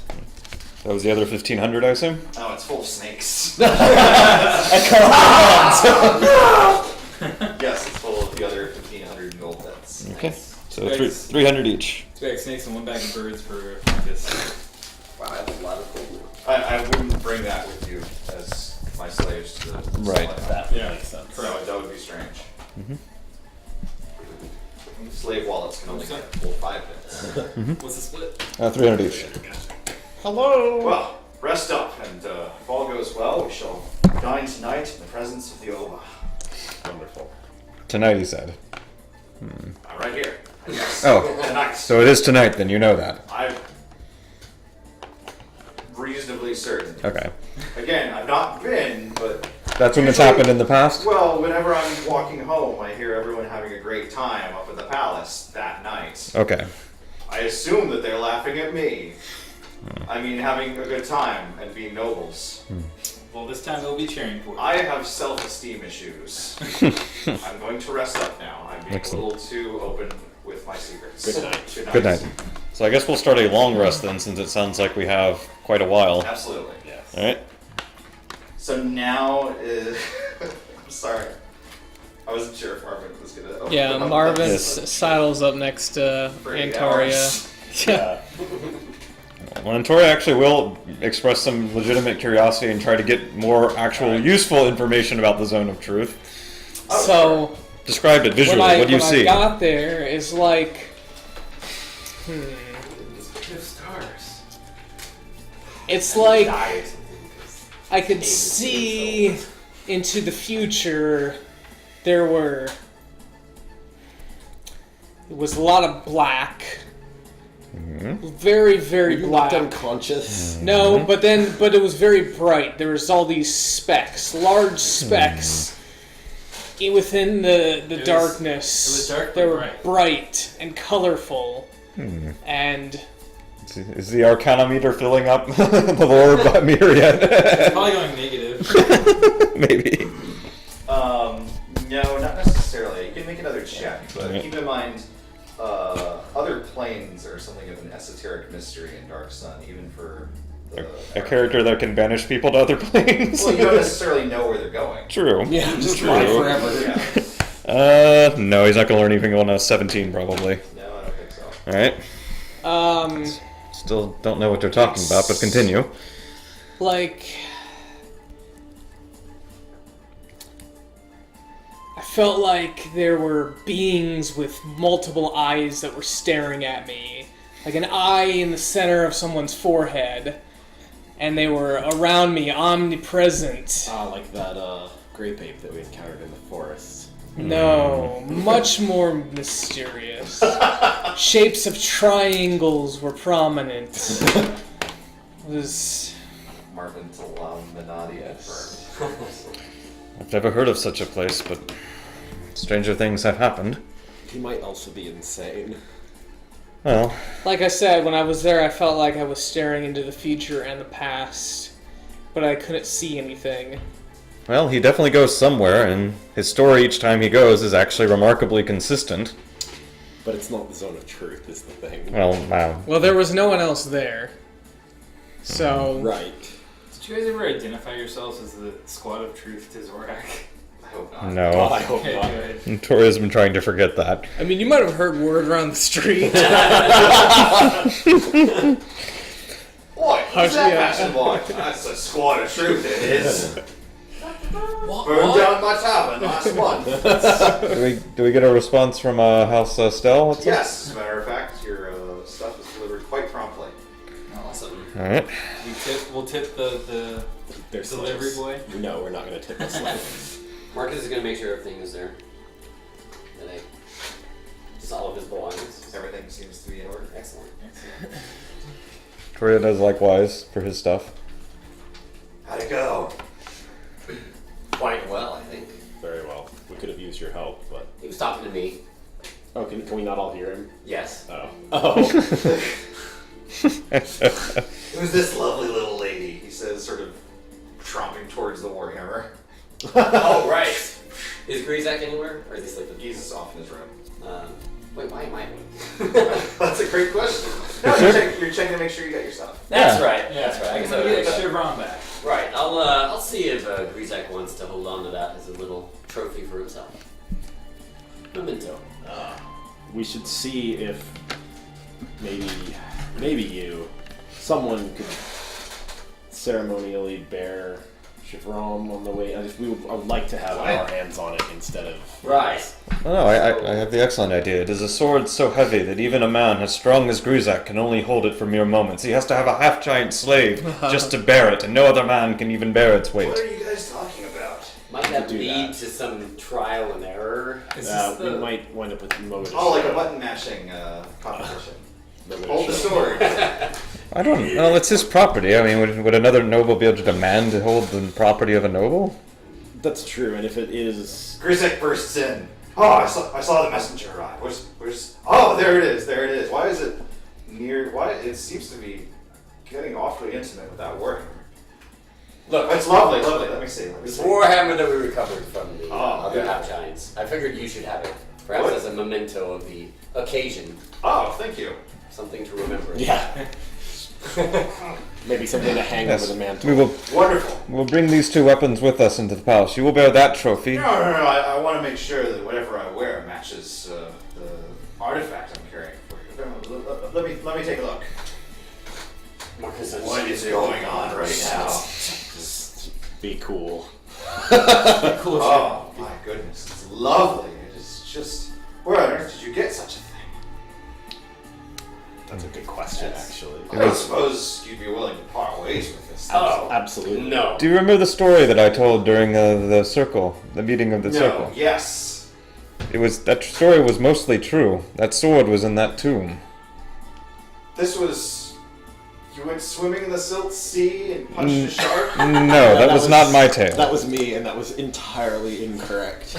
Speaker 6: That was the other 1,500, I assume?
Speaker 3: Oh, it's full of snakes.
Speaker 1: I
Speaker 3: Yes, it's full of the other 1,500 gold bits.
Speaker 6: Okay. So
Speaker 4: Nice.
Speaker 6: 300 each.
Speaker 4: 2 bag snakes and 1 bag of birds for this.
Speaker 2: Wow, I have a lot of gold now.
Speaker 3: I wouldn't bring that with you as my slaves to the
Speaker 6: Right.
Speaker 3: slaughter.
Speaker 1: That
Speaker 4: Yeah.
Speaker 1: makes sense.
Speaker 3: No, that would be strange.
Speaker 6: Mhm.
Speaker 3: Slave wallets can only hold 5 bits.
Speaker 4: What's the split?
Speaker 6: 300 each.
Speaker 5: Hello.
Speaker 3: Well, rest up, and if all goes well, we shall dine tonight in the presence of the Oba.
Speaker 1: Wonderful.
Speaker 6: Tonight, he said.
Speaker 3: Right here. Yes.
Speaker 6: Oh,
Speaker 3: Tonight.
Speaker 6: so it is tonight, then you know that.
Speaker 3: I'm reasonably certain.
Speaker 6: Okay.
Speaker 3: Again, I've not been, but
Speaker 6: That's when it's happened in the past?
Speaker 3: well, whenever I'm walking home, I hear everyone having a great time up at the palace that night.
Speaker 6: Okay.
Speaker 3: I assume that they're laughing at me. I mean, having a good time and being nobles.
Speaker 4: Well, this time they'll be cheering for you.
Speaker 3: I have self-esteem issues. I'm going to rest up now. I'm being
Speaker 6: Excellent.
Speaker 3: a little too open with my secrets.
Speaker 1: Good night.
Speaker 6: Good night. So I guess we'll start a long rest then, since it sounds like we have quite a while.
Speaker 3: Absolutely.
Speaker 1: Yes.
Speaker 6: Alright.
Speaker 3: So now is... I'm sorry. I wasn't sure if Marvin was going to...
Speaker 5: Yeah, Marvin
Speaker 6: Yes.
Speaker 5: sidles up next to
Speaker 3: For 8
Speaker 5: Antaria.
Speaker 3: hours.
Speaker 5: Yeah.
Speaker 6: Well, Antoria actually will express some legitimate curiosity and try to get more actual useful information about the Zone of Truth.
Speaker 5: So
Speaker 6: Describe it visually.
Speaker 5: when
Speaker 6: What do you
Speaker 5: I
Speaker 6: see?
Speaker 5: got there, is like,
Speaker 4: Stars.
Speaker 5: it's like
Speaker 3: Diet.
Speaker 5: I could see into the future. It was a lot of black. Very, very
Speaker 1: You
Speaker 5: black.
Speaker 1: looked unconscious.
Speaker 5: No, but it was very bright. There was all these specks, large specks, within the
Speaker 4: was-
Speaker 5: darkness.
Speaker 4: it was dark,
Speaker 5: They
Speaker 4: but
Speaker 5: were
Speaker 4: bright.
Speaker 5: bright and colorful, and
Speaker 6: Is the Arcana meter filling up the lore meter yet?
Speaker 4: It's probably going negative.
Speaker 6: Maybe.
Speaker 3: No, not necessarily. You can make another check, but
Speaker 6: Okay.
Speaker 3: keep in mind, other planes are something of an esoteric mystery in Dark Sun, even for the...
Speaker 6: A character that can banish people to other planes?
Speaker 3: Well, you don't necessarily know where they're going.
Speaker 6: True.
Speaker 5: yeah,
Speaker 2: Just
Speaker 6: True.
Speaker 2: fly forever.
Speaker 3: Yeah.
Speaker 6: No, he's not gonna learn anything on a 17 probably.
Speaker 3: No, I don't think so.
Speaker 6: Alright. Still don't know what they're talking about, but continue.
Speaker 5: like I felt like there were beings with multiple eyes that were staring at me, like an eye in the center of someone's forehead, and they were around me, omnipresent.
Speaker 1: Ah, like that grape ape that we encountered in the forest.
Speaker 5: No, much more mysterious. Shapes of triangles were prominent. It was
Speaker 3: Marvin Illuminati confirmed.
Speaker 6: I've never heard of such a place, but stranger things have happened.
Speaker 1: He might also be insane.
Speaker 6: Well,
Speaker 5: like I said, when I was there, I felt like I was staring into the future and the past, but I couldn't see anything.
Speaker 6: well, he definitely goes somewhere, and his story each time he goes is actually remarkably consistent.
Speaker 1: But it's not the Zone of Truth, is the thing.
Speaker 6: Well, wow.
Speaker 5: Well, there was no one else there, so
Speaker 1: Right.
Speaker 4: Did you guys ever identify yourselves as the Squad of Truth to Zorak?
Speaker 3: I hope not.
Speaker 6: No.
Speaker 1: Oh, I hope
Speaker 4: Okay,
Speaker 1: not.
Speaker 4: good.
Speaker 6: Toria's been trying to forget that.
Speaker 5: I mean, you might have heard word around the street.
Speaker 3: Boy, who's that
Speaker 5: Yeah.
Speaker 3: fashion boy? That's a squad of truth it is.
Speaker 2: What?
Speaker 3: Burned down my tavern last month.
Speaker 6: Do we get a response from House Stell? What's
Speaker 3: Yes, as a matter of fact, your stuff is delivered quite promptly.
Speaker 2: Awesome.
Speaker 6: Alright.
Speaker 4: We'll tip the
Speaker 1: There's
Speaker 4: delivery
Speaker 1: slaves.
Speaker 4: boy.
Speaker 1: No, we're not going to tip the slave.
Speaker 2: Marcus is gonna make sure everything is there. That I just all of his belongings.
Speaker 3: Everything seems to be in order.
Speaker 2: Excellent.
Speaker 6: Toria does likewise for his stuff.
Speaker 3: How'd it go?
Speaker 2: Quite well, I think.
Speaker 1: Very well. We could have used your help, but
Speaker 2: He was talking to me.
Speaker 1: Oh, can we not all hear him?
Speaker 2: Yes.
Speaker 1: Oh. Oh.
Speaker 3: Who's this lovely little lady? He says, sort of tromping towards the warhammer.
Speaker 2: Oh, right. Is Grizak anywhere? Or is he sleeping?
Speaker 3: He's off in his room.
Speaker 2: Wait, why am I?
Speaker 3: That's a great question. No, you're checking to make sure you got your stuff.
Speaker 2: That's
Speaker 6: Yeah.
Speaker 2: right. That's right. I guess
Speaker 4: I'm
Speaker 2: I
Speaker 4: gonna get Chevron back.
Speaker 2: Right. I'll see if Grizak wants to hold on to that as a little trophy for himself. Memento.
Speaker 1: We should see if maybe someone could ceremonially bear Chevron on the way. I would like to have our hands on it instead of
Speaker 2: Right.
Speaker 6: Oh, no, I have the excellent idea. It is a sword so heavy that even a man as strong as Gruzak can only hold it for mere moments. He has to have a half-giant slave just to bear it, and no other man can even bear its weight.
Speaker 3: What are you guys talking about?
Speaker 2: Might that
Speaker 1: do
Speaker 2: lead
Speaker 1: that.
Speaker 2: to some trial and error?
Speaker 4: Is this
Speaker 1: we
Speaker 4: the...
Speaker 1: might wind up with motor.
Speaker 3: Oh, like a button mashing competition.
Speaker 1: Motor
Speaker 3: Hold the
Speaker 1: show.
Speaker 3: sword.
Speaker 6: I don't know. It's his property. I mean, would another noble be able to demand to hold the property of a noble?
Speaker 1: That's true, and if it is,
Speaker 3: Grizek bursts in. Oh, I saw the messenger arrive. Where's? Oh, there it is. There it is. Why is it near? Why it seems to be getting awfully intimate with that warhammer.
Speaker 2: Look,
Speaker 3: It's lovely. Let me see.
Speaker 2: this warhammer that we recovered from the
Speaker 3: Oh,
Speaker 2: other
Speaker 3: good.
Speaker 2: half giants. I figured you should have it, perhaps
Speaker 3: What?
Speaker 2: as a memento of the occasion,
Speaker 3: Oh, thank you.
Speaker 2: something to remember.
Speaker 1: yeah, maybe something to hang
Speaker 6: Yes.
Speaker 1: over the mantle.
Speaker 6: We will.
Speaker 3: Wonderful.
Speaker 6: We'll bring these two weapons with us into the palace. You will bear that trophy.
Speaker 3: No. I want to make sure that whatever I wear matches the artifact I'm carrying for you. Let me take a look.
Speaker 2: Marcus,
Speaker 3: What is going on right now?
Speaker 1: Just be cool.
Speaker 4: Cool
Speaker 3: Oh my goodness, it's lovely. It is just. Where on earth did you get such a thing?
Speaker 1: That's a good question,
Speaker 2: Yes.
Speaker 1: actually.
Speaker 3: I don't suppose you'd be willing to part ways with this.
Speaker 2: Oh,
Speaker 1: Absolutely.
Speaker 2: no.
Speaker 6: Do you remember the story that I told during the circle, the meeting of the
Speaker 3: No.
Speaker 6: circle?
Speaker 3: Yes.
Speaker 6: It was that story was mostly true. That sword was in that tomb.
Speaker 3: This was. You went swimming in the Silt Sea and punched a shark.
Speaker 6: No, that was not my tale.
Speaker 1: That was me, and that was entirely incorrect.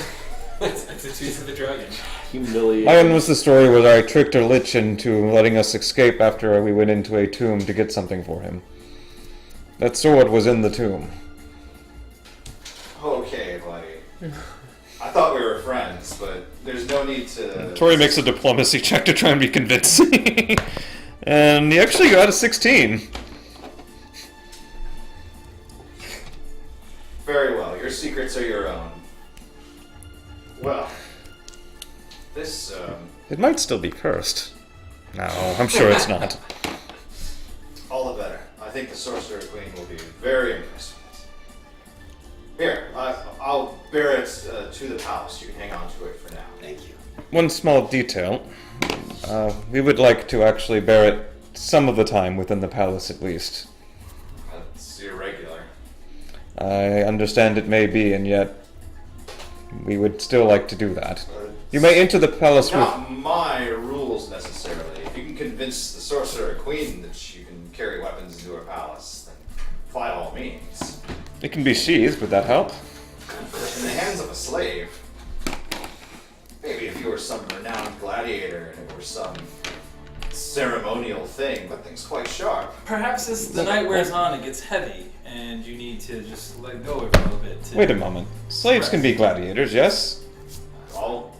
Speaker 4: It's a tooth of the dragon.
Speaker 1: Humiliating.
Speaker 6: My one was the story where I tricked a lich into letting us escape after we went into a tomb to get something for him. That sword was in the tomb.
Speaker 3: Okay, buddy. I thought we were friends, but there's no need to.
Speaker 6: Tori makes a diplomacy check to try and be convincing. And he actually got a 16.
Speaker 3: Very well. Your secrets are your own. Well, this.
Speaker 6: It might still be cursed. No, I'm sure it's not.
Speaker 3: All the better. I think the Sorcerer Queen will be very impressed with it. Here, I'll bear it to the palace. You can hang on to it for now.
Speaker 2: Thank you.
Speaker 6: One small detail. We would like to actually bear it some of the time within the palace at least.
Speaker 3: That's irregular.
Speaker 6: I understand it may be, and yet we would still like to do that. You may enter the palace with...
Speaker 3: Not my rules necessarily. If you can convince the Sorcerer Queen that you can carry weapons into her palace, then by all means.
Speaker 6: It can be sheathed, would that help?
Speaker 3: In the hands of a slave. Maybe if you were some renowned gladiator and it were some ceremonial thing, but things quite sharp.
Speaker 4: Perhaps as the night wears on, it gets heavy, and you need to just let go of it a little bit.
Speaker 6: Wait a moment. Slaves can be gladiators, yes?
Speaker 3: All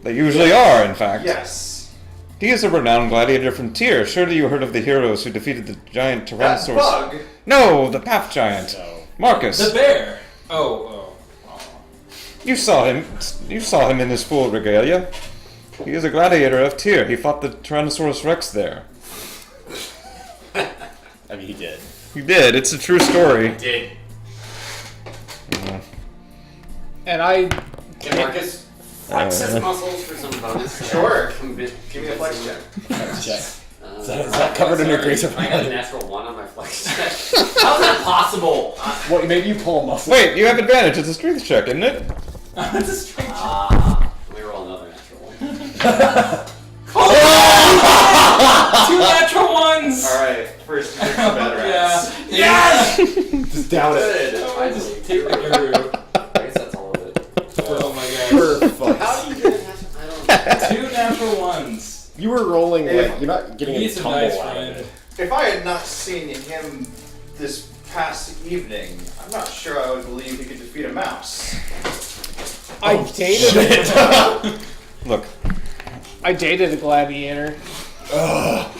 Speaker 6: They usually are, in fact.
Speaker 3: yes.
Speaker 6: He is a renowned gladiator from Tyr. Surely you heard of the heroes who defeated the giant
Speaker 3: That
Speaker 6: Tyrannosaurus.
Speaker 3: bug.
Speaker 6: No, the path giant.
Speaker 1: No.
Speaker 6: Marcus.
Speaker 4: The bear! Oh.
Speaker 6: You saw him. You saw him in his full regalia. He is a gladiator of Tyr. He fought the Tyrannosaurus Rex there.
Speaker 1: I mean, he did.
Speaker 6: He did. It's a true story.
Speaker 2: Did.
Speaker 5: And I
Speaker 2: Can Marcus flex his muscles for some bonus?
Speaker 3: Sure.
Speaker 2: Give
Speaker 3: Give me a flex check.
Speaker 1: Check.
Speaker 2: Is
Speaker 1: that covered under grace of
Speaker 2: I got a
Speaker 1: God?
Speaker 2: natural 1 on my flex check. How's that possible?
Speaker 1: Well, maybe you pull a muscle.
Speaker 6: Wait, you have advantage. It's a strength check, isn't it?
Speaker 4: It's a strange.
Speaker 2: We roll another natural 1.
Speaker 4: Two natural ones!
Speaker 3: Alright, first you take some bad rats.
Speaker 4: Yeah. Yes!
Speaker 1: Just down it.
Speaker 2: Good. I just take the guru. I guess that's all of it.
Speaker 4: Oh my gosh.
Speaker 1: Perfect.
Speaker 2: How do you get a natural? I don't know.
Speaker 4: 2 natural ones.
Speaker 1: You were rolling
Speaker 3: Yeah.
Speaker 1: like you're not getting any
Speaker 4: He's a
Speaker 1: tumble
Speaker 4: nice
Speaker 1: out of
Speaker 4: friend.
Speaker 1: it.
Speaker 3: If I had not seen him this past evening, I'm not sure I would believe he could defeat a mouse.
Speaker 5: I dated
Speaker 6: Look,
Speaker 5: I dated a gladiator.
Speaker 2: Oh,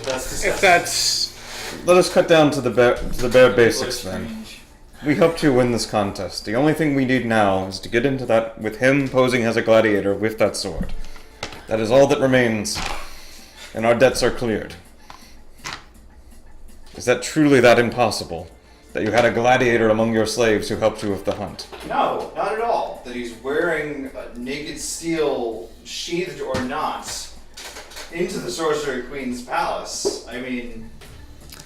Speaker 2: that's
Speaker 5: If
Speaker 2: disgusting.
Speaker 5: that's
Speaker 6: let us cut down to the bare basics
Speaker 4: People are
Speaker 6: then.
Speaker 4: strange.
Speaker 6: We hope to win this contest. The only thing we need now is to get into that with him posing as a gladiator with that sword. That is all that remains, and our debts are cleared. Is that truly that impossible? That you had a gladiator among your slaves who helped you with the hunt?
Speaker 3: No, not at all. That he's wearing a naked steel, sheathed or not, into the Sorcery Queen's palace. I mean,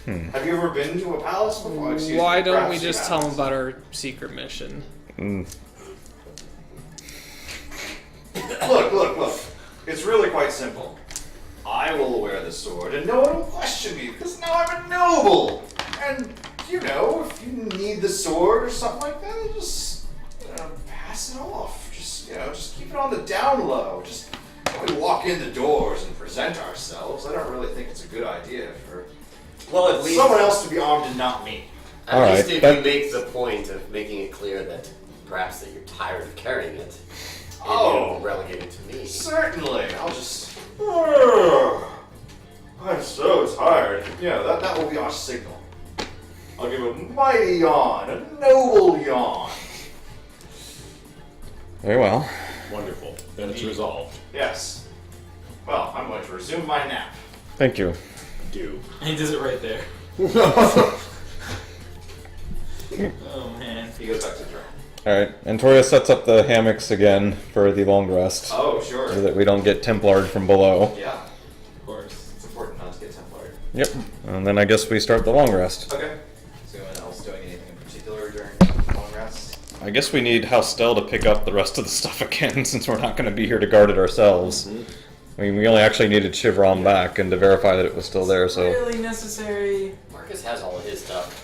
Speaker 3: have you ever been to a palace before? Excuse
Speaker 5: why
Speaker 3: me,
Speaker 5: don't we
Speaker 3: perhaps you
Speaker 5: just tell him
Speaker 3: haven't.
Speaker 5: about our secret mission?
Speaker 3: Look. It's really quite simple. I will wear the sword, and no one will question me, because now I'm a noble! And, you know, if you need the sword or something like that, I'll just, pass it off. Just keep it on the down low. Just when we walk in the doors and present ourselves, I don't really think it's a good idea for
Speaker 2: Well, at least
Speaker 3: someone else to be armed and not me.
Speaker 2: At
Speaker 6: All
Speaker 2: least
Speaker 6: right,
Speaker 2: if
Speaker 6: that-
Speaker 2: you make the point of making it clear that perhaps that you're tired of carrying it, and
Speaker 3: Oh.
Speaker 2: you relegate it to me.
Speaker 3: Certainly, I'll just. I'm so tired. Yeah, that will be our signal. I'll give a mighty yawn, a noble yawn.
Speaker 6: Very well.
Speaker 1: Wonderful. Then it's resolved.
Speaker 3: Yes. Well, I'm going to resume my nap.
Speaker 6: Thank you.
Speaker 1: Do.
Speaker 4: And he does it right there. Oh man.
Speaker 3: He goes back to the drum.
Speaker 6: Alright, and Toria sets up the hammocks again for the long rest.
Speaker 3: Oh,
Speaker 6: So
Speaker 3: sure.
Speaker 6: that we don't get Templared from below.
Speaker 3: Yeah,
Speaker 4: Of course.
Speaker 3: it's important not to get Templar.
Speaker 6: Yep. And then I guess we start the long rest.
Speaker 3: Okay. Is anyone else doing anything in particular during the long rest?
Speaker 6: I guess we need House Stell to pick up the rest of the stuff again, since we're not going to be here to guard it ourselves. I mean, we only actually needed Chivron back and to verify that it was still there, so...
Speaker 4: Really necessary.
Speaker 2: Marcus has all of his stuff.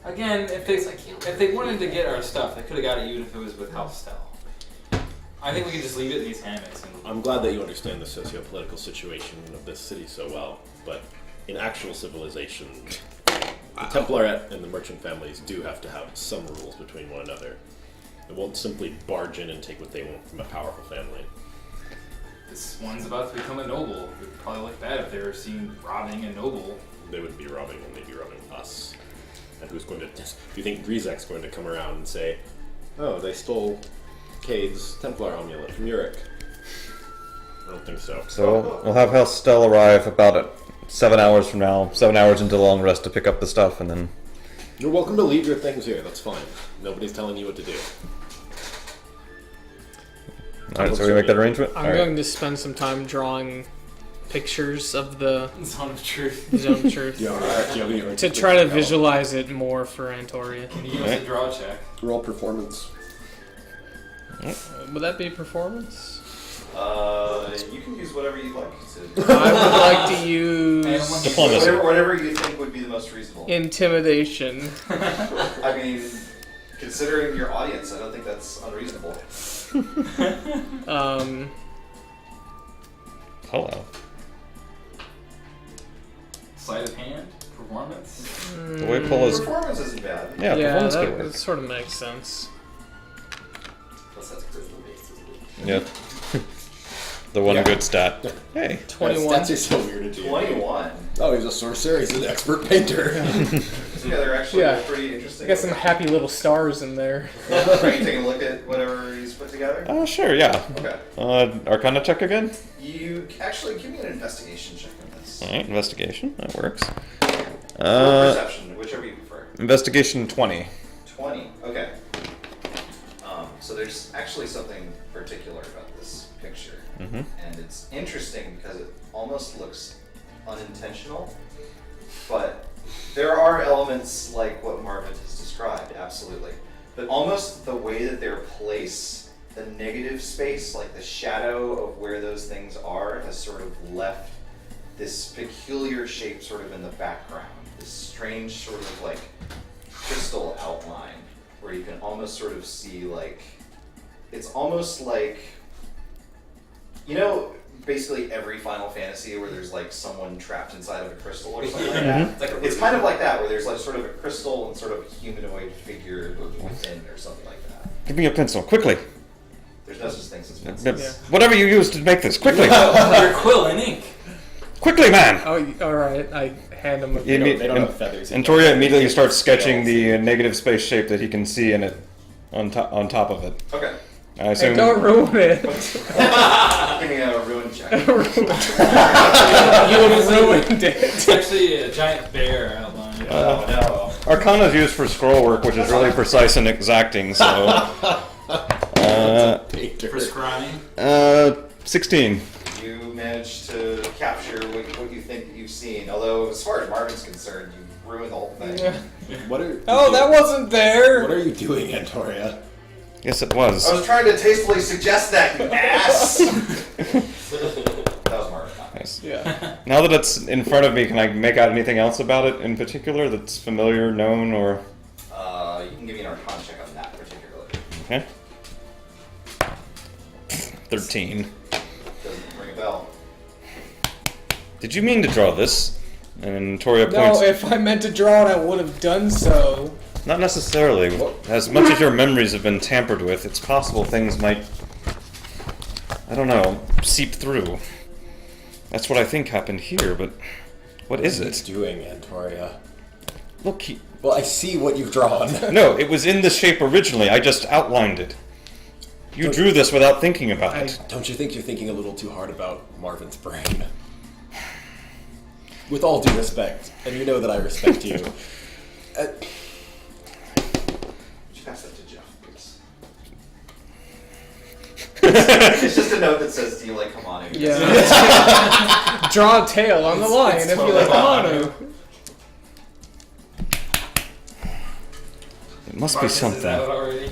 Speaker 4: Again, if they wanted to get our stuff, they could have got it even if it was with House Stell. I think we can just leave it in these hammocks. And
Speaker 1: I'm glad that you understand the socio-political situation of this city so well, but in actual civilization, the Templaret and the merchant families do have to have some rules between one another. They won't simply barge in and take what they want from a powerful family.
Speaker 4: this one's about to become a noble. It would probably look bad if they were seen robbing a noble.
Speaker 1: They would be robbing them, they'd be robbing us. And who's going to... Do you think Grizek's going to come around and say, oh, they stole Cade's Templar amulet from Yurik? I don't think so.
Speaker 6: So we'll have House Stell arrive about 7 hours from now, 7 hours into the long rest to pick up the stuff, and then...
Speaker 1: You're welcome to leave your things here, that's fine. Nobody's telling you what to do.
Speaker 6: Alright, so we make that arrangement?
Speaker 5: I'm
Speaker 6: Alright.
Speaker 5: going to spend some time drawing pictures of the
Speaker 4: Zone of Truth.
Speaker 5: Zone of Truth to try to visualize it more for Antoria.
Speaker 4: Can you give us a draw check?
Speaker 1: Roll performance.
Speaker 5: Would that be performance?
Speaker 3: You can use whatever you'd like to.
Speaker 5: I would like to use
Speaker 6: Diplomacy.
Speaker 3: Whatever you think would be the most reasonable.
Speaker 5: intimidation.
Speaker 3: I mean, considering your audience, I don't think that's unreasonable.
Speaker 6: Hello.
Speaker 4: Sleight of hand? Performance?
Speaker 6: The way pull is...
Speaker 3: Performance isn't bad.
Speaker 6: Yeah, performance could
Speaker 5: that
Speaker 6: work.
Speaker 5: sort of makes sense.
Speaker 2: Plus that's charisma based, isn't it?
Speaker 6: Yeah. The one good stat. Hey.
Speaker 5: 21.
Speaker 1: That's just so weird to do.
Speaker 3: 21.
Speaker 1: Oh, he's a sorcerer, he's an expert painter.
Speaker 3: Yeah, they're actually
Speaker 5: Yeah.
Speaker 3: pretty
Speaker 5: I
Speaker 3: interesting.
Speaker 5: got some happy little stars in there.
Speaker 3: Are you taking a look at whatever he's put together?
Speaker 6: Sure, yeah.
Speaker 3: Okay.
Speaker 6: Arcana check again?
Speaker 3: You actually give me an investigation check on this.
Speaker 6: Alright, investigation. That works.
Speaker 3: Or perception, whichever you prefer.
Speaker 6: Investigation 20.
Speaker 3: 20. Okay. So there's actually something particular about this picture,
Speaker 6: Mm-hmm.
Speaker 3: and it's interesting because it almost looks unintentional, but there are elements like what Marvin has described, absolutely. But almost the way that they're placed, the negative space, like the shadow of where those things are, has sort of left this peculiar shape sort of in the background, this strange sort of like crystal outline where you can almost sort of see like, it's almost like You know, basically every Final Fantasy where there's like someone trapped inside of a crystal or something like that.
Speaker 2: It's like a
Speaker 3: It's kind of like that, where there's like sort of a crystal and sort of a humanoid figure looking within or something like that.
Speaker 6: Give me a pencil, quickly.
Speaker 3: There's no such thing as pencils.
Speaker 6: Whatever you use to make this, quickly.
Speaker 4: Your quill and ink.
Speaker 6: Quickly, man!
Speaker 5: Oh, all right. I hand him a.
Speaker 6: You
Speaker 1: They don't have feathers.
Speaker 6: And Toria immediately starts sketching the negative space shape that he can see in it on top of it.
Speaker 3: Okay.
Speaker 6: I
Speaker 5: Hey,
Speaker 6: assume.
Speaker 5: don't ruin it.
Speaker 3: Give me a ruin check.
Speaker 5: You have ruined it.
Speaker 4: It's actually a giant bear outline.
Speaker 3: Oh no.
Speaker 6: Arcana is used for scroll work, which is really precise and exacting. So,
Speaker 4: For scrying.
Speaker 6: 16.
Speaker 3: You managed to capture what you think that you've seen. Although, as far as Marvin's concerned, you ruined the whole thing.
Speaker 5: Yeah.
Speaker 1: What are?
Speaker 5: Oh, that wasn't there.
Speaker 1: What are you doing, Antoria?
Speaker 6: Yes, it was.
Speaker 3: I was trying to tastefully suggest that, you ass! That was Marvin. Not me.
Speaker 6: Nice.
Speaker 5: Yeah.
Speaker 6: Now that it's in front of me, can I make out anything else about it in particular that's familiar, known, or...
Speaker 3: You can give me an Arcana check on that particularly.
Speaker 6: Okay. 13.
Speaker 3: Doesn't ring a bell.
Speaker 6: Did you mean to draw this? And Toria
Speaker 5: No,
Speaker 6: points...
Speaker 5: if I meant to draw it, I would have done so.
Speaker 6: Not necessarily. As much as your memories have been tampered with, it's possible things might... I don't know, seep through. That's what I think happened here, but... What is
Speaker 1: What are you
Speaker 6: it?
Speaker 1: doing, Antoria?
Speaker 6: Look,
Speaker 1: Well, I see what you've drawn.
Speaker 6: No, it was in this shape originally. I just outlined it. You drew this without thinking about it.
Speaker 1: Don't you think you're thinking a little too hard about Marvin's brain? With all due respect, and you know that I respect you.
Speaker 3: Would you pass that to Jeff, please? It's just a note that says, "Do you like Hamanu?"
Speaker 5: Yeah. Draw a tail on the lion if you like Hamanu.
Speaker 6: It must be
Speaker 4: Marcus, is
Speaker 6: something.
Speaker 4: that already?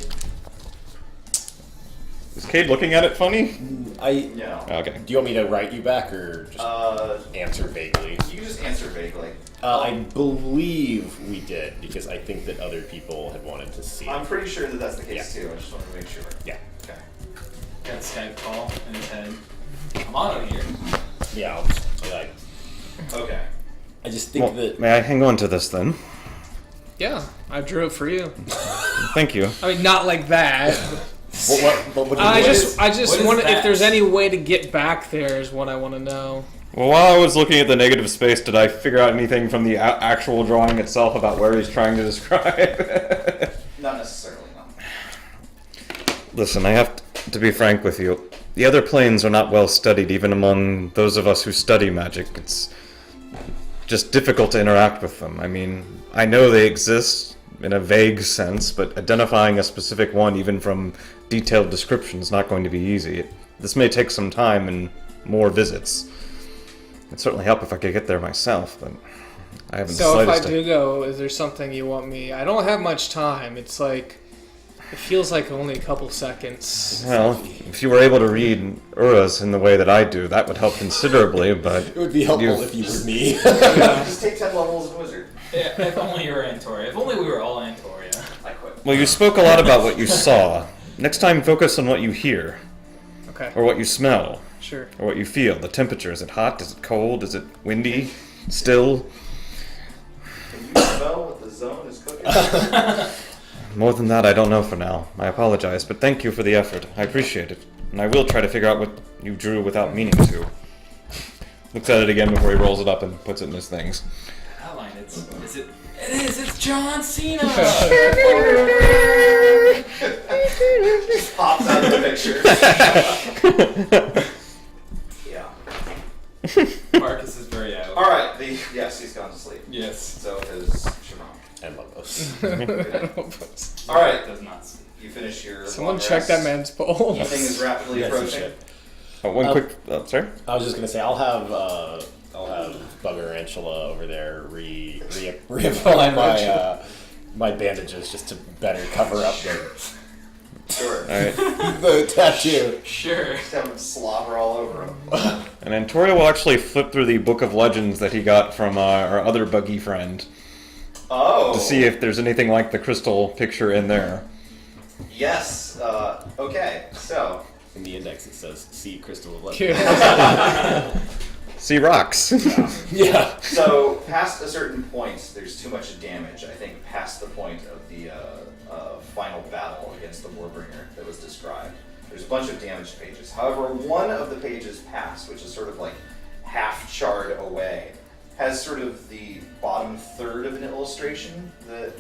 Speaker 6: Is Cade looking at it funny?
Speaker 3: No.
Speaker 6: Okay.
Speaker 1: Do you want me to write you back or just
Speaker 3: Uh,
Speaker 1: answer vaguely?
Speaker 3: you just answer vaguely.
Speaker 1: I believe we did because I think that other people had wanted to see
Speaker 3: I'm
Speaker 1: it.
Speaker 3: pretty sure that that's the case
Speaker 1: Yeah.
Speaker 3: too. I just wanted to make sure.
Speaker 1: Yeah,
Speaker 3: Okay.
Speaker 4: Got a Skype call in his head. I'm on here.
Speaker 1: yeah. I'll just be like,
Speaker 3: Okay.
Speaker 1: I just think
Speaker 6: Well,
Speaker 1: that
Speaker 6: may I hang on to this then?
Speaker 5: Yeah, I drew it for you.
Speaker 6: Thank you.
Speaker 5: I mean, not like that.
Speaker 1: what
Speaker 5: I
Speaker 1: what
Speaker 5: just
Speaker 4: what is
Speaker 5: want if
Speaker 4: that?
Speaker 5: there's any way to get back there is what I want to know.
Speaker 6: Well, while I was looking at the negative space, did I figure out anything from the actual drawing itself about where he's trying to describe?
Speaker 3: Not necessarily, no.
Speaker 6: Listen, I have to be frank with you. The other planes are not well studied, even among those of us who study magic. It's just difficult to interact with them. I mean, I know they exist in a vague sense, but identifying a specific one, even from detailed description, is not going to be easy. This may take some time and more visits. It'd certainly help if I could get there myself, but I haven't
Speaker 5: So if I
Speaker 6: decided
Speaker 5: do go, is there something you want me? I don't have much time. It's like it feels like only a couple seconds.
Speaker 6: Well, if you were able to read Uras in the way that I do, that would help considerably, but...
Speaker 1: it would be helpful
Speaker 6: you've-
Speaker 1: if you were me.
Speaker 3: Just take 10 levels of wizard.
Speaker 4: Yeah, if only you were Antoria. If only we were all Antoria.
Speaker 3: I quit.
Speaker 6: Well, you spoke a lot about what you saw. Next time, focus on what you hear,
Speaker 5: Okay,
Speaker 6: or what you smell,
Speaker 5: sure.
Speaker 6: or what you feel. The temperature, is it hot? Is it cold? Is it windy? Still?
Speaker 3: Can you smell what the zone is cooking?
Speaker 6: More than that, I don't know for now. I apologize, but thank you for the effort. I appreciate it. And I will try to figure out what you drew without meaning to. Looks at it again before he rolls it up and puts it in his things.
Speaker 4: Outline. It's John Cena.
Speaker 3: Just pops out of the picture. Yeah.
Speaker 4: Marcus is very out.
Speaker 3: Alright, yes, he's gone to sleep.
Speaker 4: Yes.
Speaker 3: So is Shimon.
Speaker 1: and Lobos.
Speaker 3: Alright,
Speaker 4: Does not sleep.
Speaker 3: you finish your
Speaker 5: Someone
Speaker 3: long
Speaker 5: check
Speaker 3: rest.
Speaker 5: that man's pulse.
Speaker 3: Evening is rapidly
Speaker 1: Yes, you
Speaker 3: approaching.
Speaker 1: should.
Speaker 6: Oh, one quick... sorry?
Speaker 1: I was just gonna say I'll have Bugger Antula over there reapply my my bandages just to better cover up
Speaker 3: Sure.
Speaker 6: Alright.
Speaker 1: the tattoo.
Speaker 4: Sure.
Speaker 3: Just have him slobber all over him.
Speaker 6: And Antoria will actually flip through the book of legends that he got from our other buggy friend
Speaker 3: Oh.
Speaker 6: to see if there's anything like the crystal picture in there.
Speaker 3: Yes. Okay. So,
Speaker 1: In the index, it says "See Crystal of Light."
Speaker 6: See rocks.
Speaker 1: Yeah.
Speaker 3: So past a certain point, there's too much damage. I think past the point of the final battle against the Warbringer that was described. There's a bunch of damaged pages. However, one of the pages past, which is sort of like half charred away, has sort of the bottom third of an illustration that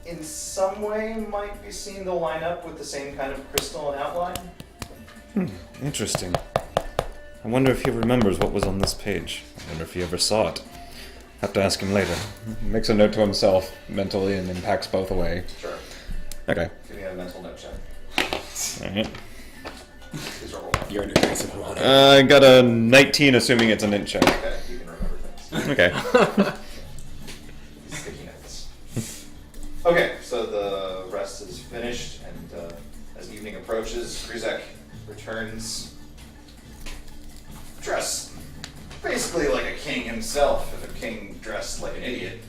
Speaker 3: in some way might be seen to line up with the same kind of crystal and outline.
Speaker 6: Interesting. I wonder if he remembers what was on this page. I wonder if he ever saw it. Have to ask him later. Makes a note to himself mentally and then packs both away.
Speaker 3: Sure.
Speaker 6: Okay.
Speaker 3: Give me a mental note check.
Speaker 6: Alright.
Speaker 3: Please roll.
Speaker 1: You're under grace of honor.
Speaker 6: I got a 19, assuming it's an int check.
Speaker 3: Okay, you can remember things.
Speaker 6: Okay.
Speaker 3: Sticky notes. Okay, so the rest is finished, and as evening approaches, Grzek returns dressed basically like a king himself, if a king dressed like an idiot.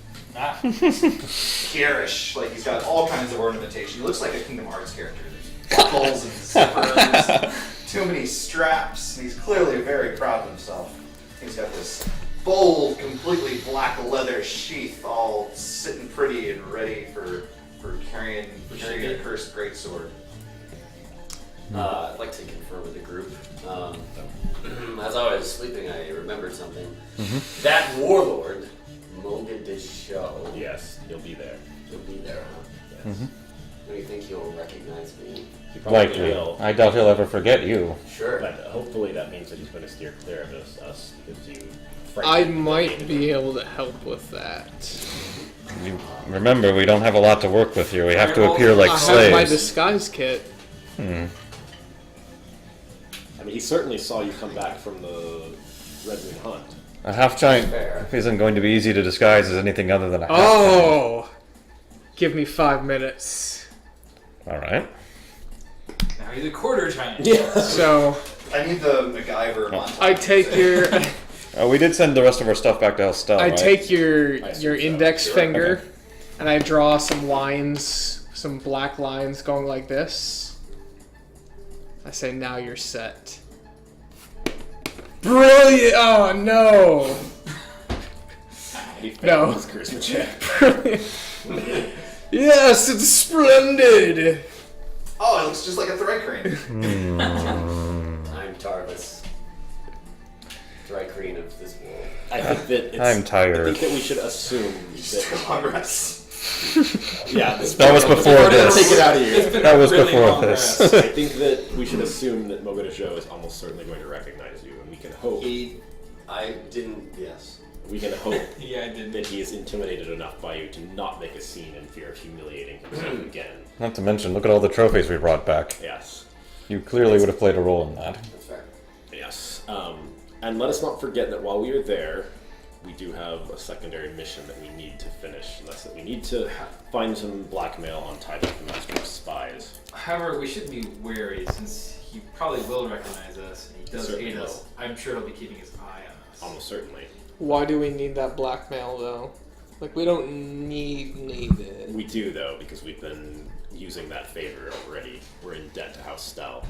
Speaker 3: Garish, like he's got all kinds of ornamentation. He looks like a Kingdom Hearts character. There's buckles and zippers, too many straps. He's clearly very proud of himself. He's got this bold, completely black leather sheath, all sitting pretty and ready for carrying a cursed greatsword.
Speaker 2: I'd like to confer with the group. As I was sleeping, I remembered something. That warlord, Moga de Show.
Speaker 1: Yes, you'll be there.
Speaker 2: He'll be there, huh?
Speaker 1: Yes.
Speaker 2: Do you think he'll recognize me?
Speaker 1: He probably
Speaker 6: Likely.
Speaker 1: will.
Speaker 6: I doubt he'll ever forget you.
Speaker 2: Sure.
Speaker 1: But hopefully that means that he's going to steer clear of us because you.
Speaker 5: I might be able to help with that.
Speaker 6: You remember, we don't have a lot to work with here. We have to appear like
Speaker 5: I have my
Speaker 6: slaves.
Speaker 5: disguise kit.
Speaker 1: I mean, he certainly saw you come back from the Red Moon Hunt.
Speaker 6: A half-giant
Speaker 2: Fair.
Speaker 6: isn't going to be easy to disguise as anything other than a half-giant.
Speaker 5: Oh! Give me 5 minutes.
Speaker 6: Alright.
Speaker 4: Now he's a quarter giant.
Speaker 1: Yeah.
Speaker 5: So,
Speaker 3: I need the MacGyver montage.
Speaker 5: I take your...
Speaker 6: We did send the rest of our stuff back to Estelle,
Speaker 5: I
Speaker 6: right?
Speaker 5: take your
Speaker 1: I assume
Speaker 5: your
Speaker 1: so.
Speaker 5: index
Speaker 1: Sure.
Speaker 5: finger,
Speaker 6: Okay.
Speaker 5: and I draw some lines, some black lines going like this. I say, now you're set. Brilliant! Oh, no!
Speaker 1: He failed
Speaker 5: No.
Speaker 1: his charisma check.
Speaker 5: Brilliant. Yes, it's splendid!
Speaker 3: Oh, it looks just like a thread crane.
Speaker 2: I'm Tarvis. Drycreen of this world.
Speaker 1: I think that it's,
Speaker 6: I'm tired.
Speaker 1: I think that we should assume
Speaker 3: Still
Speaker 1: that.
Speaker 3: on rest.
Speaker 1: Yeah,
Speaker 6: That was before this.
Speaker 1: Take it out of here.
Speaker 6: That was
Speaker 4: Really
Speaker 6: before
Speaker 4: long
Speaker 6: this.
Speaker 1: I think that we should assume that Mogadishu is almost certainly going to recognize you, and we can hope.
Speaker 2: I didn't, yes.
Speaker 1: We can hope
Speaker 4: Yeah, I did.
Speaker 1: that he is intimidated enough by you to not make a scene in fear of humiliating himself again.
Speaker 6: Not to mention, look at all the trophies we brought back.
Speaker 1: Yes.
Speaker 6: You clearly would have played a role in that.
Speaker 2: That's fair.
Speaker 1: Yes. And let us not forget that while we are there, we do have a secondary mission that we need to finish. And that's that we need to find some blackmail on Tyler, the master of spies.
Speaker 4: However, we should be wary since he probably will recognize us and he does
Speaker 1: Certainly
Speaker 4: hate us.
Speaker 1: will.
Speaker 4: I'm sure he'll be keeping his eye on us.
Speaker 1: Almost certainly.
Speaker 5: Why do we need that blackmail, though? Like, we don't need it.
Speaker 1: We do, though, because we've been using that favor already. We're in debt to House Stell.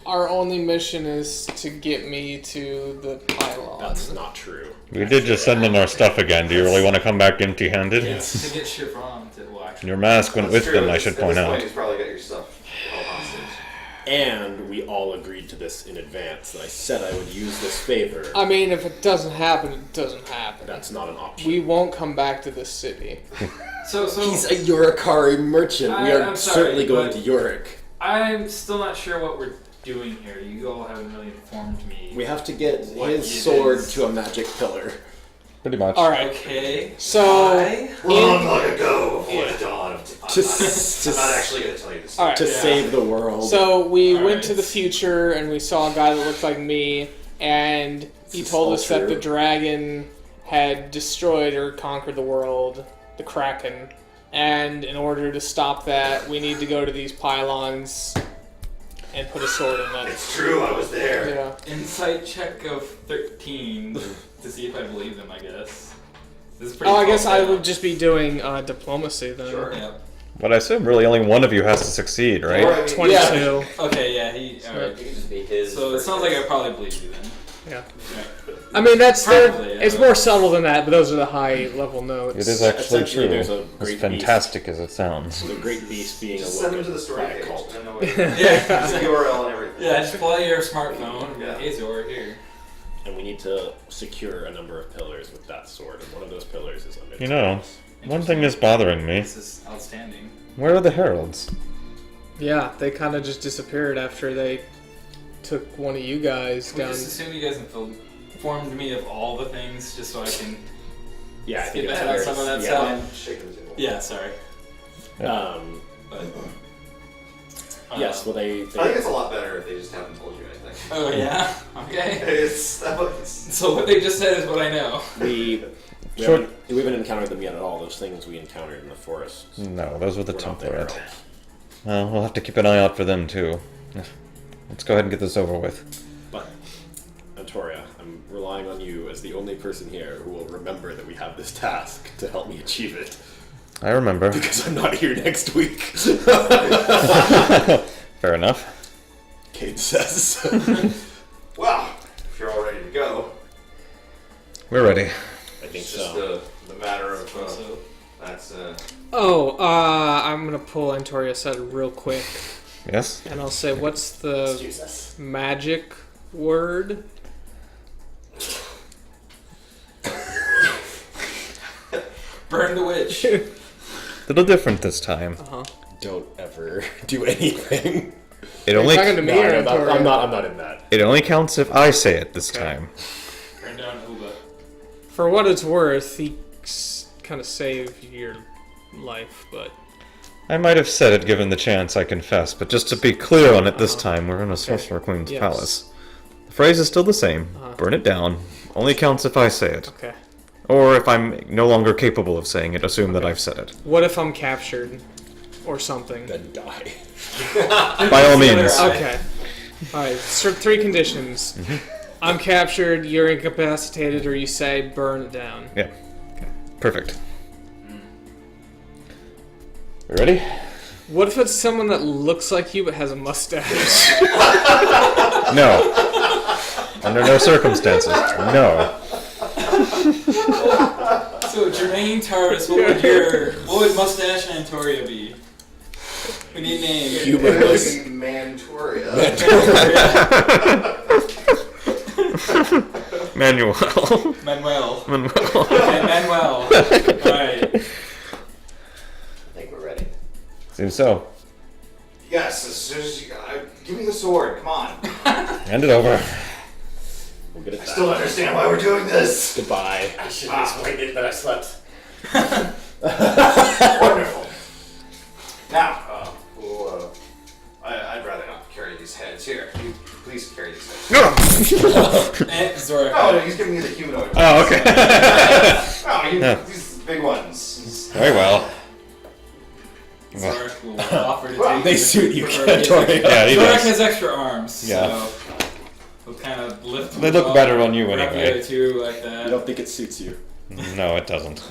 Speaker 5: Our only mission is to get me to the pylon.
Speaker 1: That's not true.
Speaker 6: We did just send in our stuff again. Do you really want to come back empty-handed?
Speaker 4: To get shit from to well, actually.
Speaker 6: Your mask went
Speaker 3: That's
Speaker 6: with
Speaker 3: true.
Speaker 6: them, I
Speaker 3: At
Speaker 6: should
Speaker 3: this
Speaker 6: point out.
Speaker 3: point, he's probably got your stuff held hostage.
Speaker 1: And we all agreed to this in advance, that I said I would use this favor.
Speaker 5: I mean, if it doesn't happen, it doesn't happen.
Speaker 1: That's not an option.
Speaker 5: We won't come back to this city.
Speaker 4: So
Speaker 1: He's a Urukari merchant. We are
Speaker 4: I'm sorry,
Speaker 1: certainly going
Speaker 4: but-
Speaker 1: to Uruk.
Speaker 4: I'm still not sure what we're doing here. You all haven't really informed me.
Speaker 1: We have to get
Speaker 4: What
Speaker 1: his
Speaker 4: it
Speaker 1: sword
Speaker 4: is.
Speaker 1: to a magic pillar.
Speaker 6: Pretty much.
Speaker 5: Alright,
Speaker 4: Okay.
Speaker 5: so...
Speaker 4: Why?
Speaker 3: Long ago, before the dawn of I'm
Speaker 1: To
Speaker 3: not
Speaker 1: s-
Speaker 3: actually going to tell you this.
Speaker 5: Alright.
Speaker 1: To
Speaker 4: Yeah.
Speaker 1: save the world.
Speaker 5: So we
Speaker 4: All
Speaker 5: went
Speaker 4: right.
Speaker 5: to the future and we saw a guy that looked like me, and he
Speaker 1: This is
Speaker 5: told
Speaker 1: all
Speaker 5: us that
Speaker 1: true.
Speaker 5: the dragon had destroyed or conquered the world, the Kraken, and in order to stop that, we need to go to these pylons and put a sword in them.
Speaker 3: It's true, I was there.
Speaker 5: Yeah.
Speaker 4: Insight check of 13 to see if I believe them, I guess. This is pretty
Speaker 5: Oh, I guess I
Speaker 4: close,
Speaker 5: would just be doing diplomacy then.
Speaker 3: Sure.
Speaker 4: Yep.
Speaker 6: But I assume really only one of you has to succeed, right?
Speaker 3: Or, I mean,
Speaker 5: 22.
Speaker 4: Okay, yeah, he.
Speaker 5: So-
Speaker 4: Alright.
Speaker 2: It could just be his.
Speaker 4: So it sounds like I probably believe you then.
Speaker 5: Yeah.
Speaker 4: Right.
Speaker 5: I mean, that's
Speaker 4: Probably, yeah.
Speaker 5: it's more subtle than that, but those are the high level notes.
Speaker 6: It is actually
Speaker 1: Essentially,
Speaker 6: true.
Speaker 1: there's a
Speaker 6: As
Speaker 1: great
Speaker 6: fantastic as it sounds.
Speaker 1: The great beast being
Speaker 3: Just send
Speaker 1: awoken
Speaker 3: him to the story
Speaker 1: by a
Speaker 3: page.
Speaker 1: cult.
Speaker 3: I don't know what
Speaker 4: Yeah.
Speaker 3: There's a URL and everything.
Speaker 4: Yeah, just pull out your smartphone.
Speaker 3: Yeah.
Speaker 4: Hey, Zor, here.
Speaker 1: And we need to secure a number of pillars with that sword, and one of those pillars is under.
Speaker 6: You know, one thing is bothering me.
Speaker 4: This is outstanding.
Speaker 6: Where are the heralds?
Speaker 5: Yeah, they kind of just disappeared after they took one of you guys
Speaker 4: Can we
Speaker 5: down.
Speaker 4: just assume you guys informed me of all the things just so I can
Speaker 1: Yeah, I
Speaker 4: skip
Speaker 1: think it's
Speaker 4: ahead on
Speaker 1: under-
Speaker 4: some of that
Speaker 1: yeah.
Speaker 4: stuff?
Speaker 3: And shake the table.
Speaker 4: Yeah, sorry.
Speaker 1: Um,
Speaker 4: But,
Speaker 1: yes, well, they
Speaker 3: I think it's a lot better if they just haven't told you anything.
Speaker 4: Oh, yeah? Okay.
Speaker 3: It's
Speaker 4: So what they just said is what I know.
Speaker 1: we
Speaker 6: Sure.
Speaker 1: haven't encountered them yet at all. Those things we encountered in the forest.
Speaker 6: No, those were the
Speaker 1: were not there
Speaker 6: Template.
Speaker 1: at all.
Speaker 6: Well, we'll have to keep an eye out for them too. Let's go ahead and get this over with.
Speaker 1: But, Antoria, I'm relying on you as the only person here who will remember that we have this task to help me achieve it.
Speaker 6: I remember.
Speaker 1: Because I'm not here next week.
Speaker 6: Fair enough.
Speaker 1: Cade says.
Speaker 3: Well, if you're all ready to go,
Speaker 6: We're ready.
Speaker 1: I think
Speaker 3: it's just
Speaker 1: so.
Speaker 3: the matter of
Speaker 4: So,
Speaker 3: that's
Speaker 5: Oh, I'm gonna pull Antoria aside real quick,
Speaker 6: Yes?
Speaker 5: and I'll say, "What's the
Speaker 1: Jesus.
Speaker 5: magic word?"
Speaker 4: burn the witch.
Speaker 6: Little different this time.
Speaker 1: Don't ever do anything.
Speaker 6: It
Speaker 5: Are you
Speaker 6: only
Speaker 5: talking to me
Speaker 1: No,
Speaker 5: or
Speaker 1: I'm
Speaker 5: Antoria?
Speaker 1: I'm not in that.
Speaker 6: it only counts if I say it this time.
Speaker 4: Burn down Uba.
Speaker 5: For what it's worth, he kind of saved your life, but
Speaker 6: I might have said it given the chance, I confess, but just to be clear on it this time, we're in a Sorcerer Queen's
Speaker 5: Yes.
Speaker 6: palace. The phrase is still the same. Burn it down. Only counts if I say it.
Speaker 5: okay.
Speaker 6: Or if I'm no longer capable of saying it, assume that I've said it.
Speaker 5: What if I'm captured, or something?
Speaker 1: Then die.
Speaker 6: By all means.
Speaker 5: Okay. All right. So 3 conditions. I'm captured. You're incapacitated, or you say burn it down.
Speaker 6: Yeah. Perfect. You ready?
Speaker 5: What if it's someone that looks like you but has a mustache?
Speaker 6: No. Under no circumstances. No.
Speaker 4: So Jermaine Tardis, what would Mustache and Antoria be? We need names.
Speaker 1: Humorless.
Speaker 3: Mantoria.
Speaker 6: Manuel.
Speaker 4: Manuel.
Speaker 6: Manuel.
Speaker 4: Okay, Manuel. Alright.
Speaker 2: I think we're ready.
Speaker 6: Seems so.
Speaker 3: Yes, as soon as you give me the sword. Come on.
Speaker 6: Hand it over.
Speaker 1: We'll get it
Speaker 3: I
Speaker 1: back.
Speaker 3: still don't understand why we're doing this.
Speaker 1: Goodbye.
Speaker 2: I should have explained it, but I slept.
Speaker 3: Wonderful. Now, I'd rather not carry these heads. Here, you please carry these heads.
Speaker 4: And Zora.
Speaker 3: Oh, no, he's giving me the humanoid.
Speaker 6: Oh, okay.
Speaker 3: These big ones.
Speaker 6: Very well.
Speaker 4: Zora will offer to
Speaker 3: Well,
Speaker 4: take
Speaker 1: They
Speaker 4: the-
Speaker 1: suit you,
Speaker 4: for-
Speaker 1: Antoria.
Speaker 6: Yeah, he
Speaker 4: Zorak
Speaker 6: does.
Speaker 4: has extra arms,
Speaker 6: Yeah.
Speaker 4: so we'll kind of lift
Speaker 6: They
Speaker 4: them
Speaker 6: look
Speaker 4: up,
Speaker 6: better on you
Speaker 4: grab
Speaker 6: anyway.
Speaker 4: The other two like
Speaker 1: I
Speaker 4: that.
Speaker 1: don't think it suits you.
Speaker 6: No, it doesn't.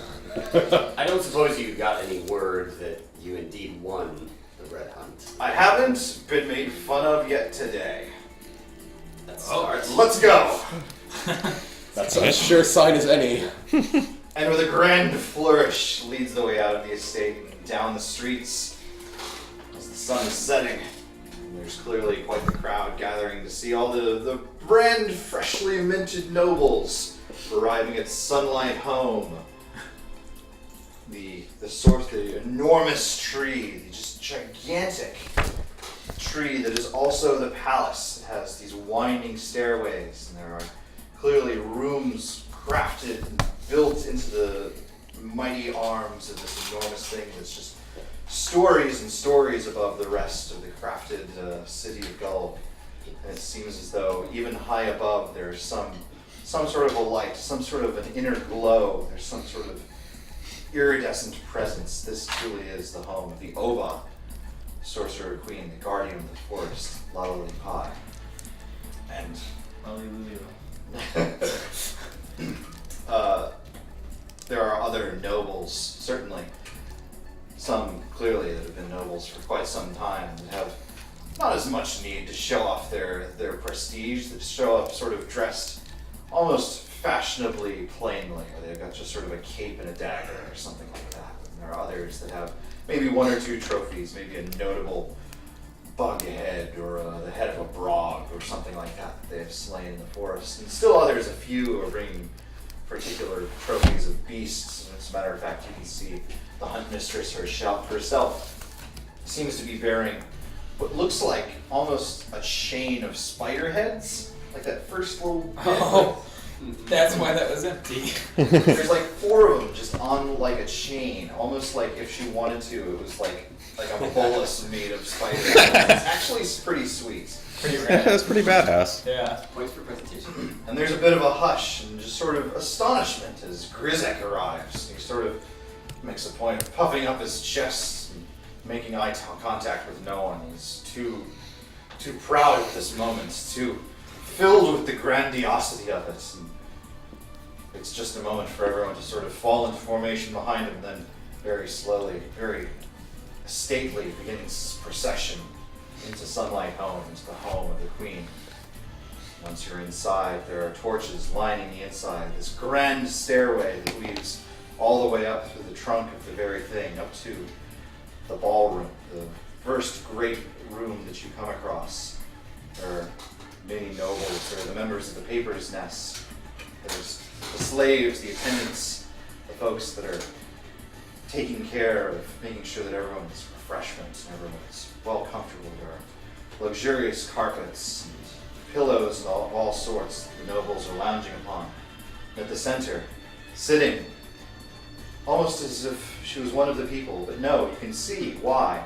Speaker 2: I don't suppose you got any word that you indeed won the red hunt.
Speaker 3: I haven't been made fun of yet today.
Speaker 2: That starts.
Speaker 3: Let's go.
Speaker 1: That's a sure sign as any.
Speaker 3: And with a grand flourish, leads the way out of the estate and down the streets as the sun is setting. And there's clearly quite the crowd gathering to see all the brand freshly minted nobles arriving at Sunlight Home. The enormous tree, the just gigantic tree that is also the palace. It has these winding stairways, and there are clearly rooms crafted and built into the mighty arms of this enormous thing that's just stories and stories above the rest of the crafted city of Gull. And it seems as though even high above there's some sort of a light, some sort of an inner glow, there's some sort of iridescent presence. This truly is the home of the Ova, Sorcerer Queen, the guardian of the forest, Lalali Pai. And there are other nobles, certainly. Some clearly nobles for quite some time and have not as much need to show off their prestige, that show up sort of dressed almost fashionably plainly, or they've got just sort of a cape and a dagger or something like that. And there are others that have maybe one or two trophies, maybe a notable bug head or the head of a brog or something like that they have slain in the forest. And still others, a few, are bringing particular trophies of beasts. And as a matter of fact, you can see the hunt mistress herself seems to be bearing what looks like almost a chain of spider heads, like that first little bit.
Speaker 4: Oh, that's why that was empty.
Speaker 3: There's like 4 of them just on like a chain, almost like if she wanted to, it was like a bolus made of spider heads. It's actually pretty sweet.
Speaker 4: Pretty
Speaker 6: Yeah,
Speaker 4: rad.
Speaker 6: that's pretty badass.
Speaker 4: Yeah.
Speaker 2: Points for presentation.
Speaker 3: And there's a bit of a hush and just sort of astonishment as Grizek arrives. He sort of makes a point of puffing up his chest and making eye contact with no one. He's too proud at this moment, too filled with the grandiosity of it. And it's just a moment for everyone to sort of fall into formation behind him, and then very slowly, very stately, begins procession into Sunlight Home, into the home of the Queen. Once you're inside, there are torches lining the inside, this grand stairway that leads all the way up through the trunk of the very thing, up to the ballroom, the first great room that you come across. There are many nobles, there are the members of the Paper's Nest, there's the slaves, the attendants, the folks that are taking care of making sure that everyone's refreshments and everyone's well comfortable. There are luxurious carpets and pillows of all sorts that the nobles are lounging upon. And at the center, sitting, almost as if she was one of the people, but no, you can see why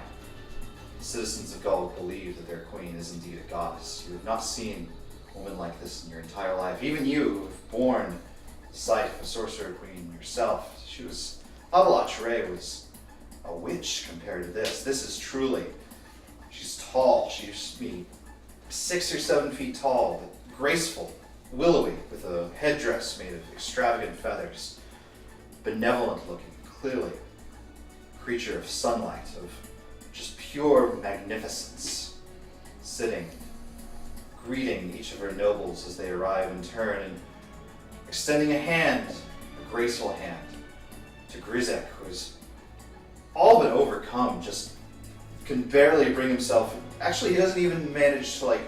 Speaker 3: the citizens of Gaul believe that their queen is indeed a goddess. You have not seen a woman like this in your entire life. Even you, who have borne the sight of a sorcerer queen yourself, Avila Tre was a witch compared to this. This is truly, she's tall. She used to be 6 or 7 feet tall, but graceful, willowy, with a headdress made of extravagant feathers. Benevolent looking, clearly a creature of sunlight, of just pure magnificence, sitting, greeting each of her nobles as they arrive in turn, and extending a hand, a graceful hand, to Grizek, who's all but overcome, just can barely bring himself. Actually, he doesn't even manage to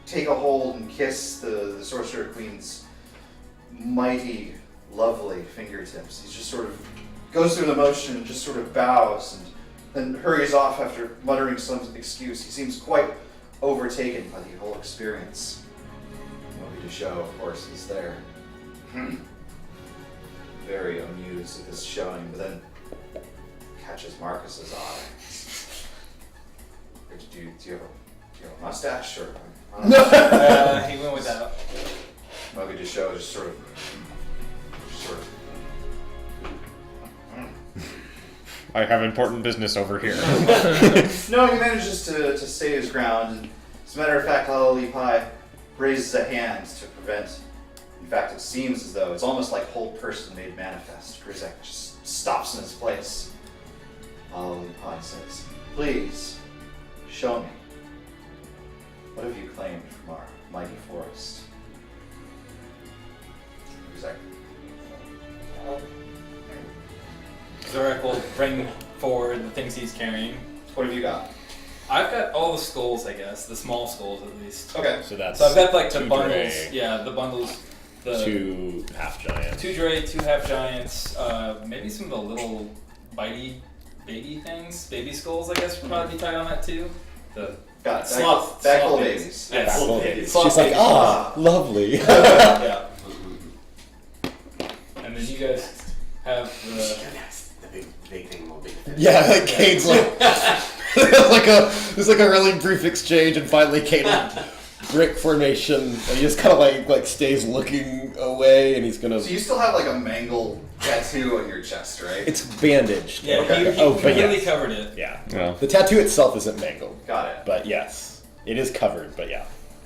Speaker 3: take a hold and kiss the Sorcerer Queen's mighty, lovely fingertips. He just sort of goes through the motion and just sort of bows and then hurries off after muttering some excuse. He seems quite overtaken by the whole experience. Moby Show, of course, is there. Very amused at this showing, but then catches Marcus's eye. Do you have a mustache? Or
Speaker 4: He went without.
Speaker 3: Moby Show just sort of.
Speaker 6: I have important business over here.
Speaker 3: No, he manages to stay his ground. And as a matter of fact, Halali Pai raises a hand to prevent. In fact, it seems as though it's almost like hold person made manifest. Grizek just stops in his place. Halali Pai says, "Please, show me. What have you claimed from our mighty forest?" Grizek.
Speaker 4: Zorak will bring forward the things he's carrying.
Speaker 3: What have you got?
Speaker 4: I've got all the skulls, I guess, the small skulls at least.
Speaker 3: Okay.
Speaker 1: So that's
Speaker 4: So I've got like the
Speaker 1: 2
Speaker 4: bundles.
Speaker 1: Dre,
Speaker 4: Yeah, the bundles. The
Speaker 1: 2 half giants.
Speaker 4: 2 Dre, 2 half giants. Maybe some of the little bitey baby things, baby skulls. I guess would probably be tied on that too. The
Speaker 3: Got it.
Speaker 4: sloth
Speaker 3: Bag full of
Speaker 4: babies.
Speaker 3: babies.
Speaker 4: Yeah,
Speaker 1: Back
Speaker 4: sloth
Speaker 1: full
Speaker 4: babies.
Speaker 1: babies.
Speaker 4: Sloth
Speaker 1: She's like,
Speaker 4: babies.
Speaker 1: lovely.
Speaker 4: Yeah. And then you guys have the.
Speaker 2: The big thing will be.
Speaker 1: Yeah, like Cade's like there's like a really brief exchange, and finally Cade brick formation, and he just kind of like stays looking away, and he's gonna.
Speaker 3: So you still have like a mangled tattoo on your chest, right?
Speaker 1: It's bandaged.
Speaker 4: Yeah,
Speaker 3: Okay.
Speaker 4: he
Speaker 1: Oh, but
Speaker 4: completely
Speaker 1: yes.
Speaker 4: covered it.
Speaker 1: Yeah.
Speaker 6: Yeah.
Speaker 1: The tattoo itself isn't mangled,
Speaker 3: Got it.
Speaker 1: but yes, it is covered. But yeah,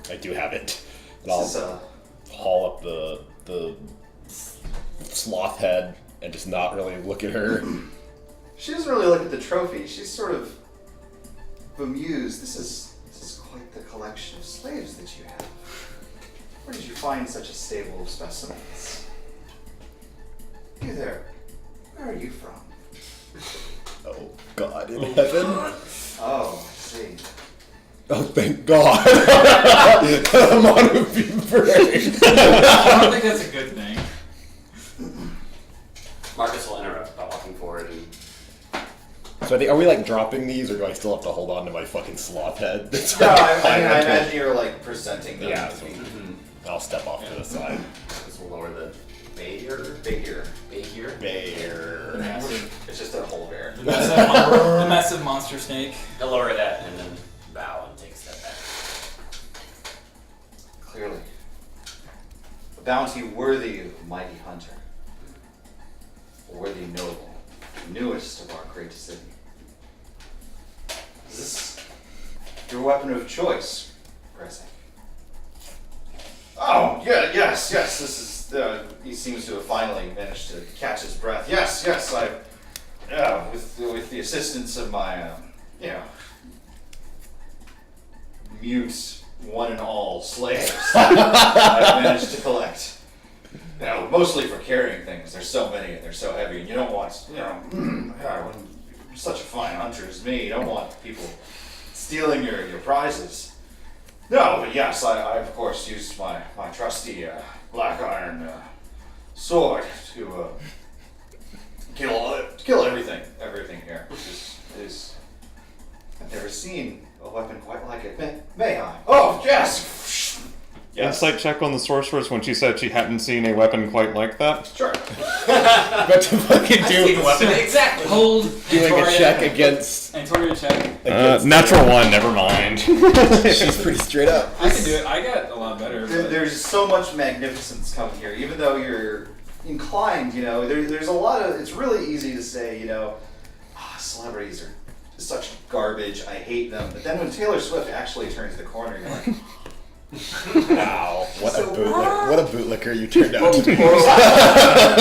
Speaker 1: I do have it. And
Speaker 3: This is
Speaker 1: I'll haul up the sloth head and just not really look at her.
Speaker 3: She doesn't really look at the trophy. She's sort of bemused. This is quite the collection of slaves that you have. Where did you find such a stable of specimens? You there. Where are you from?
Speaker 1: Oh God in heaven!
Speaker 3: Oh, I see.
Speaker 1: Oh, thank God! I'm on a beat break.
Speaker 4: I don't think that's a good thing.
Speaker 2: Marcus will interrupt by walking forward and
Speaker 1: So I think, are we like dropping these, or do I still have to hold on to my fucking sloth head? That's
Speaker 3: No,
Speaker 1: like
Speaker 3: I
Speaker 1: behind the
Speaker 3: imagine you're like presenting them.
Speaker 1: Yeah.
Speaker 3: to me.
Speaker 1: I'll step off to the side.
Speaker 2: Marcus will lower the bear.
Speaker 3: Figure.
Speaker 2: Bear.
Speaker 1: Bear.
Speaker 4: Massive,
Speaker 3: It's just a whole bear.
Speaker 4: the massive monster snake.
Speaker 2: He'll lower that and then bow and take a step back.
Speaker 3: Clearly. A bounty worthy of a mighty hunter. A worthy noble. The newest of our great city. Is this your weapon of choice, Pressing? Oh, yeah, yes. This is, he seems to have finally managed to catch his breath. Yes, with the assistance of my, mute one and all slaves, I've managed to collect. Mostly for carrying things. There's so many and they're so heavy, and you don't want, when you're such a fine hunter as me, you don't want people stealing your prizes. No, but yes, I of course used my trusty black iron sword to kill everything here. I've never seen a weapon quite like it. May I? Oh, yes!
Speaker 6: Insight check on the sorceress when she said she hadn't seen a weapon quite like that.
Speaker 3: Sure.
Speaker 1: But to fucking
Speaker 2: Take a weapon. Exactly.
Speaker 4: Hold
Speaker 1: doing a
Speaker 4: Antoria-
Speaker 1: check against
Speaker 4: Antoria check.
Speaker 6: Natural one, never mind.
Speaker 1: She's pretty straight up.
Speaker 4: I can do it. I got a lot better. But
Speaker 3: There's so much magnificence coming here, even though you're inclined, there's a lot of, it's really easy to say, celebrities are such garbage, I hate them. But then when Taylor Swift actually turns the corner, you're like,
Speaker 1: Wow, what a bootlicker you turned out to be.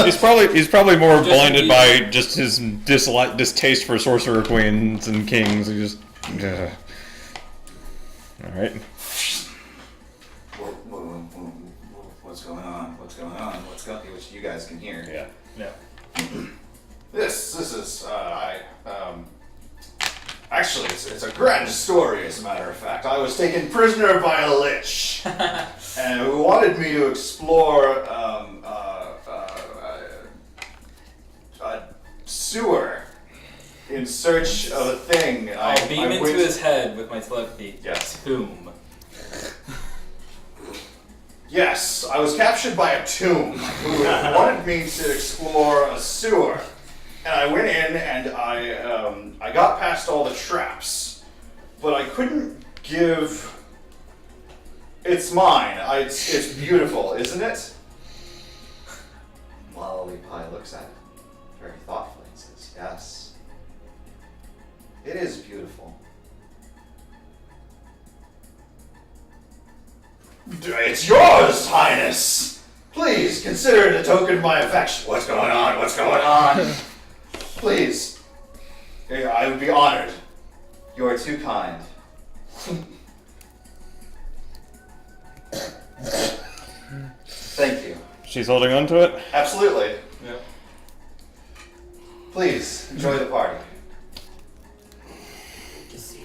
Speaker 6: He's probably more
Speaker 4: Just
Speaker 6: blinded
Speaker 4: indeed.
Speaker 6: by just his distaste for sorcerer queens and kings. He just, all right.
Speaker 3: what's going on? Which you guys can hear.
Speaker 1: Yeah.
Speaker 4: yeah.
Speaker 3: This is, actually, it's a grand story, as a matter of fact. I was taken prisoner by a lich, and who wanted me to explore a sewer in search of a thing.
Speaker 4: I'll beam
Speaker 3: I
Speaker 4: into
Speaker 3: went-
Speaker 4: his head with my telepathy.
Speaker 3: Yes.
Speaker 4: Boom.
Speaker 3: Yes, I was captured by a tomb who wanted me to explore a sewer. And I went in and I got past all the traps, but I couldn't give. It's mine. It's beautiful, isn't it? Lolly Pie looks at it very thoughtfully and says, "Yes, it is beautiful." It's yours, Highness. Please consider it a token of my affection. What's going on? Please. I would be honored. You are too kind. Thank you.
Speaker 6: She's holding on to it.
Speaker 3: Absolutely.
Speaker 4: Yep.
Speaker 3: Please, enjoy the party.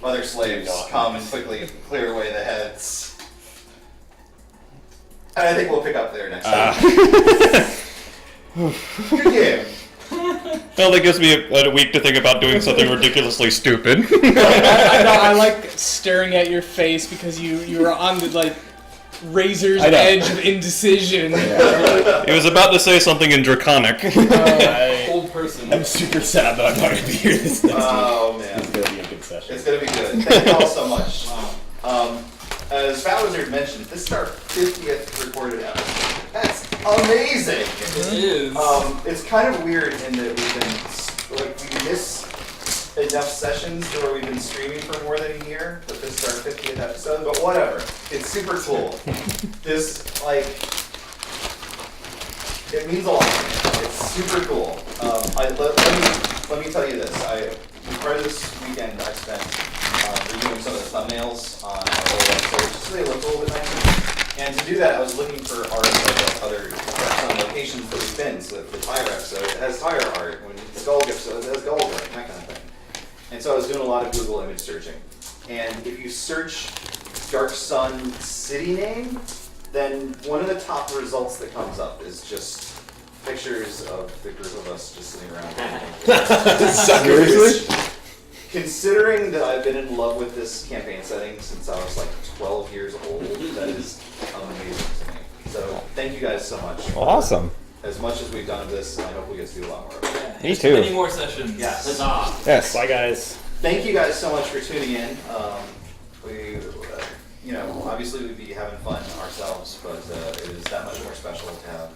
Speaker 3: Other slaves come and quickly clear away the heads. And I think we'll pick up there next time. Good game.
Speaker 6: Well, that gives me a week to think about doing something ridiculously stupid.
Speaker 5: I like staring at your face because you were on the razor's
Speaker 1: I know.
Speaker 5: edge of indecision.
Speaker 6: He was about to say something in Draconic.
Speaker 4: Old person.
Speaker 1: I'm super sad that I'm not going to be here this next
Speaker 3: Oh,
Speaker 1: week.
Speaker 3: man.
Speaker 1: It's going to be a good session.
Speaker 3: It's going to be good. Thank you all so much.
Speaker 4: Wow.
Speaker 3: As Bowser mentioned, this is our 50th recorded episode. That's amazing!
Speaker 4: It is.
Speaker 3: It's kind of weird in that we miss enough sessions to where we've been streaming for more than a year, but this is our 50th episode, but whatever. It's super cool. This, it means a lot to me. It's super cool. Let me tell you this. Part of this weekend I spent redoing some of the thumbnails on our old episodes just so they look a little bit nicer. And to do that, I was looking for art of other some locations that we've been. So the tire episode, it has tire art. When the Skull episode, it has gold art, that kind of thing. And so I was doing a lot of Google image searching. And if you search Dark Sun city name, then one of the top results that comes up is just pictures of the group of us just sitting around.
Speaker 1: Seriously?
Speaker 3: Considering that I've been in love with this campaign setting since I was like 12 years old, that is amazing to me. So thank you guys so much.
Speaker 6: Awesome.
Speaker 3: As much as we've done of this, I hope we get to do a lot more of it.
Speaker 6: Me too.
Speaker 4: Many more sessions.
Speaker 3: Yes.
Speaker 2: Huzzah!
Speaker 6: Yes.
Speaker 1: Bye, guys.
Speaker 3: Thank you guys so much for tuning in. Obviously we'd be having fun ourselves, but it is that much more special to have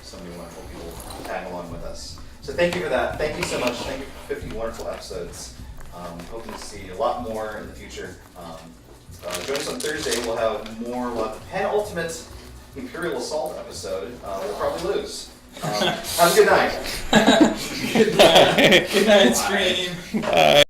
Speaker 3: so many wonderful people tag along with us. So thank you for that. Thank you so much. Thank you for 50 wonderful episodes. Hoping to see a lot more in the future. Join us on Thursday. We'll have the penultimate Imperial Assault episode. We'll probably lose. Have a good night.
Speaker 4: Good night. Good night, stream.
Speaker 6: Bye.